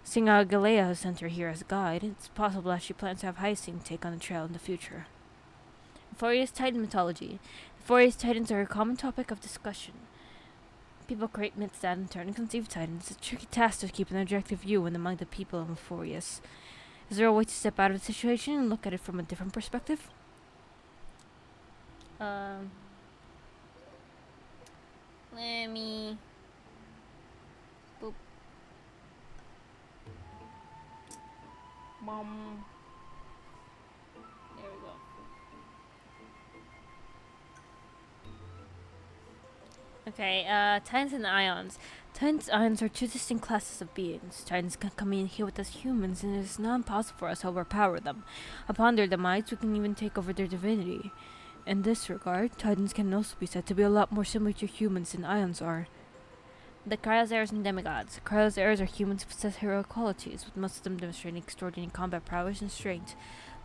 Seeing how Galea has sent her here as a guide, it's possible that she plans to have Hyacinth take on the trail in the future. Amphorius Titan mythology. Amphorius Titans are a common topic of discussion. People create myths that in turn conceive Titans. It's a tricky task to keep an objective view in among the people of Amphorius. Is there a way to step out of the situation and look at it from a different perspective? Let me... Boop. Bum. There we go. Okay, Titans and Ions. Titans and Ions are two distinct classes of beings. Titans can come in here with us humans, and it is not impossible for us to overpower them. Upon their demise, we can even take over their divinity. In this regard, Titans can also be said to be a lot more similar to humans than Ions are. The Cryosaurs and Demigods. Cryosaurs are humans who possess heroic qualities, with most of them demonstrating extraordinary combat prowess and strength.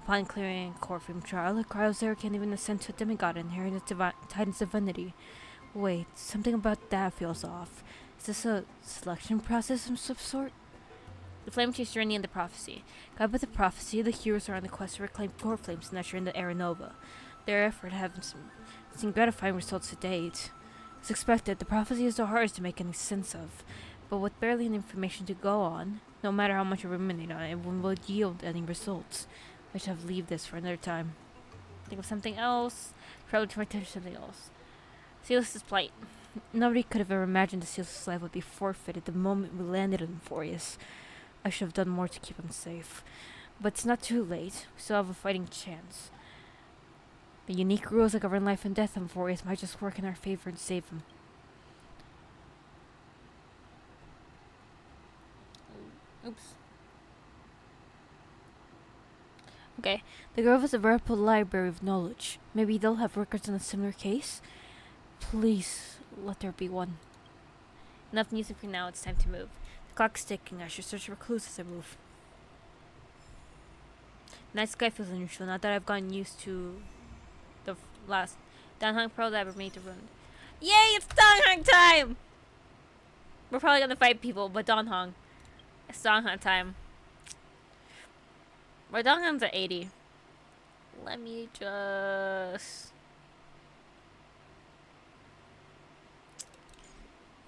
Upon clearing a core frame trial, a Cryosaur can even ascend to a demigod and inherit a Titan's divinity. Wait, something about that feels off. Is this a selection process of some sort? The Flame Chaser and the Prophecy. Guided by the Prophecy, the heroes are on the quest to reclaim core flames and usher in the Aeronova. Their effort has seen gratifying results to date. As expected, the prophecy is the hardest to make any sense of, but with barely any information to go on, no matter how much you ruminate on it, it won't yield any results. I should have leave this for another time. Think of something else. Probably try to something else. Silas' plight. Nobody could have ever imagined that Silas' life would be forfeited the moment we landed in Amphorius. I should have done more to keep him safe. But it's not too late. We still have a fighting chance. The unique rules that govern life and death in Amphorius might just work in our favor and save him. Oops. Okay, the Grove is a veritable library of knowledge. Maybe they'll have records on a similar case? Please, let there be one. Enough music for now, it's time to move. The clock's ticking, I should search for clues as I move. Night sky feels unusual now that I've gotten used to the last Danhang Pearl that made the run. Yay, it's Danhang time! We're probably gonna fight people, but Danhang. It's Danhang time. My Danhang's at 80. Let me just...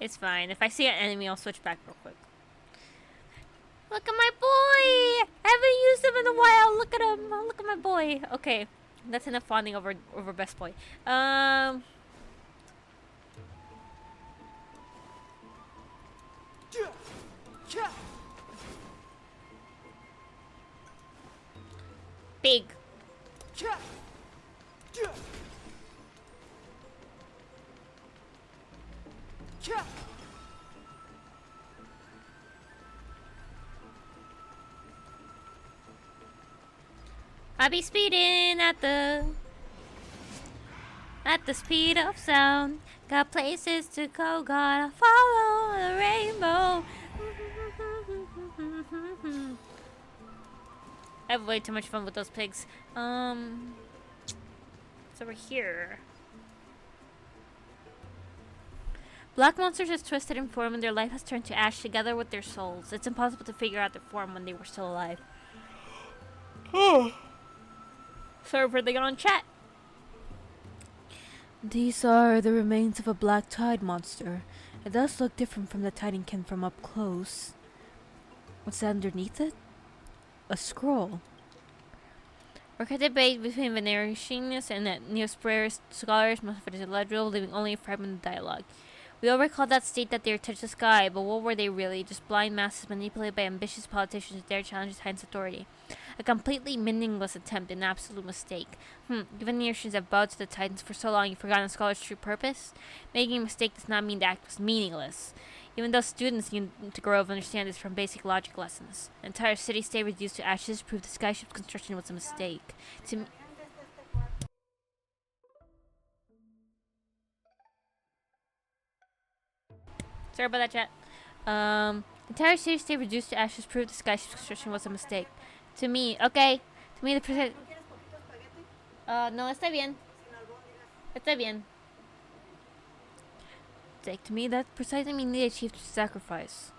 It's fine. If I see an enemy, I'll switch back real quick. Look at my boy! I haven't used him in a while. Look at him. Oh, look at my boy. Okay. That's enough fawning over best boy. Big. I'll be speeding at the... At the speed of sound, got places to go, gotta follow the rainbow. I have way too much fun with those pigs. It's over here. Black monsters have twisted in form and their life has turned to ash together with their souls. It's impossible to figure out their form when they were still alive. Sorry for the on chat. These are the remains of a black tide monster. It does look different from the titankin from up close. What's that underneath it? A scroll. Work a debate between Venerationists and Neosperus scholars most of it is illegible, leaving only a fragment of dialogue. We all recall that state that they touched the sky, but what were they really? Just blind masses manipulated by ambitious politicians who dare challenge Titan's authority. A completely meaningless attempt, an absolute mistake. Given the Veneratians have bowed to the Titans for so long, you've forgotten a scholar's true purpose? Making a mistake does not mean the act was meaningless. Even though students need to grow up understand this from basic logic lessons. An entire city-state reduced to ashes proved the skyship's construction was a mistake. To me, sorry about that, chat. The entire city-state reduced to ashes proved the skyship's construction was a mistake. To me, okay. To me, the percent. No, está bien. Está bien. Take to me that precisely means they achieved sacrifice.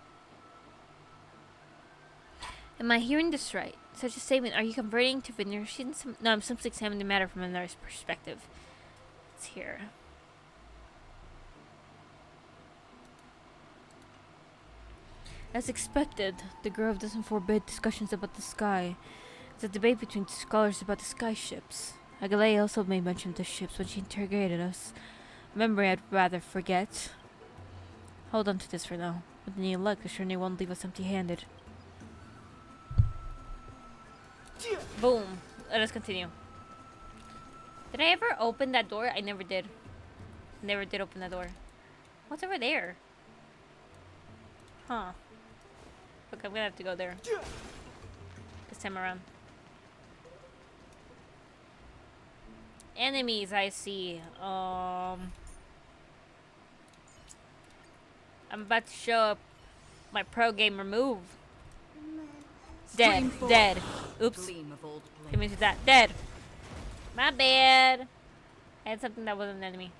Am I hearing this right? Such a statement, are you converting to Veneratians? No, I'm simply examining the matter from another perspective. It's here. As expected, the Grove doesn't forbid discussions about the sky. It's a debate between scholars about the sky ships. Agalea also made mention of the ships when she interrogated us. A memory I'd rather forget. Hold on to this for now. With any luck, the journey won't leave us empty-handed. Boom. Let us continue. Did I ever open that door? I never did. Never did open that door. What's over there? Huh. Okay, I'm gonna have to go there. This time around. Enemies, I see. I'm about to show up my pro gamer move. Dead. Dead. Oops. Give me that. Dead. My bad. I had something that wasn't an enemy.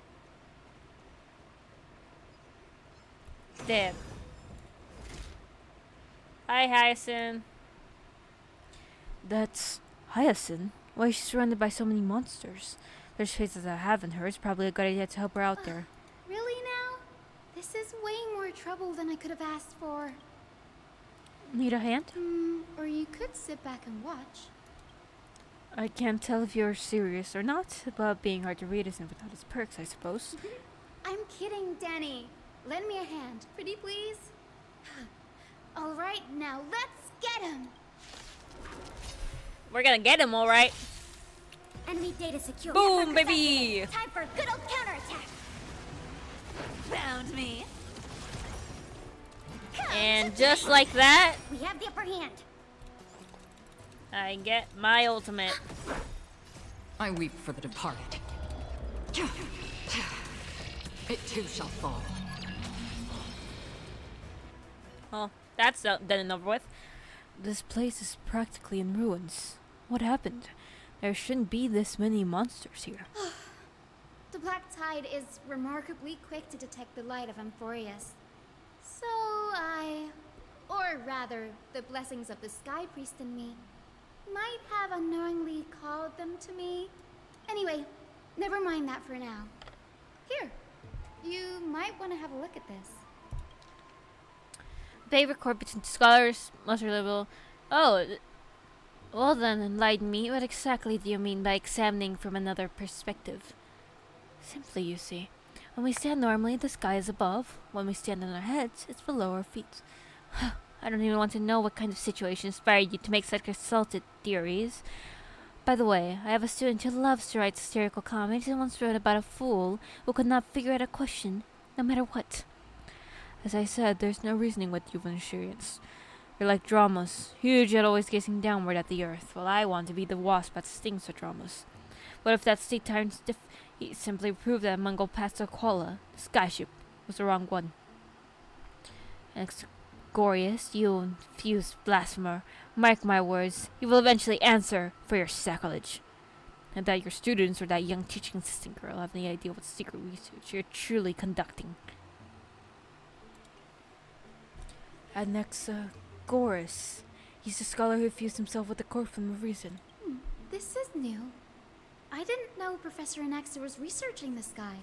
Dead. Hi, Hyacinth. That's Hyacinth? Why is she surrounded by so many monsters? There's faces I haven't heard. It's probably a good idea to help her out there. Really now? This is way more trouble than I could have asked for. Need a hand? Or you could sit back and watch. I can't tell if you're serious or not, but being hard to read isn't without its perks, I suppose. I'm kidding, Danny. Lend me a hand, pretty please. All right, now let's get him. We're gonna get him, all right. Enemy data secure. Boom, baby. Time for a good old counterattack. Found me. And just like that, we have the upper hand. I get my ultimate. I weep for the departed. It too shall fall. Well, that's done and over with. This place is practically in ruins. What happened? There shouldn't be this many monsters here. The Black Tide is remarkably quick to detect the light of Amphorius. So or rather, the blessings of the Sky Priest in me, might have unknowingly called them to me. Anyway, never mind that for now. Here, you might want to have a look at this. They record between scholars, most level. Oh, well then, enlighten me. What exactly do you mean by examining from another perspective? Simply, you see, when we stand normally, the sky is above. When we stand on our heads, it's below our feet. I don't even want to know what kind of situation inspired you to make such exalted theories. By the way, I have a student who loves to write satirical comics and once wrote about a fool who could not figure out a question, no matter what. As I said, there's no reasoning with you Venusians. You're like dramas, huge yet always gazing downward at the earth, while I want to be the wasp that stings the dramas. What if that state turns He simply proved that Mongol Passaquala, the skyship, was the wrong one. Anaxagoras, you infused blasphemer, mark my words, you will eventually answer for your sacrilege. And that your students or that young teaching assistant girl have any idea what secret research you're truly conducting. Anaxagoras. He's the scholar who fused himself with the core flame of reason. This is new. I didn't know Professor Anaxa was researching the sky.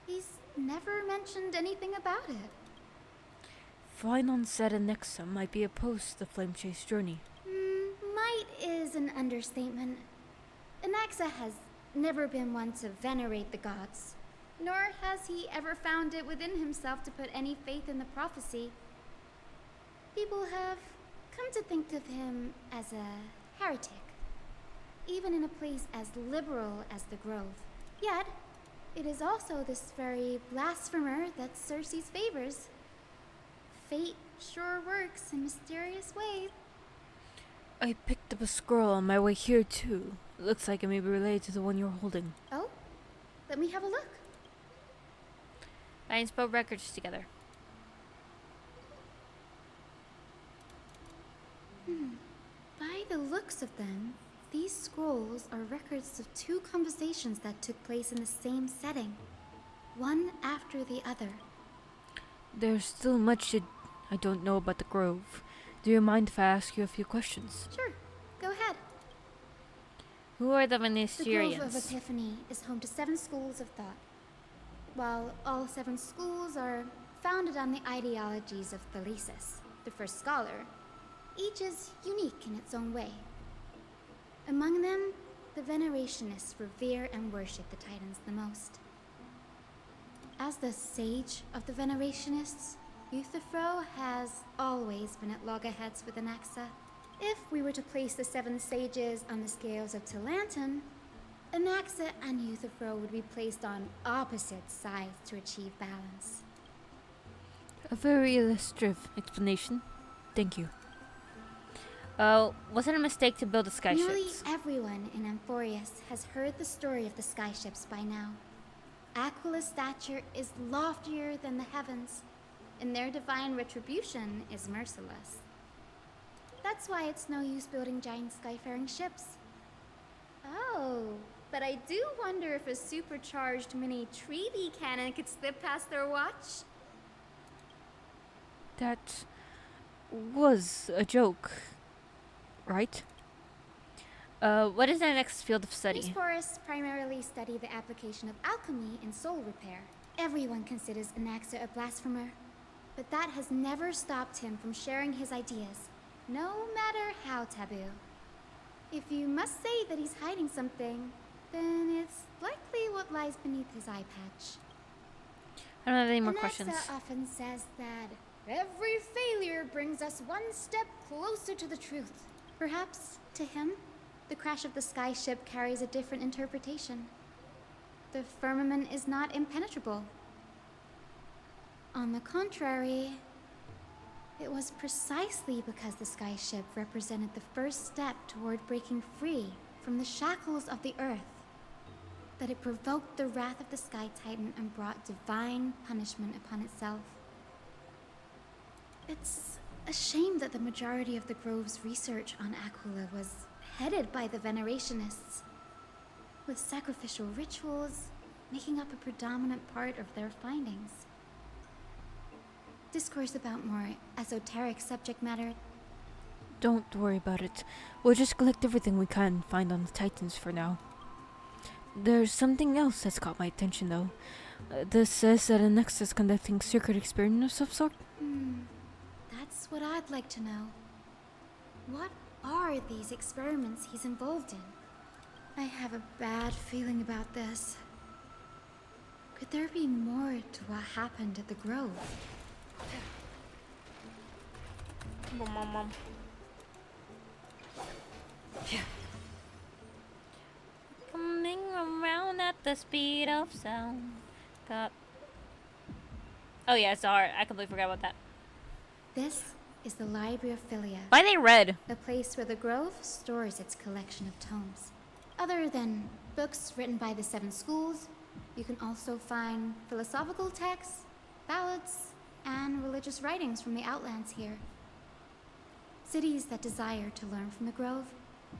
He's never mentioned anything about it. Phynon said Anaxa might be opposed to the flame chase journey. Might is an understatement. Anaxa has never been one to venerate the gods, nor has he ever found it within himself to put any faith in the prophecy. People have come to think of him as a heretic, even in a place as liberal as the Grove. Yet, it is also this very blasphemer that Circe's favors. Fate sure works in mysterious ways. I picked up a scroll on my way here too. It looks like it may be related to the one you're holding. Oh? Let me have a look. I inspo records together. By the looks of them, these scrolls are records of two conversations that took place in the same setting, one after the other. There's still much I don't know about the Grove. Do you mind if I ask you a few questions? Sure, go ahead. Who are the The Ministerians? Grove of Epiphany is home to 7 schools of thought. While all 7 schools are founded on the ideologies of Thalesis, the first scholar, each is unique in its own way. Among them, the Venerationists revere and worship the Titans the most. As the sage of the Venerationists, Euthyphro has always been at loggerheads with Anaxa. If we were to place the 7 sages on the scales of Talantum, Anaxa and Euthyphro would be placed on opposite sides to achieve balance. A very illustrative explanation. Thank you. Was it a mistake to build the skyships? Nearly everyone in Amphorius has heard the story of the skyships by now. Aquila's stature is loftier than the heavens, and their divine retribution is merciless. That's why it's no use building giant skyfaring ships. Oh, but I do wonder if a supercharged mini Treaty cannon could slip past their watch. That was a joke, right? What is our next field of study? These forests primarily study the application of alchemy in soul repair. Everyone considers Anaxa a blasphemer, but that has never stopped him from sharing his ideas, no matter how taboo. If you must say that he's hiding something, then it's likely what lies beneath his eye patch. I don't have any more Anaxa questions. often says that every failure brings us one step closer to the truth. Perhaps, to him, the crash of the skyship carries a different interpretation. The firmament is not impenetrable. On the contrary, it was precisely because the skyship represented the first step toward breaking free from the shackles of the earth that it provoked the wrath of the Sky Titan and brought divine punishment upon itself. It's a shame that the majority of the Grove's research on Aquila was headed by the Venerationists, with sacrificial rituals making up a predominant part of their findings. Discourse about more esoteric subject matter. Don't worry about it. We'll just collect everything we can find on the Titans for now. There's something else that's caught my attention, though. This says that Anaxa is conducting secret experiments of some sort. That's what I'd like to know. What are these experiments he's involved in? I have a bad feeling about this. Could there be more to what happened at the Grove? Mom. Coming around at the speed of sound. Got. Oh yeah, it's art. I completely forgot about that. This is the Library of Philia. Why are they red? The place where the Grove stores its collection of tomes. Other than books written by the 7 schools. You can also find philosophical texts, ballads, and religious writings from the Outlands here. Cities that desire to learn from the Grove.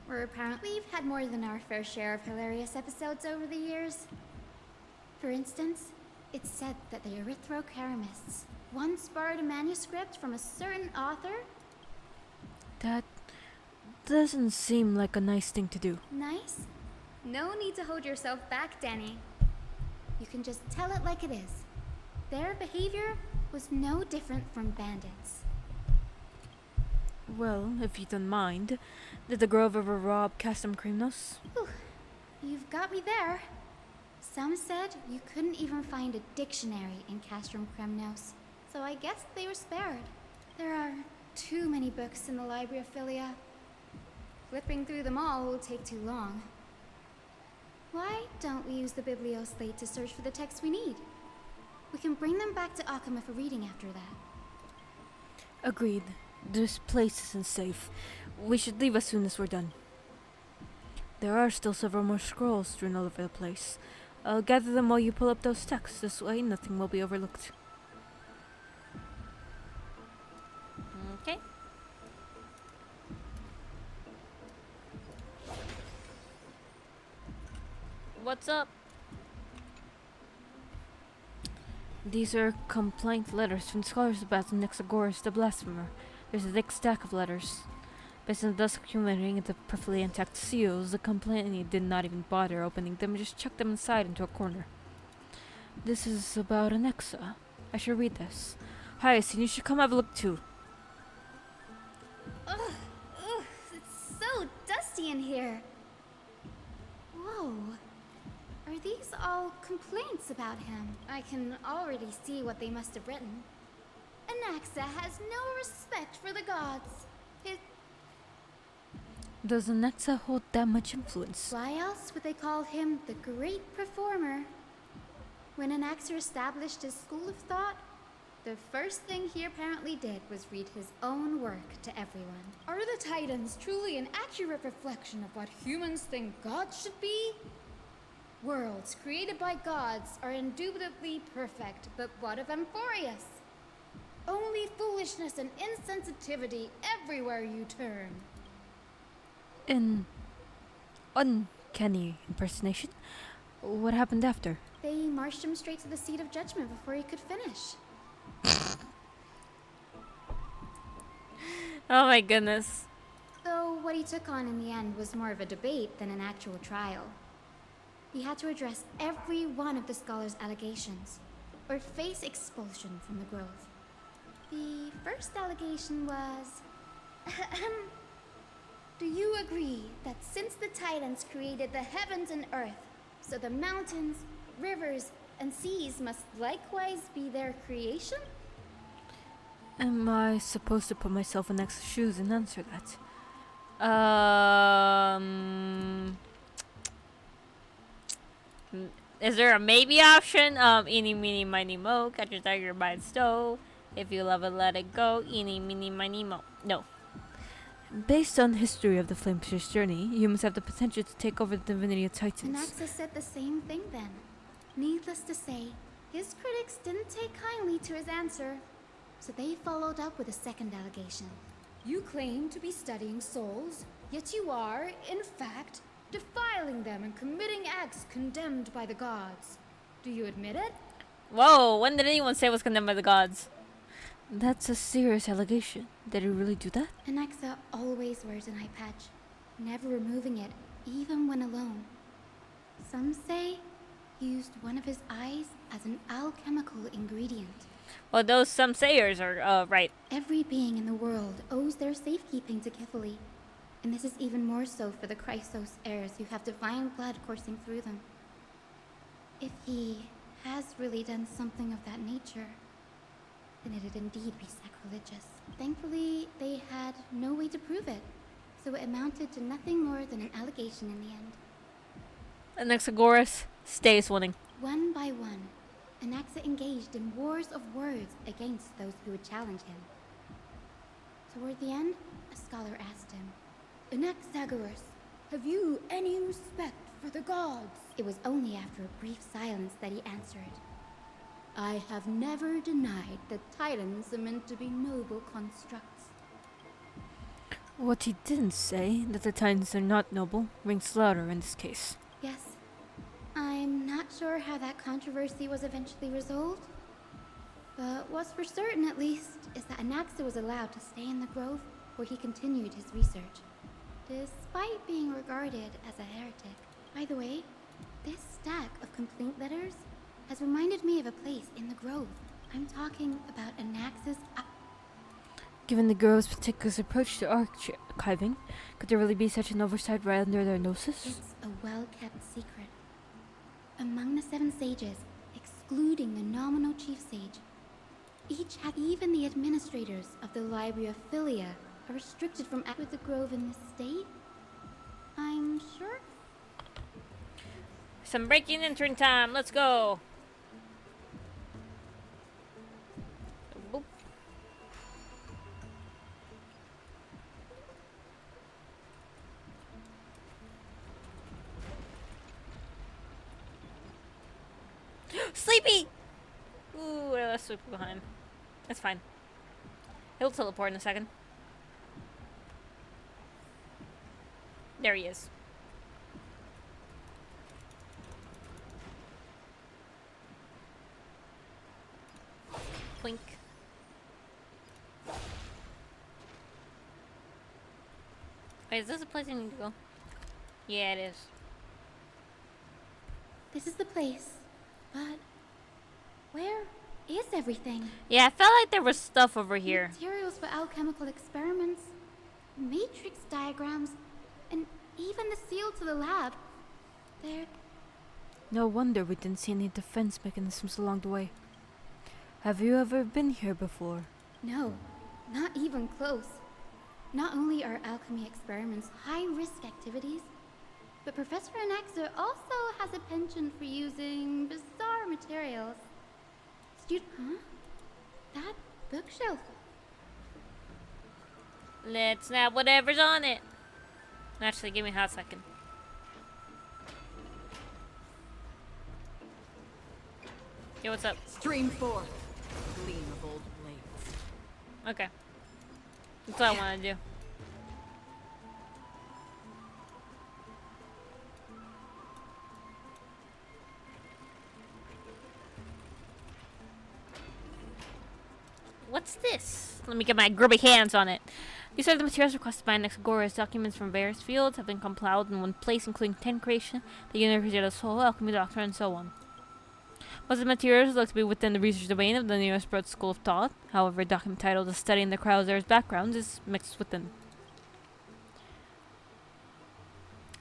We've had more than our fair share of hilarious episodes over the years. For instance, it's said that the Erythrocheramists once borrowed a manuscript from a certain author. That doesn't seem like a nice thing to do. Nice? No need to hold yourself back, Danny. You can just tell it like it is. Their behavior was no different from bandits. Well, if you don't mind, did the Grove ever rob Castrum Krymnos? You've got me there. Some said you couldn't even find a dictionary in Castrum Krymnos, so I guess they were spared. There are too many books in the Library of Philia. Flipping through them all will take too long. Why don't we use the Biblioslate to search for the texts we need? We can bring them back to Akama for reading after that. Agreed. This place isn't safe. We should leave as soon as we're done. There are still several more scrolls strewn all over the place. I'll gather them while you pull up those texts. This way, nothing will be overlooked. Okay. What's up? These are complaint letters from scholars about Anaxagoras the Blasphemer. There's a thick stack of letters. Based on the dust accumulating into perfectly intact seals, the complainant did not even bother opening them and just chucked them inside into a corner. This is about Anaxa. I should read this. Hyacinth, you should come have a look too. Ugh, it's so dusty in here. Whoa. Are these all complaints about him? I can already see what they must have written. Anaxa has no respect for the gods. Does Anaxa hold that much influence? Why else would they call him the Great Performer? When Anaxa established his school of thought, the first thing he apparently did was read his own work to everyone. Are the Titans truly an accurate reflection of what humans think gods should be? Worlds created by gods are indubitably perfect, but what of Amphorius? Only foolishness and insensitivity everywhere you turn. An uncanny impersonation? What happened after? They marched him straight to the seat of judgment before he could finish. Oh my goodness. Though what he took on in the end was more of a debate than an actual trial. He had to address every one of the scholar's allegations, or face expulsion from the Grove. The first allegation was... Do you agree that since the Titans created the heavens and earth, so the mountains, rivers, and seas must likewise be their creation? Am I supposed to put myself in X's shoes and answer that? Is there a maybe option? Eeny, meeny, miny, mo. Catch a tiger by its toe. If you love it, let it go. Eeny, meeny, miny, mo. No. Based on the history of the Flamefish's journey, humans have the potential to take over the divinity of Titans. Anaxa said the same thing then. Needless to say, his critics didn't take kindly to his answer, so they followed up with a second allegation. You claim to be studying souls, yet you are, in fact, defiling them and committing acts condemned by the gods. Do you admit it? Whoa, when did anyone say it was condemned by the gods? That's a serious allegation. Did he really do that? Anaxa always wears an eye patch, never removing it, even when alone. Some say he used one of his eyes as an alchemical ingredient. Well, those some sayers are, right. Every being in the world owes their safekeeping to Kifili, and this is even more so for the Chrysos heirs who have divine blood coursing through them. If he has really done something of that nature, then it'd indeed be sacrilegious. Thankfully, they had no way to prove it, so it amounted to nothing more than an allegation in the end. Anaxagoras stays winning. One by one, Anaxa engaged in wars of words against those who would challenge him. Toward the end, a scholar asked him, Anaxagoras, have you any respect for the gods. It was only after a brief silence that he answered. I have never denied that titans are meant to be noble constructs. What he didn't say, that the Titans are not noble, rings louder in this case. Yes. I'm not sure how that controversy was eventually resolved. But what's for certain, at least, is that Anaxa was allowed to stay in the grove where he continued his research, despite being regarded as a heretic. By the way, this stack of complaint letters has reminded me of a place in the grove. I'm talking about Anaxa's... Given the Grove's particular approach to archiving, could there really be such an oversight right under their noses? It's a well-kept secret. Among the 7 sages, excluding the nominal chief sage, each had, even the administrators of the Library of Philia are restricted from acting with the Grove in this state? I'm sure? Some breaking and entering time, let's go! Boop. Sleepy! Ooh, I left Sleepy behind. That's fine. He'll teleport in a second. There he is. Blink. Wait, is this the place I need to go? Yeah, it is. This is the place, but where is everything? Yeah, I felt like there was stuff over here. Materials for alchemical experiments, matrix diagrams, and even the seal to the lab. They're... No wonder we didn't see any defense mechanisms along the way. Have you ever been here before? No, not even close. Not only are alchemy experiments high-risk activities, but Professor Anaxa also has a penchant for using bizarre materials. Huh? That bookshelf. Let's snap whatever's on it. Actually, give me a hot second. Yo, what's up? Stream forth. Gleam of old blades. Okay. That's all I want to do. What's this? Let me get my grubby hands on it. These are the materials requested by Anaxagoras. Documents from various fields have been compiled in one place, including Ten Creation, the University of the Soul, Alchemy Doctrine, and so on. Most of the materials look to be within the research domain of the newest broad school of thought. However, a document titled Studying the Krauser's Backgrounds is mixed within.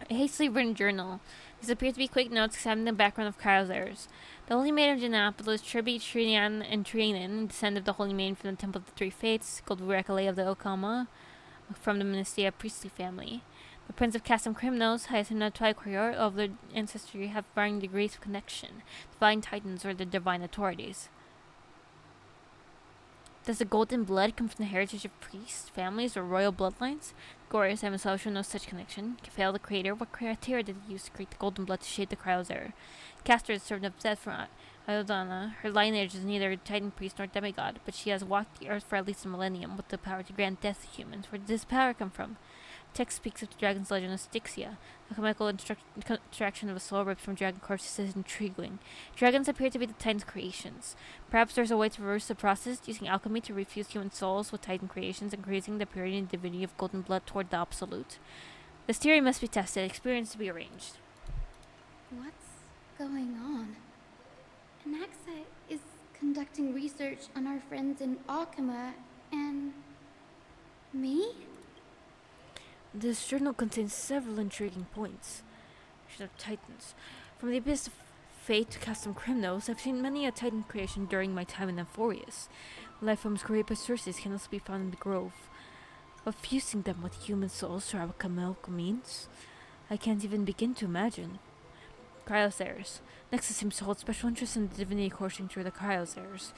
A hastily written journal. These appear to be quick notes examining the background of Krausers. The Holy Maid of Janapolis, Tribi, Trinian, and Trianon, descended of the Holy Maid from the Temple of the Three Fates, Goldrekale of the Okama, from the Ministia priestly family. The Prince of Castum Crimnos, Hyacintha Triquarior of their ancestry have varying degrees of connection, divine titans or the divine authorities. Does the golden blood come from the heritage of priests, families, or royal bloodlines? Gorius himself show no such connection. Kefale the Creator, what criteria did he use to create the golden blood to shape the Krauser? Castor is servant of death from Iodana. Her lineage is neither a titan priest nor demigod, but she has walked the earth for at least a millennium with the power to grant death to humans. Where did this power come from? Text speaks of the dragon's legend of Styxia. The chemical extraction of a soul ripped from dragon corpses is intriguing. Dragons appear to be the Titan's creations. Perhaps there's a way to reverse the process, using alchemy to refuse human souls with Titan creations, increasing the purity and divinity of golden blood toward the absolute. This theory must be tested, experiments to be arranged. What's going on? Anaxa is conducting research on our friends in Alchema, and... me? This journal contains several intriguing points. Of Titans. From the Abyss of Fate to Castum Crimnos, I've seen many a Titan creation during my time in Amphorius. Life forms created by sources can also be found in the Grove. But fusing them with human souls through alchemical means? I can't even begin to imagine. Cryosers. Nexus seems to hold special interest in the divinity coursing through the Cryosers.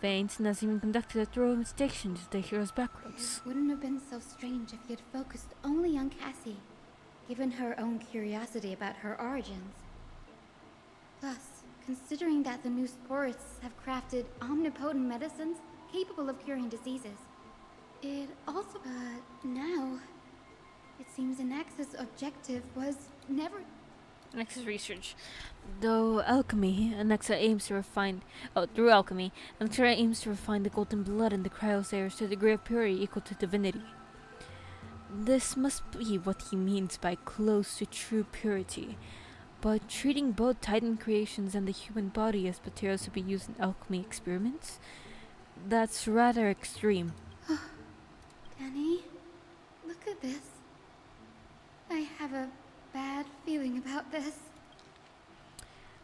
Veins has even conducted a thorough investigation into the hero's backgrounds. It wouldn't have been so strange if he had focused only on Cassie, given her own curiosity about her origins. Plus, considering that the new sporists have crafted omnipotent medicines capable of curing diseases, it also, now, it seems Anax's objective was never... Anaxa's research. Though alchemy, Anaxa aims to refine... Oh, through alchemy, Anaxa aims to refine the golden blood in the cryospheres to a degree of purity equal to divinity. This must be what he means by close to true purity. But treating both Titan creations and the human body as materials to be used in alchemy experiments? That's rather extreme. Danny, look at this. I have a bad feeling about this.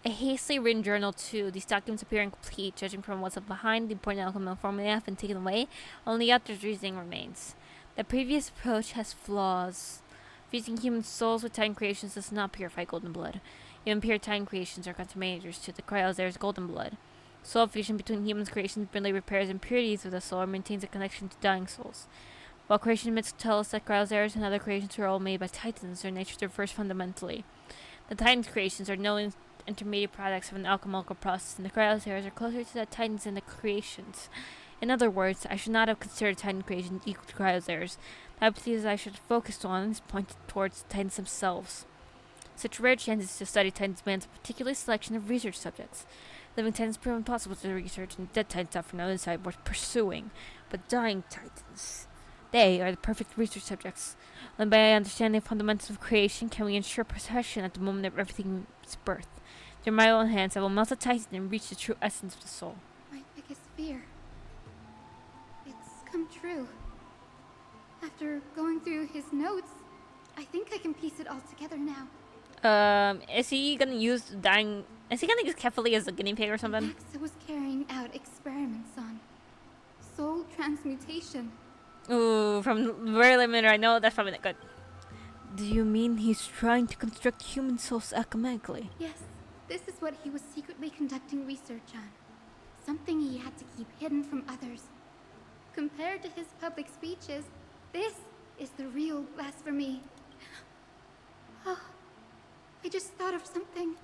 A hastily written journal too. These documents appear incomplete, judging from what's left behind. The important alchemical formulae have been taken away. Only the author's reasoning remains. The previous approach has flaws. Fusing human souls with Titan creations does not purify golden blood. Even pure Titan creations are contaminators to the cryosphere's golden blood. Soul fusion between human creations merely repairs impurities of the soul or maintains a connection to dying souls. While creation myths tell us that cryospheres and other creations are all made by Titans, their nature differs fundamentally. The Titans' creations are no intermediate products of an alchemical process, and the cryospheres are closer to the Titans than the creations. In other words, I should not have considered Titan creation equal to cryospheres. The hypothesis I should have focused on is pointed towards the Titans themselves. Such rare chances to study Titans demands a particular selection of research subjects. Living Titans prove impossible to research, and dead Titans offer no insight worth pursuing. But dying Titans, they are the perfect research subjects. Only by understanding the fundamentals of creation can we ensure possession at the moment of everything's birth. Through my own hands, I will melt the Titan and reach the true essence of the soul. My biggest fear. It's come true. After going through his notes, I think I can piece it all together now. Is he gonna use dying... Is he gonna use Kefali as a guinea pig or something? Anaxa was carrying out experiments on soul transmutation. Ooh, from very limited, I know that's probably not good. Do you mean he's trying to construct human souls alchemically? Yes, this is what he was secretly conducting research on. Something he had to keep hidden from others. Compared to his public speeches, this is the real blasphemy. Oh, I just thought of something.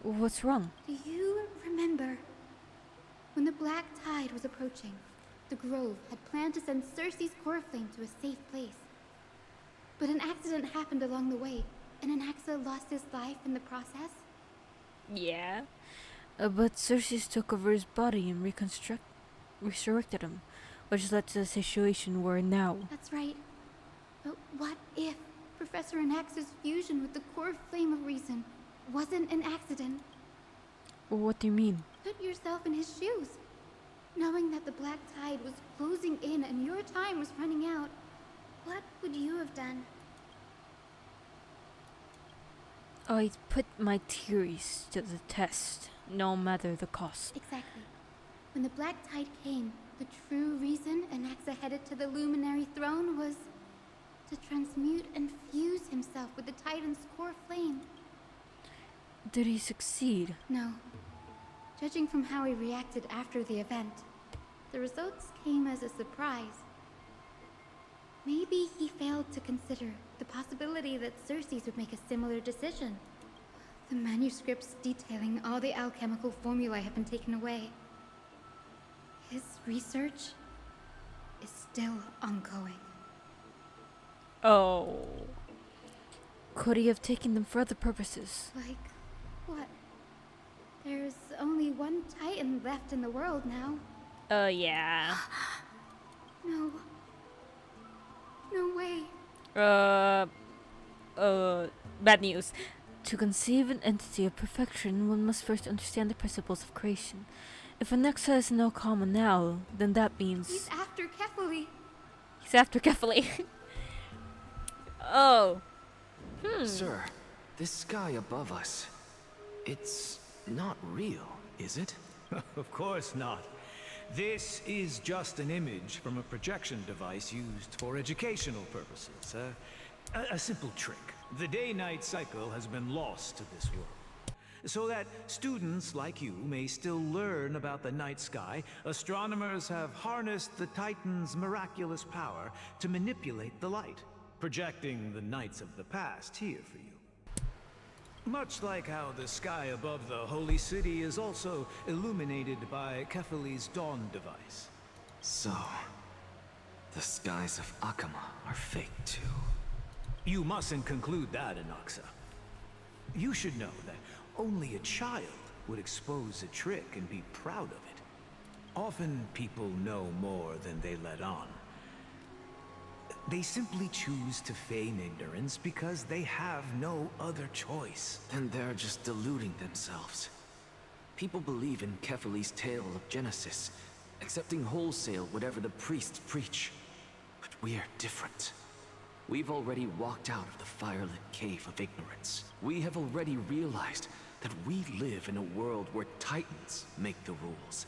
What's wrong? Do you remember when the Black Tide was approaching? The Grove had planned to send Cersei's core flame to a safe place. But an accident happened along the way, and Anaxa lost his life in the process? Yeah. But Cersei took over his body and resurrected him, which led to the situation we're in now. That's right. But what if Professor Anaxa's fusion with the core flame of reason wasn't an accident? What do you mean? Put yourself in his shoes. Knowing that the Black Tide was closing in and your time was running out, what would you have done? I'd put my theories to the test, no matter the cost. Exactly. When the Black Tide came, the true reason Anaxa headed to the Luminary Throne was to transmute and fuse himself with the Titan's core flame. Did he succeed? No. Judging from how he reacted after the event, the results came as a surprise. Maybe he failed to consider the possibility that Cersei's would make a similar decision. The manuscripts detailing all the alchemical formulae have been taken away. His research is still ongoing. Oh. Could he have taken them for other purposes? Like what? There's only one Titan left in the world now. Yeah. No. No way. Bad news. To conceive an entity of perfection, one must first understand the principles of creation. If Anaxa is no common now, then that means... He's after Kefali. He's after Kefali. Oh. Sir, this sky above us, it's not real, is it? Of course not. This is just an image from a projection device used for educational purposes. A simple trick. The day-night cycle has been lost to this world. So that students like you may still learn about the night sky, astronomers have harnessed the Titan's miraculous power to manipulate the light, projecting the nights of the past here for you. Much like how the sky above the Holy City is also illuminated by Kefali's dawn device. So, the skies of Akama are fake too. You mustn't conclude that, Anaxa. You should know that only a child would expose a trick and be proud of it. Often people know more than they let on. They simply choose to feign ignorance because they have no other choice. Then they're just deluding themselves. People believe in Kefali's tale of Genesis, accepting wholesale whatever the priests preach. But we're different. We've already walked out of the firelit cave of ignorance. We have already realized that we live in a world where Titans make the rules.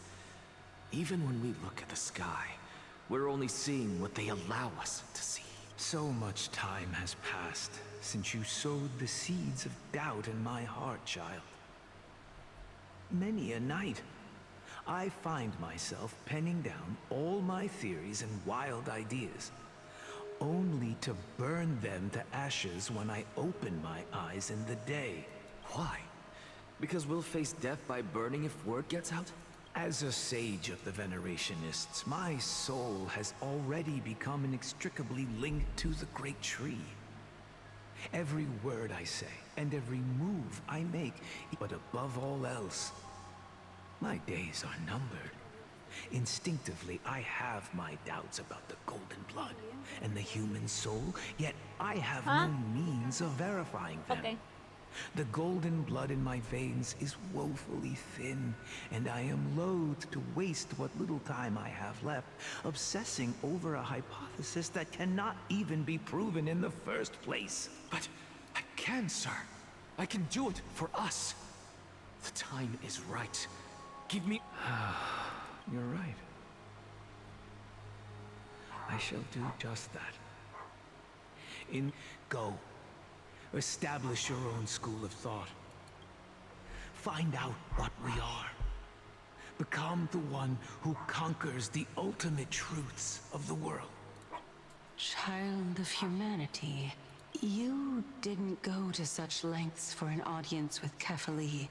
Even when we look at the sky, we're only seeing what they allow us to see. So much time has passed since you sowed the seeds of doubt in my heart, child. Many a night, I find myself penning down all my theories and wild ideas, only to burn them to ashes when I open my eyes in the day. Why? Because we'll face death by burning if word gets out? As a sage of the Venerationists, my soul has already become inextricably linked to the great tree. Every word I say, and every move I make, but above all else, my days are numbered. Instinctively, I have my doubts about the golden blood and the human soul, yet I have no means of verifying them. Okay. The golden blood in my veins is woefully thin, and I am loath to waste what little time I have left obsessing over a hypothesis that cannot even be proven in the first place. But I can, sir. I can do it for us. The time is right. Give me... You're right. I shall do just that. Go. Establish your own school of thought. Find out what we are. Become the one who conquers the ultimate truths of the world. Child of humanity, you didn't go to such lengths for an audience with Kefali.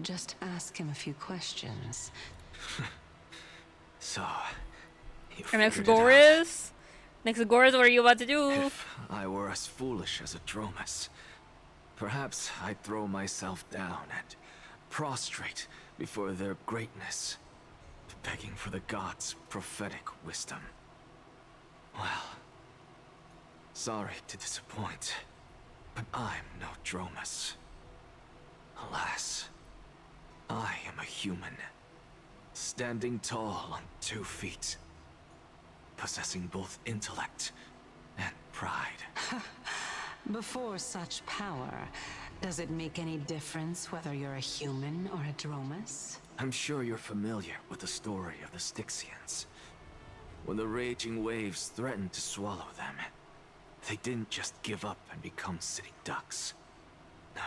Just ask him a few questions. So, Anaxagoras? Anaxagoras, what are you about to do? If I were as foolish as a Dromus, perhaps I'd throw myself down and prostrate before their greatness, begging for the gods' prophetic wisdom. Well, sorry to disappoint, but I'm no Dromus. Alas, I am a human, standing tall on 2 feet, possessing both intellect and pride. Before such power, does it make any difference whether you're a human or a Dromus? I'm sure you're familiar with the story of the Styxians. When the raging waves threatened to swallow them, they didn't just give up and become sitting ducks. No.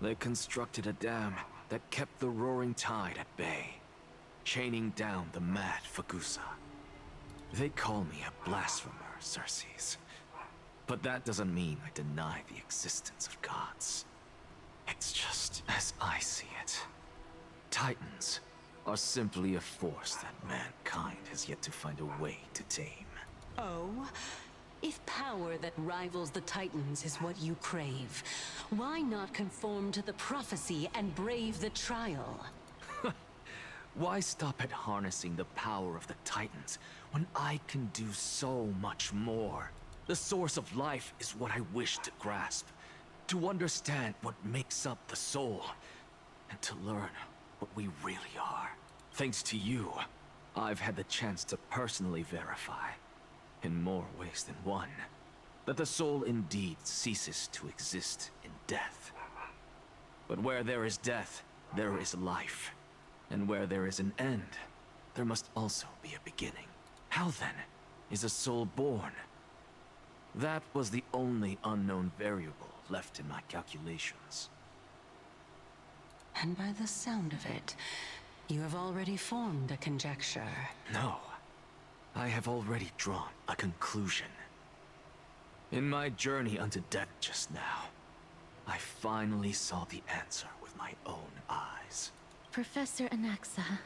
They constructed a dam that kept the roaring tide at bay, chaining down the mad Fagusa. They call me a blasphemer, Xerxes. But that doesn't mean I deny the existence of gods. It's just as I see it. Titans are simply a force that mankind has yet to find a way to tame. Oh? If power that rivals the Titans is what you crave, why not conform to the prophecy and brave the trial? Why stop at harnessing the power of the Titans when I can do so much more? The source of life is what I wish to grasp, to understand what makes up the soul, and to learn what we really are. Thanks to you, I've had the chance to personally verify, in more ways than one, that the soul indeed ceases to exist in death. But where there is death, there is life. And where there is an end, there must also be a beginning. How then is a soul born? That was the only unknown variable left in my calculations. And by the sound of it, you have already formed a conjecture. No. I have already drawn a conclusion. In my journey unto death just now, I finally saw the answer with my own eyes. Professor Anaxa,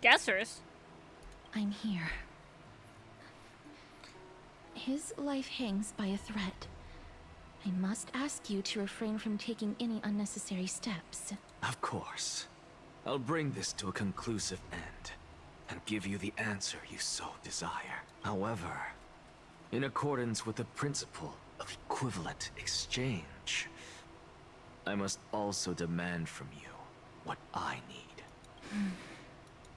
Guessers? I'm here. His life hangs by a thread. I must ask you to refrain from taking any unnecessary steps. Of course. I'll bring this to a conclusive end, and give you the answer you so desire. However, in accordance with the principle of equivalent exchange, I must also demand from you what I need.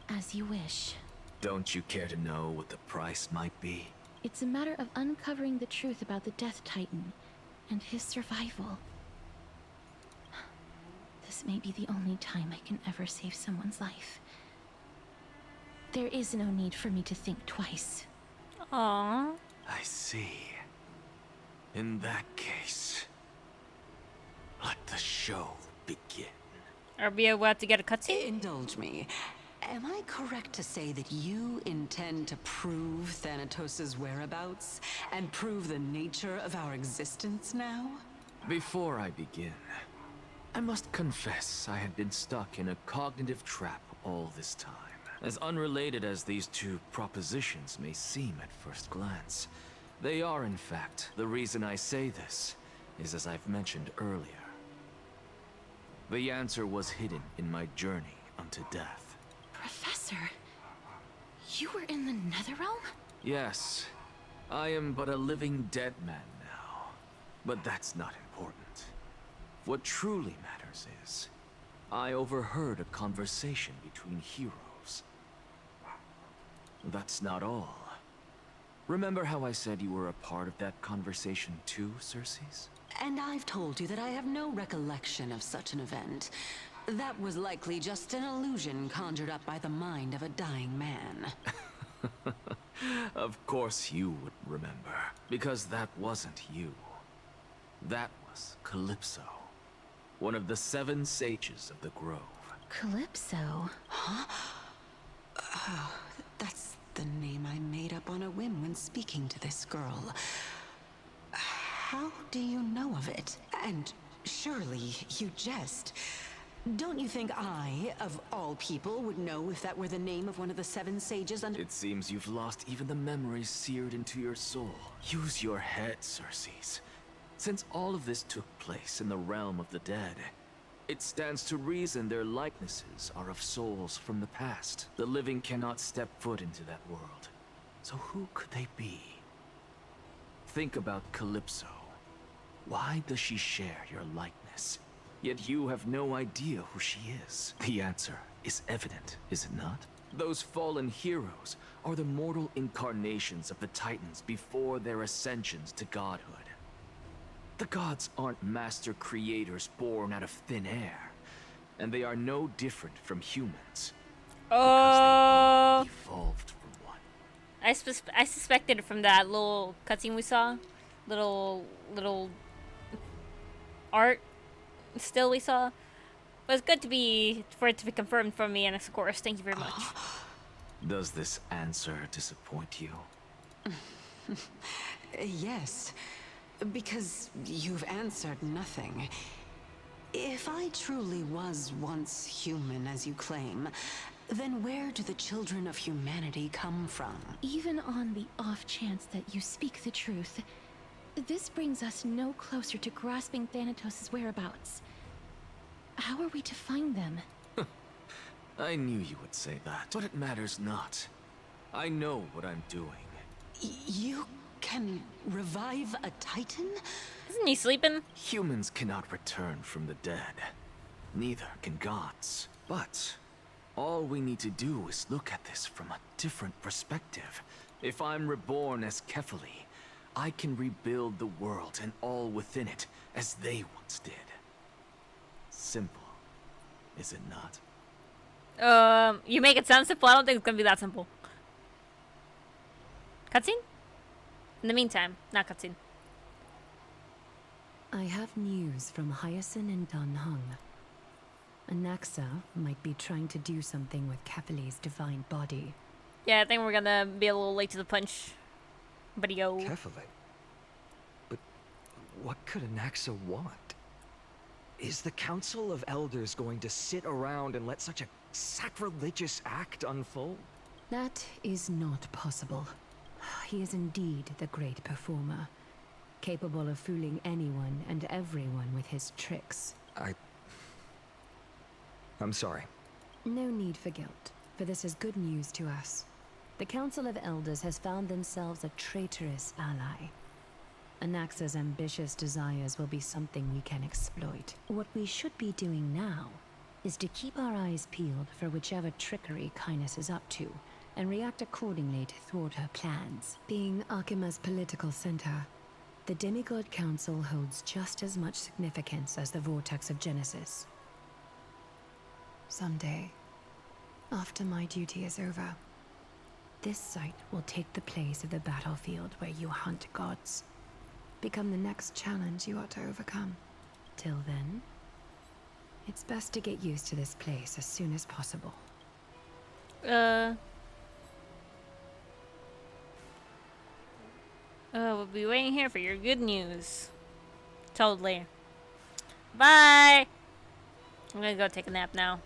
As you wish. Don't you care to know what the price might be? It's a matter of uncovering the truth about the Death Titan and his survival. This may be the only time I can ever save someone's life. There is no need for me to think twice. Aww. I see. In that case, let the show begin. Are we about to get a cutscene? Indulge me. Am I correct to say that you intend to prove Thanatos' whereabouts and prove the nature of our existence now? Before I begin, I must confess I had been stuck in a cognitive trap all this time. As unrelated as these two propositions may seem at first glance, they are in fact the reason I say this, is as I've mentioned earlier. The answer was hidden in my journey unto death. Professor, you were in the Netherrealm? Yes, I am but a living dead man now, but that's not important. What truly matters is, I overheard a conversation between heroes. That's not all. Remember how I said you were a part of that conversation too, Circes? And I've told you that I have no recollection of such an event. That was likely just an illusion conjured up by the mind of a dying man. Of course you would remember, because that wasn't you. That was Calypso, one of the 7 sages of the Grove. Calypso? Huh? Oh, that's the name I made up on a whim when speaking to this girl. How do you know of it? And surely you jest. Don't you think I, of all people, would know if that were the name of one of the 7 sages under— It seems you've lost even the memories seared into your soul. Use your head, Circes. Since all of this took place in the realm of the dead, it stands to reason their likenesses are of souls from the past. The living cannot step foot into that world. So who could they be? Think about Calypso. Why does she share your likeness? Yet you have no idea who she is. The answer is evident, is it not? Those fallen heroes are the mortal incarnations of the Titans before their ascensions to godhood. The gods aren't master creators born out of thin air, and they are no different from humans. Because they evolved from one. I suspected it from that little cutscene we saw. Little art still we saw. But it's good for it to be confirmed from me, Anaxagoras. Thank you very much. Does this answer disappoint you? Yes, because you've answered nothing. If I truly was once human, as you claim, then where do the children of humanity come from? Even on the off chance that you speak the truth, this brings us no closer to grasping Thanatos' whereabouts. How are we to find them? I knew you would say that, but it matters not. I know what I'm doing. You can revive a Titan? Isn't he sleeping? Humans cannot return from the dead. Neither can gods. But all we need to do is look at this from a different perspective. If I'm reborn as Kefali, I can rebuild the world and all within it as they once did. Simple, is it not? You make it sound simple. I don't think it's gonna be that simple. Cutscene? In the meantime, not cutscene. I have news from Hyacinth and Dan Heng. Anaxa might be trying to do something with Kefali's divine body. Yeah, I think we're gonna be a little late to the punch. But yo. Kefali? What could Anaxa want? Is the Council of Elders going to sit around and let such a sacrilegious act unfold? That is not possible. He is indeed the great performer, capable of fooling anyone and everyone with his tricks. I'm sorry. No need for guilt, for this is good news to us. The Council of Elders has found themselves a traitorous ally. Anaxa's ambitious desires will be something we can exploit. What we should be doing now is to keep our eyes peeled for whichever trickery Kindness is up to, and react accordingly to thwart her plans. Being Akima's political center, the Demigod Council holds just as much significance as the Vortex of Genesis. Someday, after my duty is over, this site will take the place of the battlefield where you hunt gods. Become the next challenge you ought to overcome. Till then, it's best to get used to this place as soon as possible. We'll be waiting here for your good news. Totally. Bye! I'm gonna go take a nap now.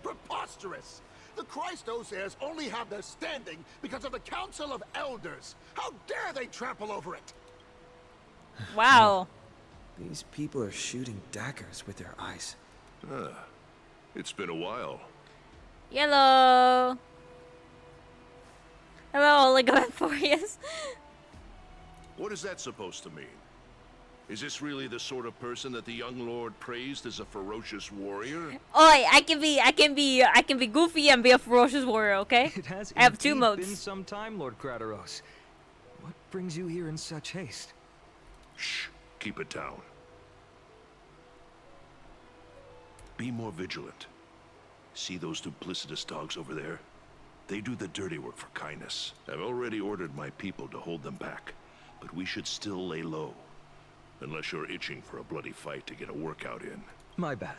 Preposterous! The Christos heirs only have their standing because of the Council of Elders. How dare they trample over it? Wow. These people are shooting daggers with their eyes. It's been a while. Yellow. Hello, Oligophorius. What is that supposed to mean? Is this really the sort of person that the young lord praised as a ferocious warrior? Oi, I can be goofy and be a ferocious warrior, okay? It has I have 2 indeed modes. been some time, Lord Krateros. What brings you here in such haste? Shh, keep it down. Be more vigilant. See those duplicitous dogs over there? They do the dirty work for Kindness. I've already ordered my people to hold them back, but we should still lay low. Unless you're itching for a bloody fight to get a workout in. My bad.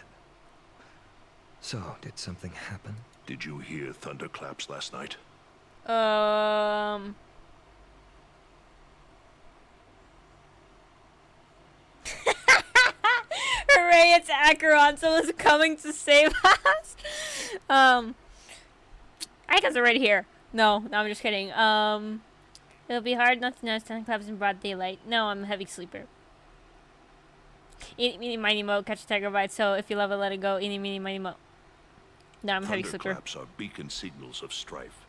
So, did something happen? Did you hear thunderclaps last night? Hooray, it's Acheron, someone's coming to save us! I guess they're right here. No, I'm just kidding. It'll be hard not to notice thunderclaps in broad daylight. No, I'm a heavy sleeper. Eeny, meeny, miny, mo, catch a tiger bite, so if you love it, let it go. Eeny, meeny, miny, mo. No, I'm a heavy sleeper. Thunderclaps are beacon signals of strife.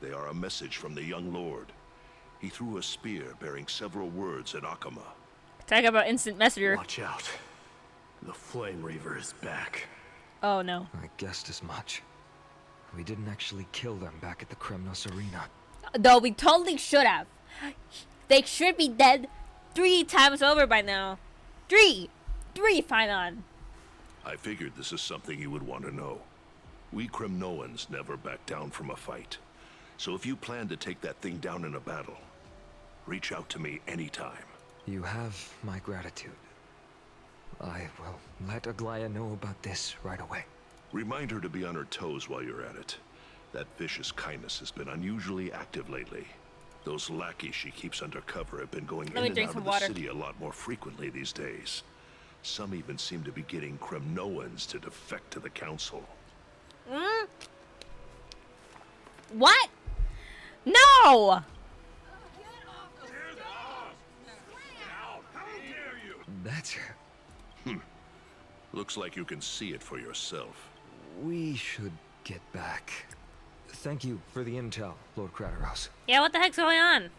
They are a message from the young lord. He threw a spear bearing several words at Akama. Talk about instant messenger. Watch out. The Flame Reaver is back. Oh, no. I guessed as much. We didn't actually kill them back at the Kremnos Arena. Though we totally should have. They should be dead 3 times over by now. 3! 3, Phynon. I figured this is something you would want to know. We Kremnoans never back down from a fight. So if you plan to take that thing down in a battle, reach out to me anytime. You have my gratitude. I will let Aglaya know about this right away. Remind her to be on her toes while you're at it. That vicious Kindness has been unusually active lately. Those lackeys she keeps under cover have been going in and out of the city a lot more frequently these days. Some even seem to be getting Kremnoans to defect to the council. What? No! That's... Looks like you can see it for yourself. We should get back. Thank you for the intel, Lord Krateros. Yeah, what the heck's going on?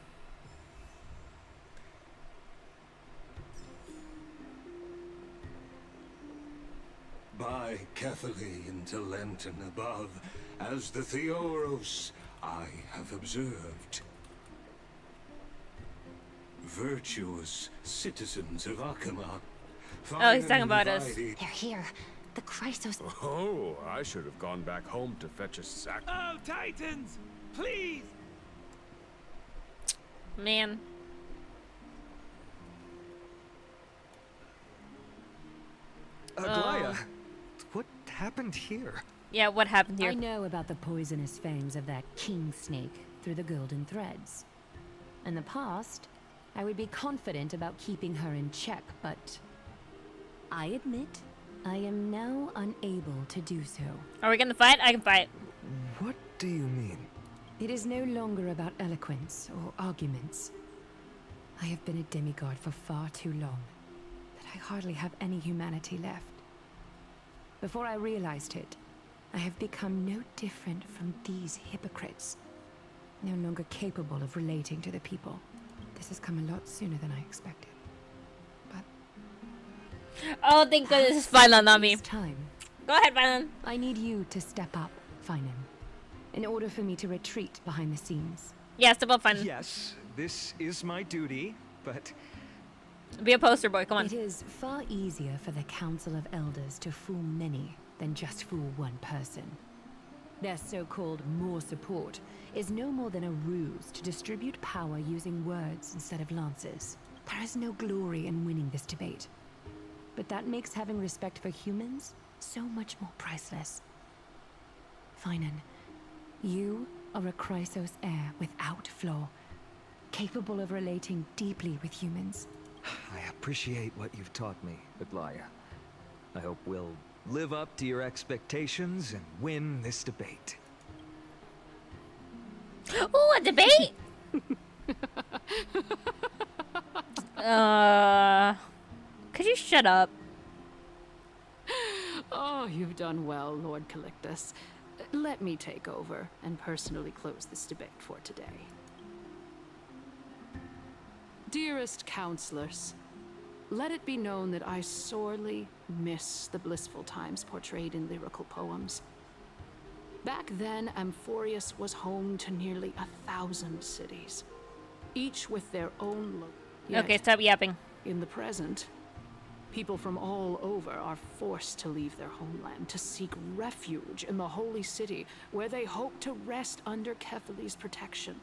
By Catholic into Lenten above, as the Theoros I have observed. Virtuous citizens of Akama. Oh, he's talking about us. They're here. The Christos. Oh, I should have gone back home to fetch a sack. Oh, Titans! Please! Man. Aglaya, what happened here? Yeah, what happened here? I know about the poisonous fangs of that king snake through the golden threads. In the past, I would be confident about keeping her in check, but I admit I am now unable to do so. Are we gonna fight? I can fight. What do you mean? It is no longer about eloquence or arguments. I have been a demigod for far too long that I hardly have any humanity left. Before I realized it, I have become no different from these hypocrites, no longer capable of relating to the people. This has come a lot sooner than I expected. Oh, thank goodness it's Finan, not me. Time. Go ahead, Finan. I need you to step up, Finan, in order for me to retreat behind the scenes. Yeah, step up, Finan. Yes, this is my duty, but... Be a poster boy, come on. It is far easier for the Council of Elders to fool many than just fool one person. Their so-called more support is no more than a ruse to distribute power using words instead of lances. There is no glory in winning this debate. But that makes having respect for humans so much more priceless. Finan, you are a Chrysos heir without flaw, capable of relating deeply with humans. I appreciate what you've taught me, Aglaya. I hope we'll live up to your expectations and win this debate. Ooh, a debate? Could you shut up? Oh, you've done well, Lord Calictus. Let me take over and personally close this debate for today. Dearest counselors, let it be known that I sorely miss the blissful times portrayed in lyrical poems. Back then, Amphorius was home to nearly 1,000 cities, each with their own Okay, stop yapping. In the present, people from all over are forced to leave their homeland to seek refuge in the holy city, where they hope to rest under Kefali's protection.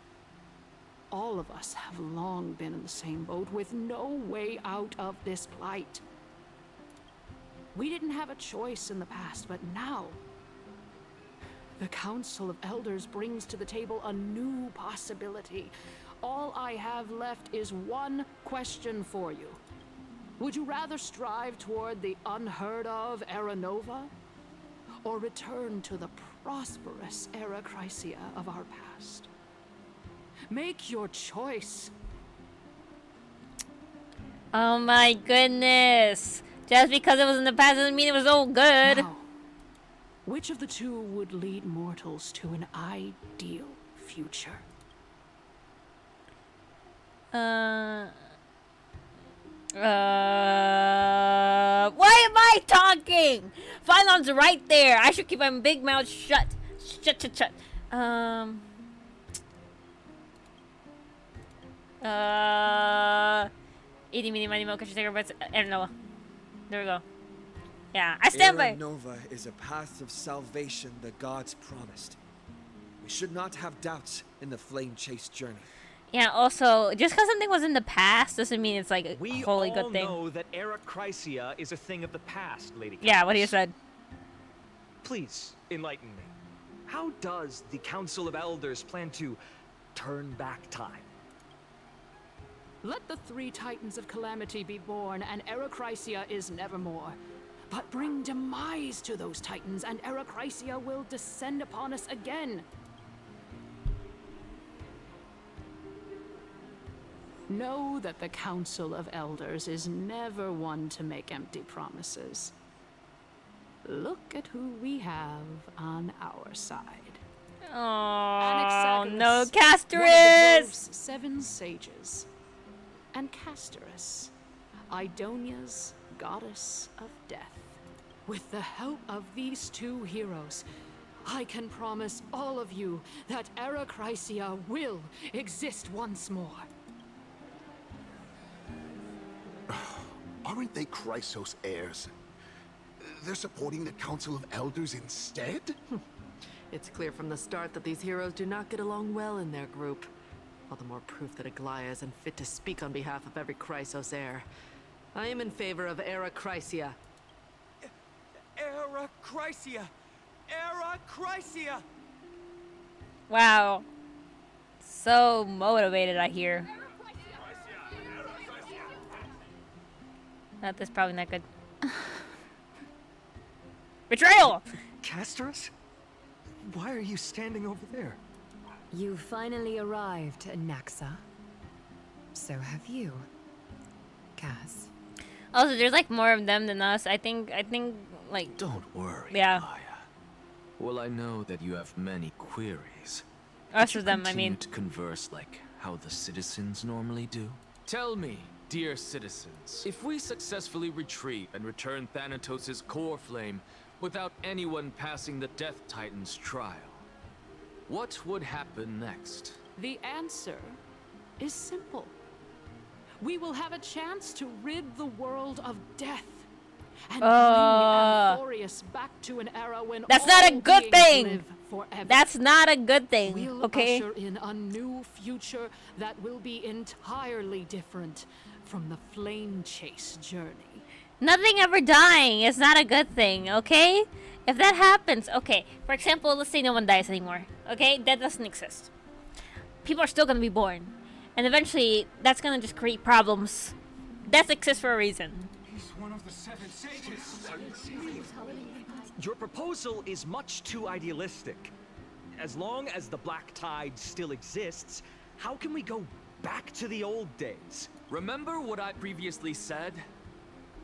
All of us have long been in the same boat, with no way out of this plight. We didn't have a choice in the past, but now the Council of Elders brings to the table a new possibility. All I have left is one question for you. Would you rather strive toward the unheard of Era Nova, or return to the prosperous Era Chrysia of our past? Make your choice. Oh my goodness. Just because it was in the past doesn't mean it was all good. Now, which of the two would lead mortals to an ideal future? Why am I talking? Phylon's right there. I should keep my big mouth shut. Shut. Eating mini money milk. I should take her bets. Era Nova. There we go. Yeah, I stand by. Era Nova is a path of salvation the gods promised. We should not have doubts in the flame chase journey. Yeah, also, just because something was in the past doesn't mean it's like a wholly good thing. We all know that Era Chrysia is a thing of the past, Lady Countess. Yeah, what he said. Please, enlighten me. How does the Council of Elders plan to turn back time? Let the three Titans of Calamity be born, and Era Chrysia is nevermore. But bring demise to those Titans, and Era Chrysia will descend upon us again. Know that the Council of Elders is never one to make empty promises. Look at who we have on our side. Oh, Anaxagoras, no, one of the Casterus! Grove's 7 sages. And Casterus, Idonia's goddess of death. With the help of these two heroes, I can promise all of you that Era Chrysia will exist once more. Aren't they Chrysos heirs? They're supporting the Council of Elders instead? It's clear from the start that these heroes do not get along well in their group. All the more proof that Aglaya is unfit to speak on behalf of every Chrysos heir. I am in favor of Era Chrysia. Era Chrysia! Era Chrysia! Wow. So motivated, I hear. That's probably not good. Betrayal! Castorus? Why are you standing over there? You finally arrived, Anaxa. So have you, Cass. Also, there's like more of them than us. I think like. Don't worry, Yeah. Aya. Well, I know that you have many queries. Us Could you of them, I continue mean. to converse like how the citizens normally do? Tell me, dear citizens, if we successfully retrieve and return Thanatos' core flame without anyone passing the Death Titan's trial, what would happen next? The answer is simple. We will have a chance to rid the world of death and bring Amphorius back to an era when that's all not a good beings thing. live forever. That's not a good thing. We'll okay. usher in a new future that will be entirely different from the flame chase journey. Nothing ever dying is not a good thing, okay? If that happens, okay. For example, let's say no one dies anymore, okay? That doesn't exist. People are still gonna be born. And eventually, that's gonna just create problems. Death exists for a reason. He's one of the 7 sages. Your proposal is much too idealistic. As long as the Black Tide still exists, how can we go back to the old days? Remember what I previously said?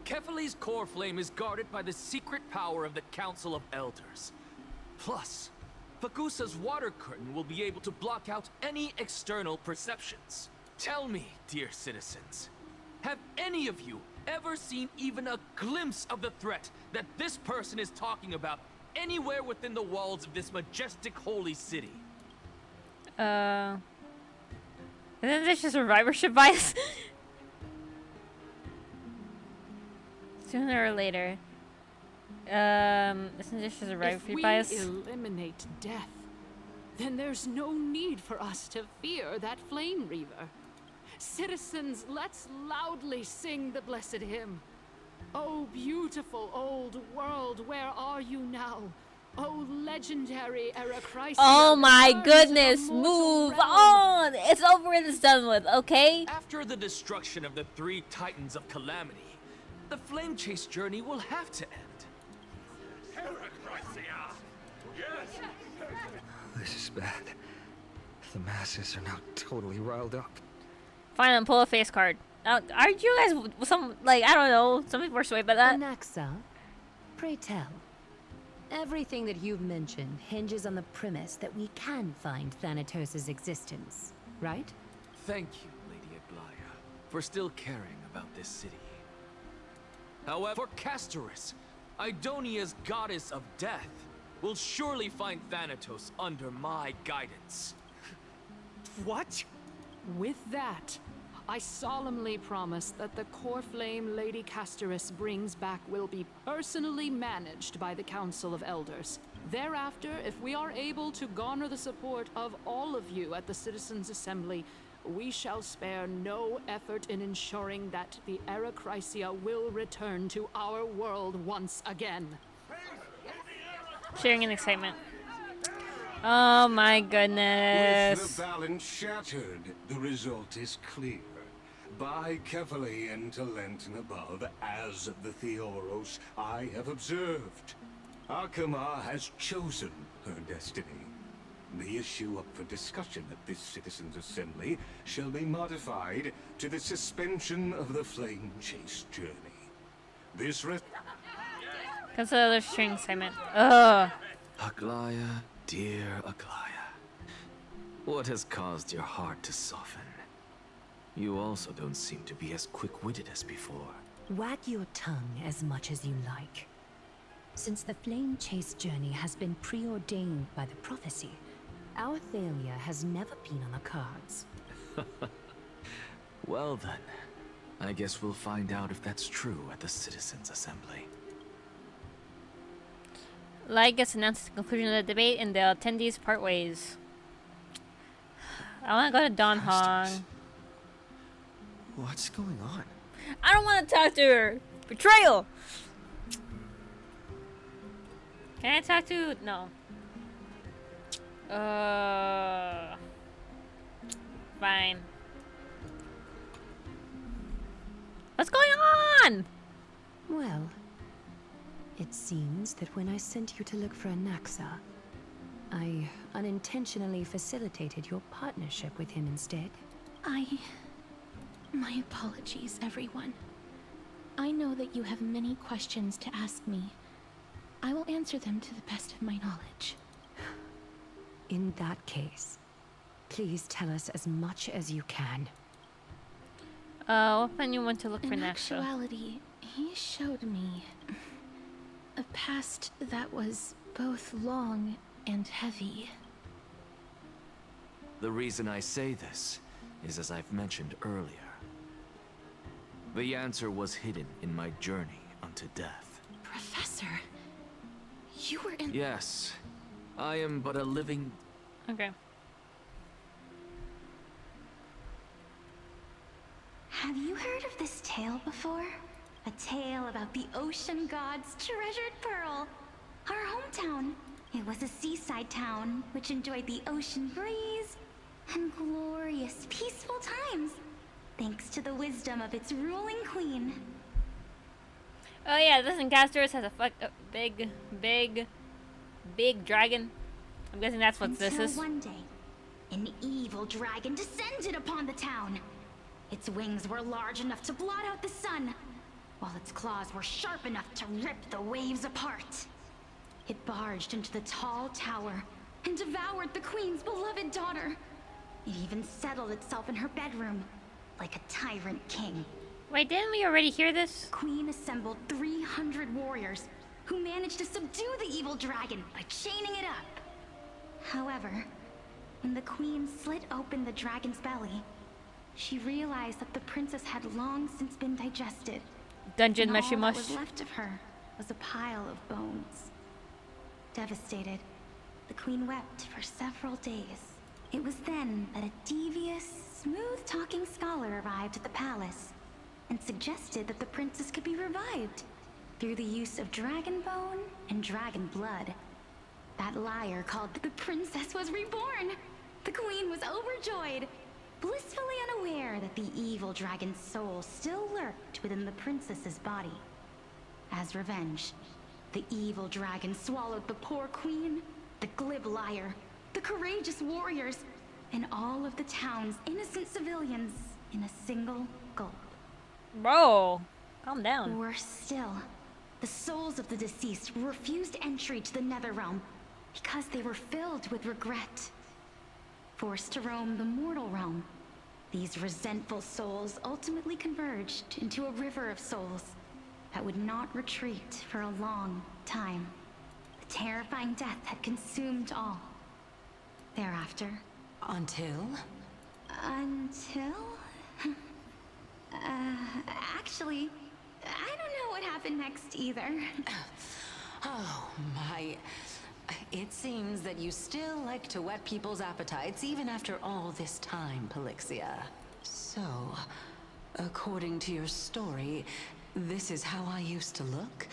Kefali's core flame is guarded by the secret power of the Council of Elders. Plus, Fagusa's water curtain will be able to block out any external perceptions. Tell me, dear citizens, have any of you ever seen even a glimpse of the threat that this person is talking about anywhere within the walls of this majestic holy city? Isn't this just survivorship bias? Sooner or later. Isn't this just survivorship bias? If we eliminate death, then there's no need for us to fear that flame reaver. Citizens, let's loudly sing the blessed hymn. Oh, beautiful old world, where are you now? Oh, legendary Anaxagoras. Oh my goodness, move on! It's over and it's done with, okay? After the destruction of the 3 Titans of Calamity, the Flame Chase journey will have to end. This is bad. The masses are now totally riled up. Fine, pull a face card. Aren't you guys I don't know, some people are swayed by that? Anaxa, pray tell. Everything that you've mentioned hinges on the premise that we can find Thanatos' existence, right? Thank you, Lady Aglaya, for still caring about this city. However, for Castorus, Idonia's goddess of death, will surely find Thanatos under my guidance. What? With that, I solemnly promise that the core flame Lady Castorus brings back will be personally managed by the Council of Elders. Thereafter, if we are able to garner the support of all of you at the Citizens' Assembly, we shall spare no effort in ensuring that the Anaxagoras will return to our world once again. Sharing in excitement. Oh my goodness. With the balance shattered, the result is clear. By Kefali and Talent and above, as the Theoros I have observed, Akama has chosen her destiny. The issue up for discussion at this Citizens' Assembly shall be modified to the suspension of the Flame Chase journey. This Consider the sharing excitement. Ugh. Aglaya, dear Aglaya, what has caused your heart to soften? You also don't seem to be as quick-witted as before. Wag your tongue as much as you like. Since the Flame Chase journey has been preordained by the prophecy, our failure has never been on the cards. Well then, I guess we'll find out if that's true at the Citizens' Assembly. Lygus announced the conclusion of the debate and the attendees part ways. I want to go to Don Hong. What's going on? I don't want to talk to her. Betrayal. Can I talk to? No. Fine. What's going on? Well, it seems that when I sent you to look for Anaxa, I unintentionally facilitated your partnership with him instead. My apologies, everyone. I know that you have many questions to ask me. I will answer them to the best of my knowledge. In that case, please tell us as much as you can. What when you went to look for In Anaxa? actuality, he showed me a past that was both long and heavy. The reason I say this is as I've mentioned earlier. The answer was hidden in my journey unto death. Professor, you were in... Yes, I am but a living... Okay. Have you heard of this tale before? A tale about the ocean god's treasured pearl. Our hometown. It was a seaside town which enjoyed the ocean breeze and glorious, peaceful times, thanks to the wisdom of its ruling queen. Oh yeah, this Anaxagoras has a big dragon. I'm guessing that's what this is. Until one day, an evil dragon descended upon the town. Its wings were large enough to blot out the sun, while its claws were sharp enough to rip the waves apart. It barged into the tall tower and devoured the queen's beloved daughter. It even settled itself in her bedroom, like a tyrant king. Wait, didn't we already hear this? The queen assembled 300 warriors who managed to subdue the evil dragon by chaining it up. However, when the queen slit open the dragon's belly, she realized that the princess had long since been digested. Dungeon and mushy all mush. that was left of her was a pile of bones. Devastated, the queen wept for several days. It was then that a devious, smooth-talking scholar arrived at the palace and suggested that the princess could be revived through the use of dragon bone and dragon blood. That liar called that the princess was reborn. The queen was overjoyed, blissfully unaware that the evil dragon's soul still lurked within the princess's body. As revenge, the evil dragon swallowed the poor queen, the glib liar, the courageous warriors, and all of the town's innocent civilians in a single gulp. Bro, calm down. Worse still, the souls of the deceased refused entry to the Netherrealm because they were filled with regret. Forced to roam the mortal realm, these resentful souls ultimately converged into a river of souls that would not retreat for a long time. The terrifying death had consumed all. Thereafter... Until? Actually, I don't know what happened next either. Oh, my... It seems that you still like to whet people's appetites even after all this time, Pelixia. So, according to your story, this is how I used to look?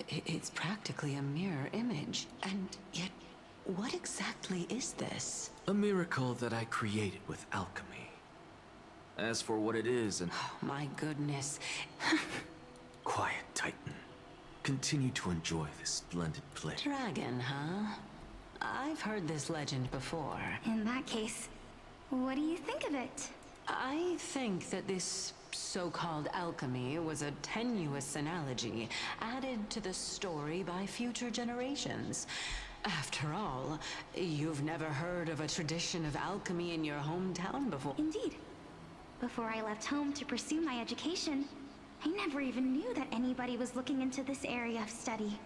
It's practically a mirror image. And yet, what exactly is this? A miracle that I created with alchemy. As for what it is and... Oh, my goodness. Quiet, Titan. Continue to enjoy this splendid play. Dragon, huh? I've heard this legend before. In that case, what do you think of it? I think that this so-called alchemy was a tenuous analogy added to the story by future generations. After all, you've never heard of a tradition of alchemy in your hometown before. Indeed. Before I left home to pursue my education, I never even knew that anybody was looking into this area of study.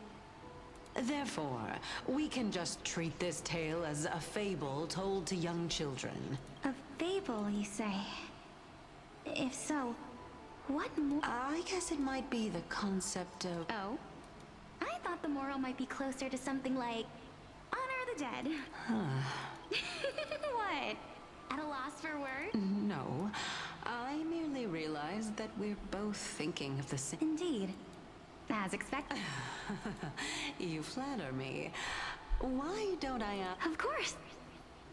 Therefore, we can just treat this tale as a fable told to young children. A fable, you say? If so, what more? I guess it might be the concept of... Oh? I thought the moral might be closer to something like... honor the dead. Huh. What? At a loss for words? No. I merely realized that we're both thinking of the same... Indeed. As expected. You flatter me. Why don't I Of course.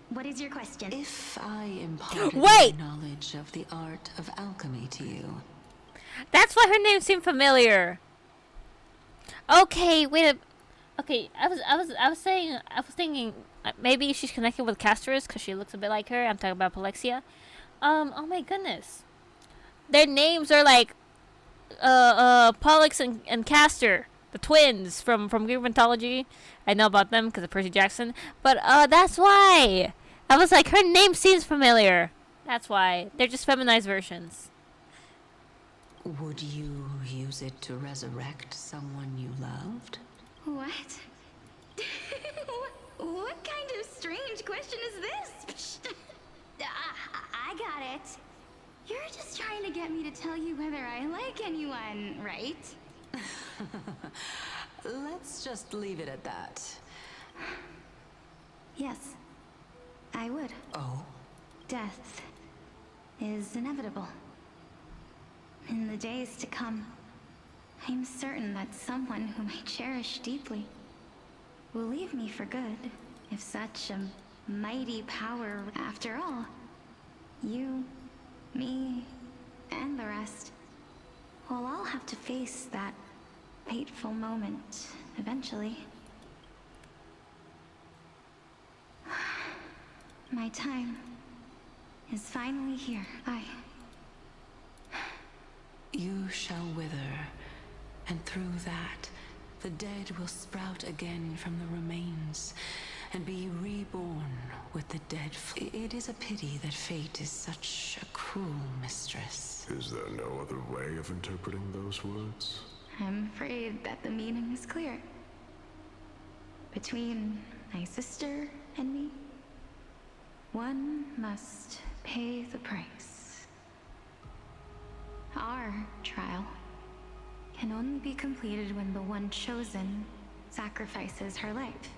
What is your question? If I imparted Wait! my knowledge of the art of alchemy to you... That's why her name seemed familiar. Okay, wait a... Okay, I was thinking maybe she's connected with Casterus because she looks a bit like her. I'm talking about Polexia. Oh my goodness. Their names are like Pollux and Castor, the twins from Greek mythology. I know about them because of Percy Jackson. But that's why. I was like, her name seems familiar. That's why. They're just feminized versions. Would you use it to resurrect someone you loved? What? What kind of strange question is this? I got it. You're just trying to get me to tell you whether I like anyone, right? Let's just leave it at that. Yes, I would. Oh? Death is inevitable. In the days to come, I'm certain that someone whom I cherish deeply will leave me for good, if such a mighty power, after all. You, me, and the rest will all have to face that fateful moment eventually. My time is finally here. You shall wither, and through that, the dead will sprout again from the remains, and be reborn with the dead. It is a pity that fate is such a cruel mistress. Is there no other way of interpreting those words? I'm afraid that the meaning is clear. Between my sister and me, one must pay the price. Our trial can only be completed when the one chosen sacrifices her life.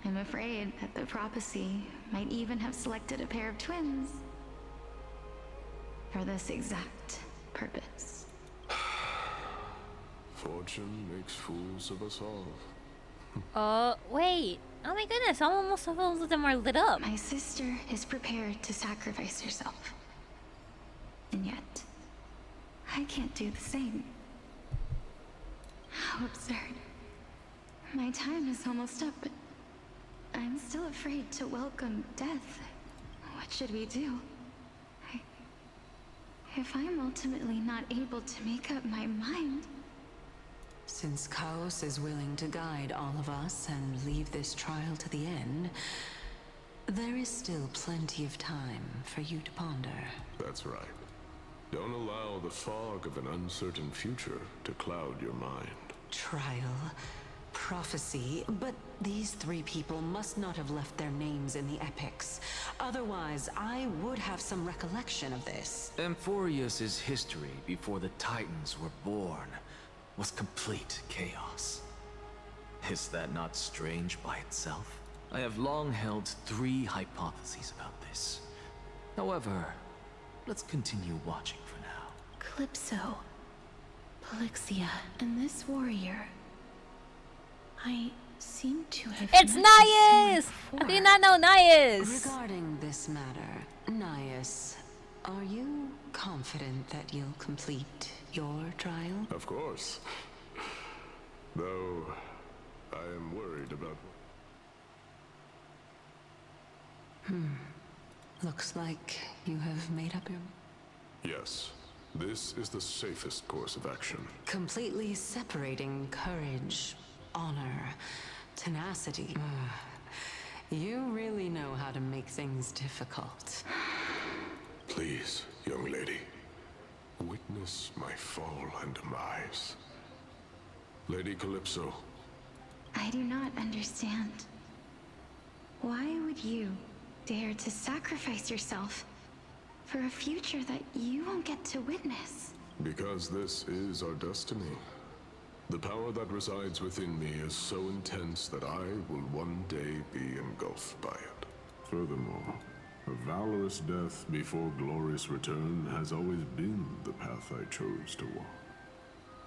I'm afraid that the prophecy might even have selected a pair of twins for this exact purpose. Fortune makes fools of us all. Wait. Oh my goodness, almost all of them are lit up. My sister is prepared to sacrifice herself. And yet, I can't do the same. How absurd. My time is almost up, but I'm still afraid to welcome death. What should we do? If I'm ultimately not able to make up my mind... Since Chaos is willing to guide all of us and leave this trial to the end, there is still plenty of time for you to ponder. That's right. Don't allow the fog of an uncertain future to cloud your mind. Trial, prophecy, but these three people must not have left their names in the epics. Otherwise, I would have some recollection of this. Amphorius' history before the Titans were born was complete chaos. Is that not strange by itself? I have long held 3 hypotheses about this. However, let's continue watching for now. Calypso, Polixia, and this warrior. I seem to have... It's Naias! How do you not know Naias? Regarding this matter, Naias, are you confident that you'll complete your trial? Of course. Though, I am worried about... Looks like you have made up your... Yes. This is the safest course of action. Completely separating courage, honor, tenacity. You really know how to make things difficult. Please, young lady. Witness my fall and demise. Lady Calypso. I do not understand. Why would you dare to sacrifice yourself for a future that you won't get to witness? Because this is our destiny. The power that resides within me is so intense that I will one day be engulfed by it. Furthermore, a valorous death before glorious return has always been the path I chose to walk.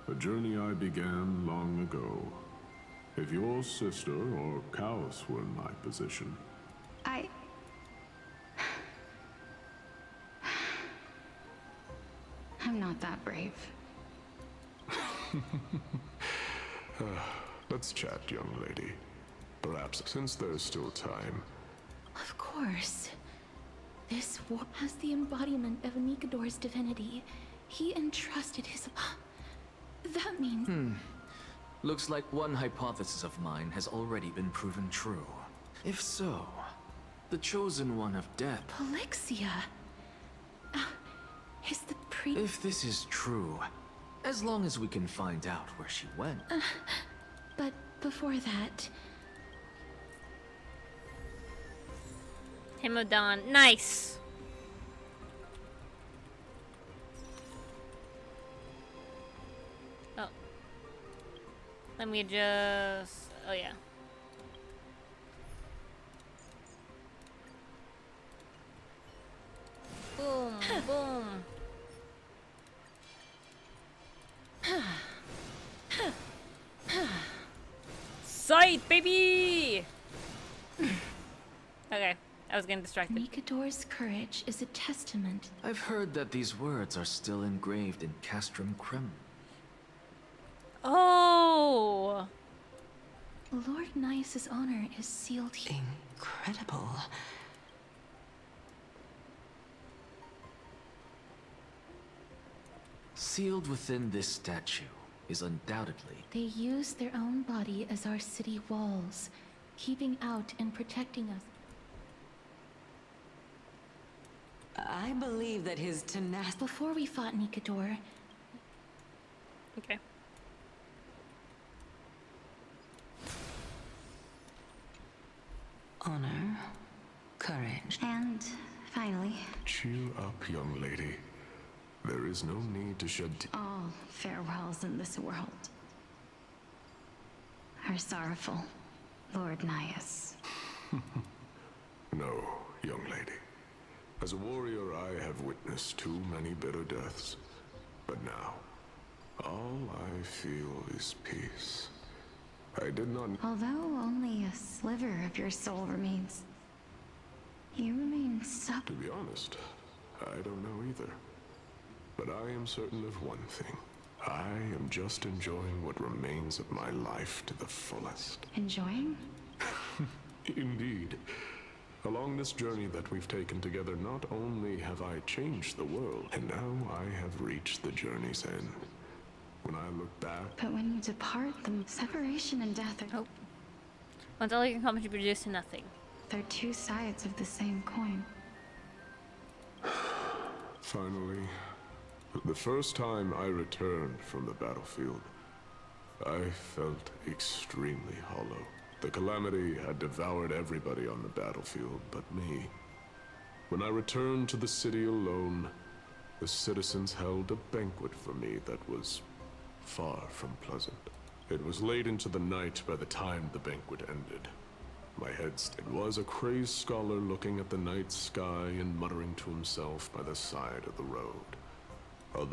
A journey I began long ago. If your sister or Chaos were in my position... I'm not that brave. Let's chat, young lady. Perhaps since there's still time. Of course. This war has the embodiment of Nicador's divinity. He entrusted his... That means... Looks like one hypothesis of mine has already been proven true. If so, the chosen one of death... Polixia... is the If this is true, as long as we can find out where she went... But before that... Himodon. Nice! Oh. Let me just... Oh, yeah. Boom, boom. Sight, baby! Okay, I was getting distracted. Nicador's courage is a testament. I've heard that these words are still engraved in Castrum Crem. Oh! Lord Nias's honor is sealed here. Incredible. Sealed within this statue is undoubtedly... They use their own body as our city walls, keeping out and protecting us. I believe that his tenacity... Before we fought Nicador... Okay. Honor, courage, and finally... Cheer up, young lady. There is no need to shed tears. All farewells in this world are sorrowful, Lord Nias. No, young lady. As a warrior, I have witnessed too many bitter deaths. But now, all I feel is peace. I did not... Although only a sliver of your soul remains, you remain so... To be honest, I don't know either. But I am certain of one thing. I am just enjoying what remains of my life to the fullest. Enjoying? Indeed. Along this journey that we've taken together, not only have I changed the world, and now I have reached the journey's end. When I look back... But when you depart, the separation and death are... Oh. Once all you can come to produce to nothing. They're two sides of the same coin. Finally, the first time I returned from the battlefield, I felt extremely hollow. The calamity had devoured everybody on the battlefield but me. When I returned to the city alone, the citizens held a banquet for me that was far from pleasant. It was late into the night by the time the banquet ended. My head was a crazed scholar looking at the night sky and muttering to himself by the side of the road.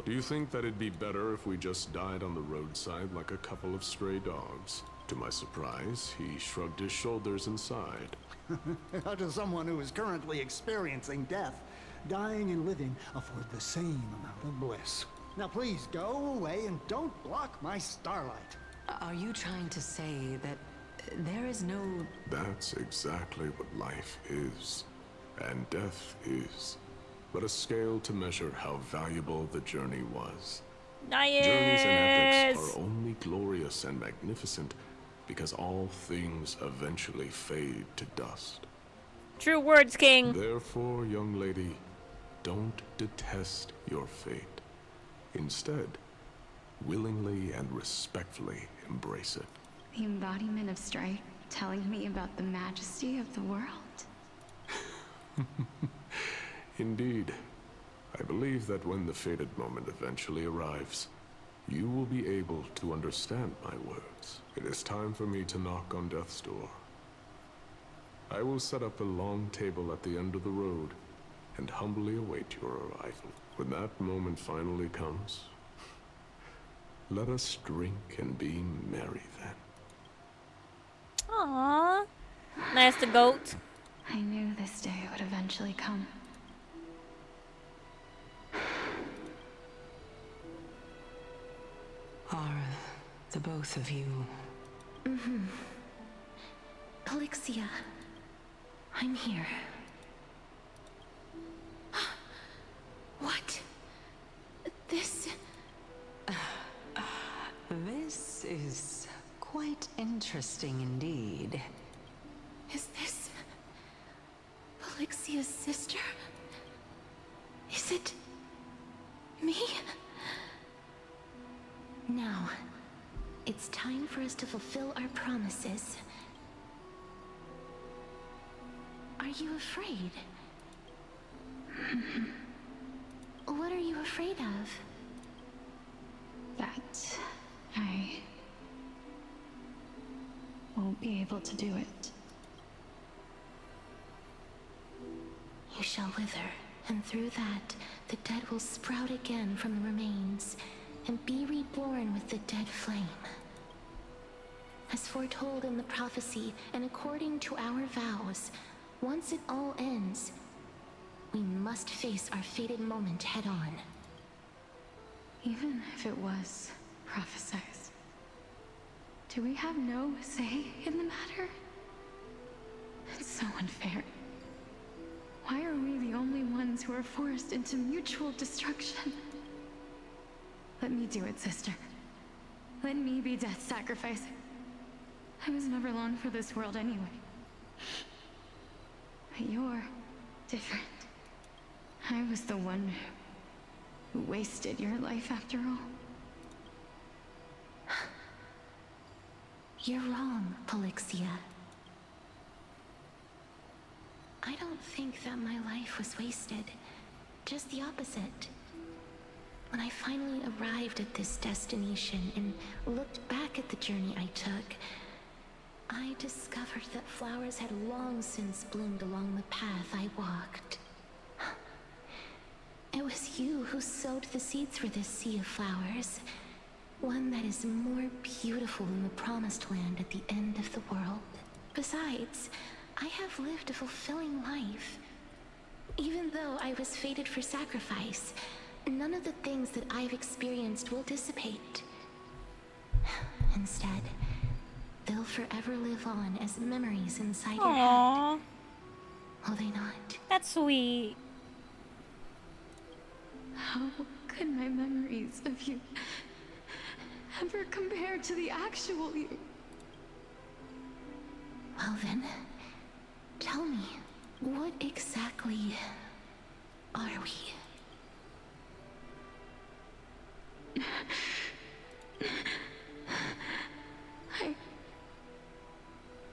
Do you think that it'd be better if we just died on the roadside like a couple of stray dogs? To my surprise, he shrugged his shoulders and sighed. How does someone who is currently experiencing death, dying and living, afford the same amount of bliss? Now please go away and don't block my starlight. Are you trying to say that there is no... That's exactly what life is, and death is. But a scale to measure how valuable the journey was. Nice. Journeys and epics are only glorious and magnificent because all things eventually fade to dust. True words, King. Therefore, young lady, don't detest your fate. Instead, willingly and respectfully embrace it. The embodiment of strife, telling me about the majesty of the world. Indeed. I believe that when the fated moment eventually arrives, you will be able to understand my words. It is time for me to knock on death's door. I will set up a long table at the end of the road and humbly await your arrival. When that moment finally comes, let us drink and be merry then. Aww. Nice the goat. I knew this day would eventually come. The both of you. Mm-hmm. Polixia, I'm here. What? This... This is quite interesting indeed. Is this... Polixia's sister? Is it... me? Now, it's time for us to fulfill our promises. Are you afraid? What are you afraid of? That I won't be able to do it. You shall wither, and through that, the dead will sprout again from the remains, and be reborn with the dead flame. As foretold in the prophecy, and according to our vows, once it all ends, we must face our fated moment head-on. Even if it was prophesized, do we have no say in the matter? It's so unfair. Why are we the only ones who are forced into mutual destruction? Let me do it, sister. Let me be death's sacrifice. I was never long for this world anyway. But you're different. I was the one who wasted your life after all. You're wrong, Polixia. I don't think that my life was wasted. Just the opposite. When I finally arrived at this destination and looked back at the journey I took, I discovered that flowers had long since bloomed along the path I walked. It was you who sowed the seeds for this sea of flowers. One that is more beautiful than the promised land at the end of the world. Besides, I have lived a fulfilling life. Even though I was fated for sacrifice, none of the things that I've experienced will dissipate. Instead, they'll forever live on as memories inside your head. Will they not? That's sweet. How could my memories of you ever compare to the actual you? Well then, tell me, what exactly are we?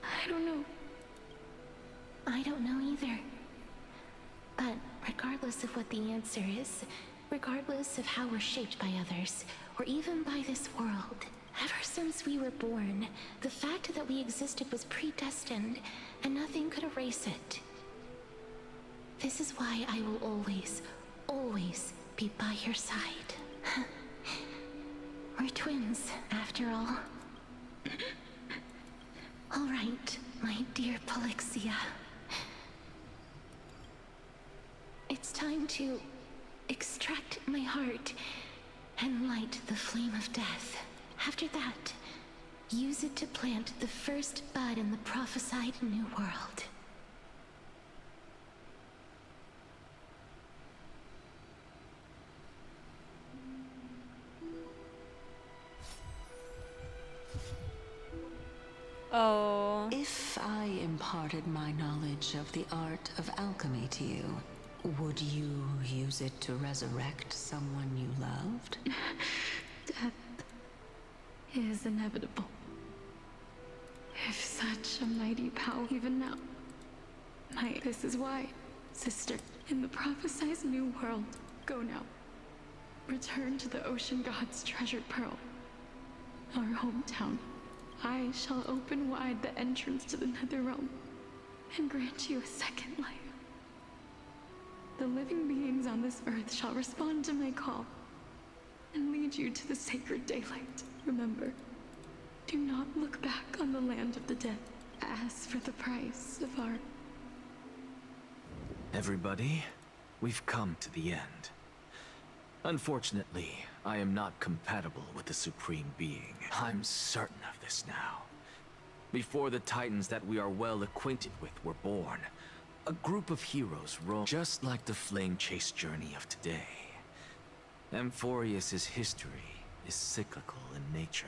I don't know. I don't know either. But regardless of what the answer is, regardless of how we're shaped by others, or even by this world, ever since we were born, the fact that we existed was predestined, and nothing could erase it. This is why I will always, always be by your side. We're twins, after all. All right, my dear Polixia. It's time to extract my heart and light the flame of death. After that, use it to plant the first bud in the prophesied new world. Oh. If I imparted my knowledge of the art of alchemy to you, would you use it to resurrect someone you loved? Death is inevitable. If such a mighty power, even now. This is why, sister, in the prophesied new world, go now. Return to the ocean god's treasured pearl, our hometown. I shall open wide the entrance to the nether realm and grant you a second life. The living beings on this earth shall respond to my call and lead you to the sacred daylight. Remember, do not look back on the land of the dead. As for the price of our... Everybody, we've come to the end. Unfortunately, I am not compatible with the Supreme Being. I'm certain of this now. Before the Titans that we are well acquainted with were born, a group of heroes roamed just like the flame chase journey of today. Amphorius's history is cyclical in nature.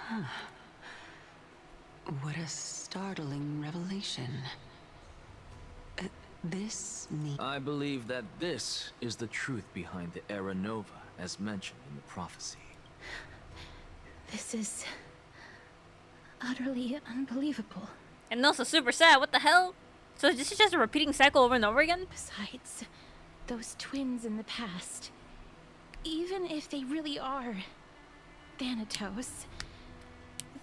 Huh. What a startling revelation. I believe that this is the truth behind the Era Nova, as mentioned in the prophecy. This is utterly unbelievable. And also super sad. What the hell? So this is just a repeating cycle over and over again? Besides, those twins in the past, even if they really are Thanatos,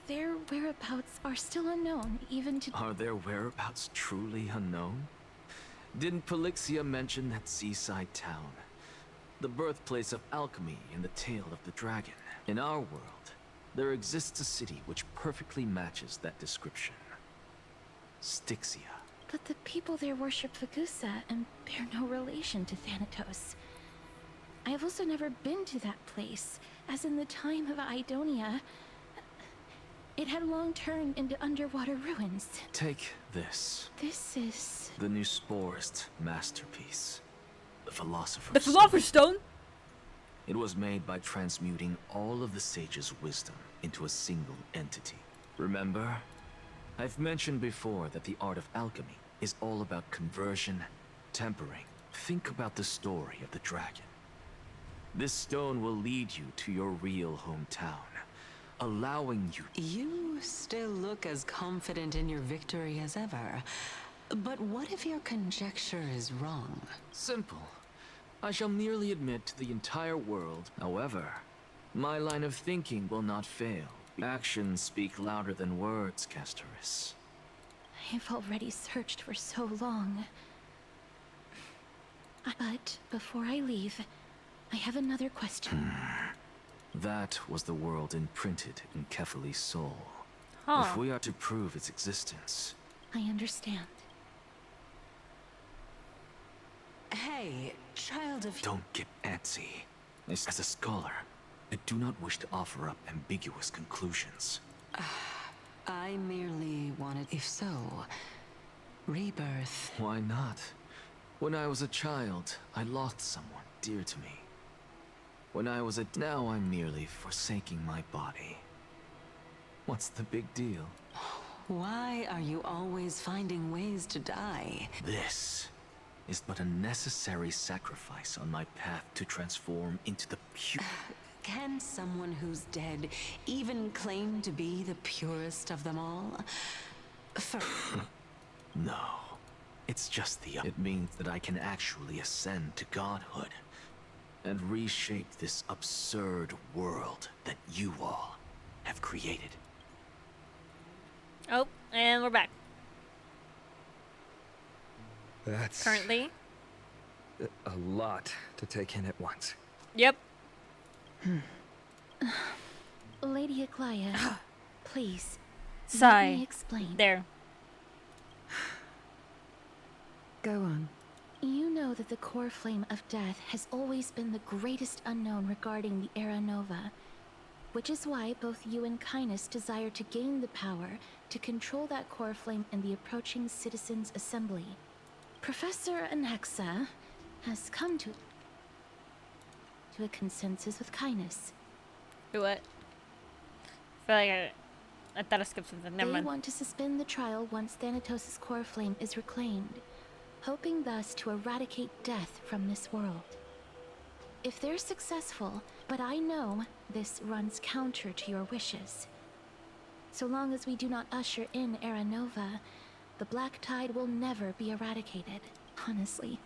their whereabouts are still unknown, even to— Are their whereabouts truly unknown? Didn't Polixia mention that seaside town? The birthplace of alchemy and the tale of the dragon. In our world, there exists a city which perfectly matches that description. Styxia. But the people there worship Vagusa and bear no relation to Thanatos. I have also never been to that place, as in the time of Idonia, it had long turned into underwater ruins. Take this. This is... the new Sporist masterpiece. The Philosopher's The Philosopher's Stone? It was made by transmuting all of the sage's wisdom into a single entity. Remember? I've mentioned before that the art of alchemy is all about conversion, tempering. Think about the story of the dragon. This stone will lead you to your real hometown, allowing you... You still look as confident in your victory as ever. But what if your conjecture is wrong? Simple. I shall merely admit to the entire world. However, my line of thinking will not fail. Actions speak louder than words, Castoris. I've already searched for so long. But before I leave, I have another question. That was the world imprinted in Kefali's soul. Huh. If we are to prove its existence... I understand. Hey, child of... Don't get antsy. As a scholar, I do not wish to offer up ambiguous conclusions. I merely wanted... If so, rebirth... Why not? When I was a child, I lost someone dear to me. When I was now I'm merely forsaking my body. What's the big deal? Why are you always finding ways to die? This is but a necessary sacrifice on my path to transform into the pure... Can someone who's dead even claim to be the purest of them all? No. It's just the... It means that I can actually ascend to godhood and reshape this absurd world that you all have created. Oh, and we're back. That's... Currently. a lot to take in at once. Yep. Lady Aglaya, please. Sigh. Let me explain. There. Go on. You know that the core flame of death has always been the greatest unknown regarding the Era Nova, which is why both you and Kindness desire to gain the power to control that core flame in the approaching Citizens' Assembly. Professor Anaxa has come to a consensus with Kindness. Do what? I feel like I thought I skipped something. Never They mind. want to suspend the trial once Thanatos' core flame is reclaimed, hoping thus to eradicate death from this world. If they're successful, but I know this runs counter to your wishes. So long as we do not usher in Era Nova, the Black Tide will never be eradicated. Honestly,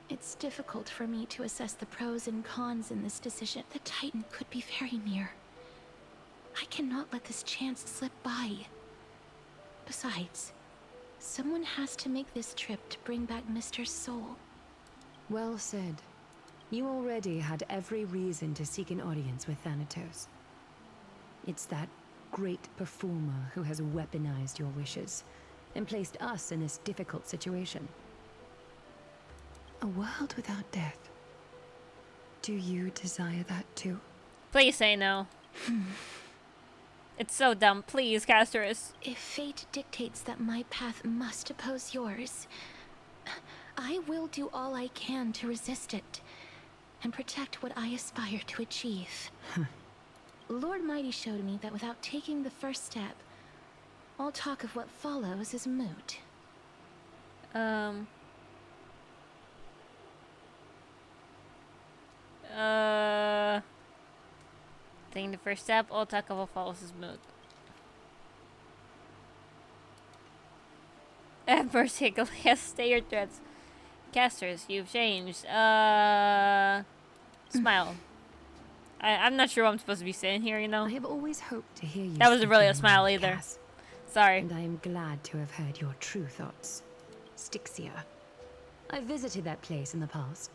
it's difficult for me to assess the pros and cons in this decision. The Titan could be very near. I cannot let this chance slip by. Besides, someone has to make this trip to bring back Mr. Soul. Well said. You already had every reason to seek an audience with Thanatos. It's that great performer who has weaponized your wishes and placed us in this difficult situation. A world without death. Do you desire that too? Please say no. It's so dumb. Please, Castorus. If fate dictates that my path must oppose yours, I will do all I can to resist it and protect what I aspire to achieve. Lord Mighty showed me that without taking the first step, all talk of what follows is moot. Taking the first step, all talk of what follows is moot. At first, yes, stay your threats. Casters, you've changed. Smile. I'm not sure what I'm supposed to be saying here, you know? I have always hoped to hear you. That wasn't really a smile either. Cass. Sorry. And I am glad to have heard your true thoughts. Styxia. I visited that place in the past.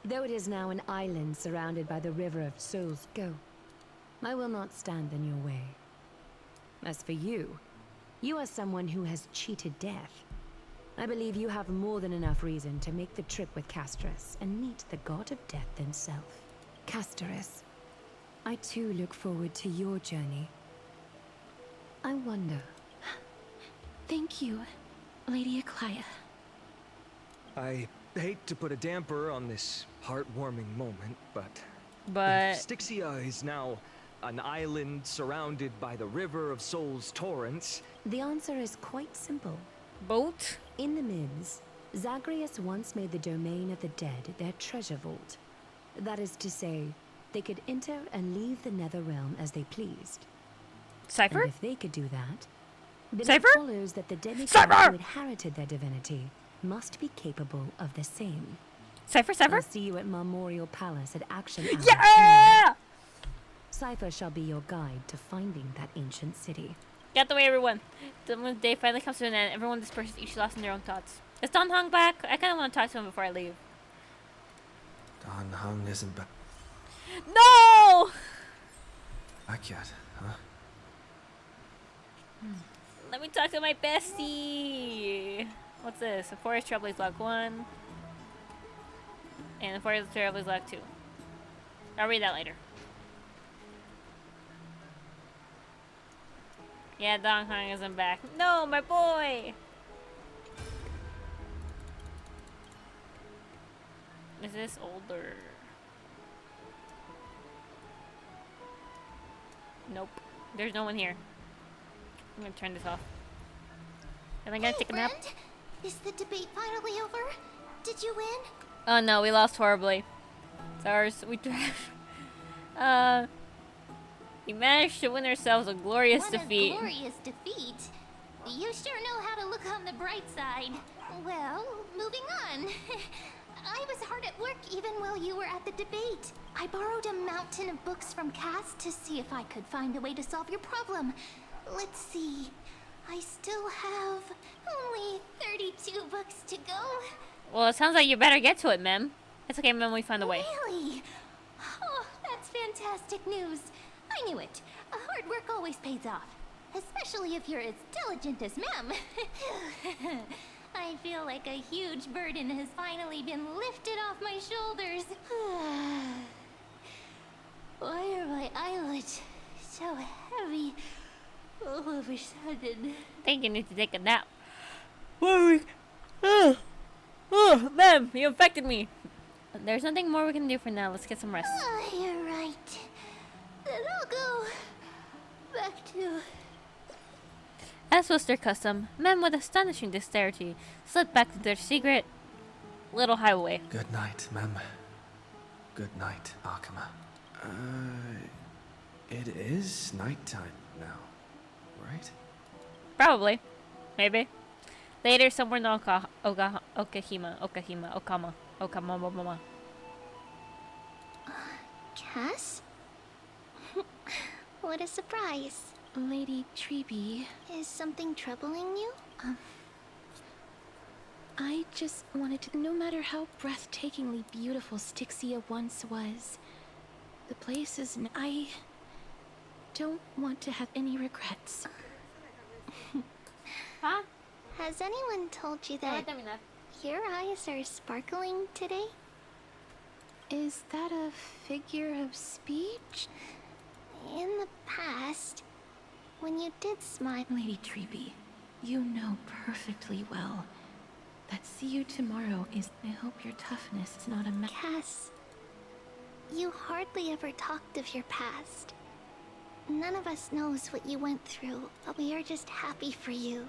Though it is now an island surrounded by the river of souls, go. I will not stand in your way. As for you, you are someone who has cheated death. I believe you have more than enough reason to make the trip with Castorus and meet the god of death himself. Castorus, I too look forward to your journey. I wonder. Thank you, Lady Eclia. I hate to put a damper on this heartwarming moment, but But Styxia is now an island surrounded by the River of Souls torrents. The answer is quite simple. Boat? In the Mids, Zagreus once made the domain of the dead their treasure vault. That is to say, they could enter and leave the nether realm as they pleased. Cypher? And if they could do that, then Cypher? it follows that the demigods Cypher! who inherited their divinity must be capable of the same. Cypher? I'll see you at Marmorial Palace at Action Hour. Yeah! Cypher shall be your guide to finding that ancient city. Get the way, everyone. Then when the day finally comes to an end, everyone disperses, each lost in their own thoughts. Is Don Hong back? I kind of want to talk to him before I leave. Don Hung isn't No! back yet, huh? Let me talk to my bestie. What's this? A Forest Trailblaze Log 1. And a Forest Trailblaze Log 2. I'll read that later. Yeah, Don Hong isn't back. No, my boy! Is this older? Nope. There's no one here. I'm gonna turn this off. And I'm gonna take a nap. Is the debate finally over? Did you win? Oh no, we lost horribly. We managed to win ourselves a glorious defeat. A glorious defeat? You sure know how to look on the bright side. Well, moving on. I was hard at work even while you were at the debate. I borrowed a mountain of books from Cass to see if I could find a way to solve your problem. Let's see. I still have only 32 books to go. Well, it sounds like you better get to it, Mem. It's okay, Mem, we found a way. Really? Oh, that's fantastic news. I knew it. Hard work always pays off. Especially if you're as diligent as Mem. I feel like a huge burden has finally been lifted off my shoulders. Why are my eyelids so heavy all of a sudden? I think you need to take a nap. Mem, you infected me. There's nothing more we can do for now. Let's get some rest. You're right. Then I'll go back to... As was their custom, men with astonishing dexterity slipped back to their secret little hideaway. Good night, Mem. Good night, Akama. It is nighttime now, right? Probably. Maybe. Later, somewhere in Okama. Cass? What a surprise. Lady Treeby. Is something troubling you? I just wanted to... No matter how breathtakingly beautiful Styxia once was, the place is... I don't want to have any regrets. Huh? Has anyone told you that your eyes are sparkling today? Is that a figure of speech? In the past, when you did smile... Lady Treeby, you know perfectly well that see you tomorrow is... I hope your toughness is not a Cass, you hardly ever talked of your past. None of us knows what you went through, but we are just happy for you.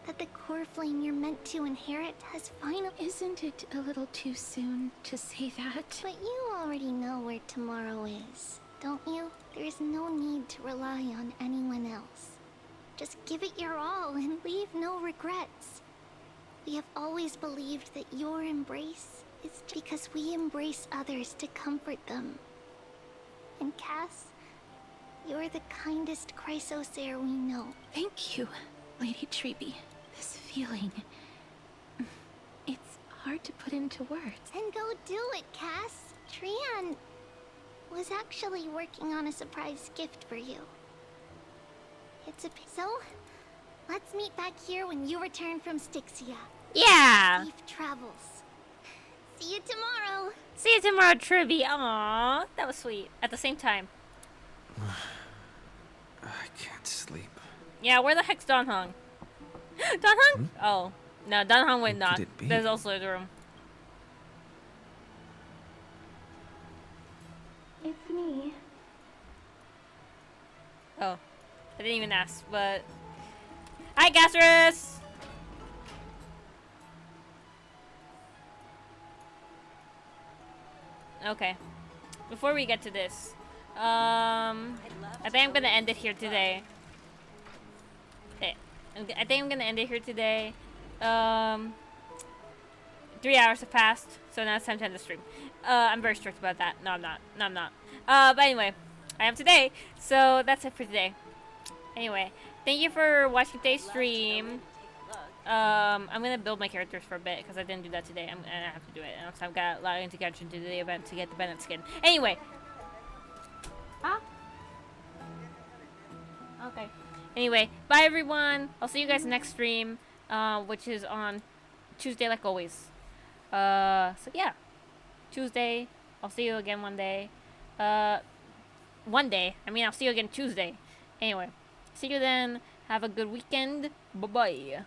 That the core flame you're meant to inherit has finally... Isn't it a little too soon to say that? But you already know where tomorrow is, don't you? There's no need to rely on anyone else. Just give it your all and leave no regrets. We have always believed that your embrace is because we embrace others to comfort them. And Cass, you're the kindest Chrysosaur we know. Thank you, Lady Treeby. This feeling... It's hard to put into words. Then go do it, Cass. Trian was actually working on a surprise gift for you. It's a... So, let's meet back here when you return from Styxia. Yeah! Safe travels. See you tomorrow. See you tomorrow, Trivy. Aww, that was sweet. At the same time. I can't sleep. Yeah, where the heck's Don Hong? Don Hong? Oh. No, Don Hong went not. Could it be? There's also a room. It's me. Oh. I didn't even ask, but... Hi, Gasterus! Okay. Before we get to this, I think I'm gonna end it here today. I think I'm gonna end it here today. 3 hours have passed, so now it's time to end the stream. I'm very strict about that. No, I'm not. No, I'm not. But anyway, I am today, so that's it for today. Anyway, thank you for watching today's stream. I'm gonna build my characters for a bit because I didn't do that today. I'm gonna have to do it. And so I've got a lot to get into the event to get the Bennett skin. Anyway. Huh? Okay. Anyway, bye everyone. I'll see you guys next stream, which is on Tuesday like always. So yeah. Tuesday. I'll see you again one day. One day. I mean, I'll see you again Tuesday. Anyway. See you then. Have a good weekend. Bye-bye.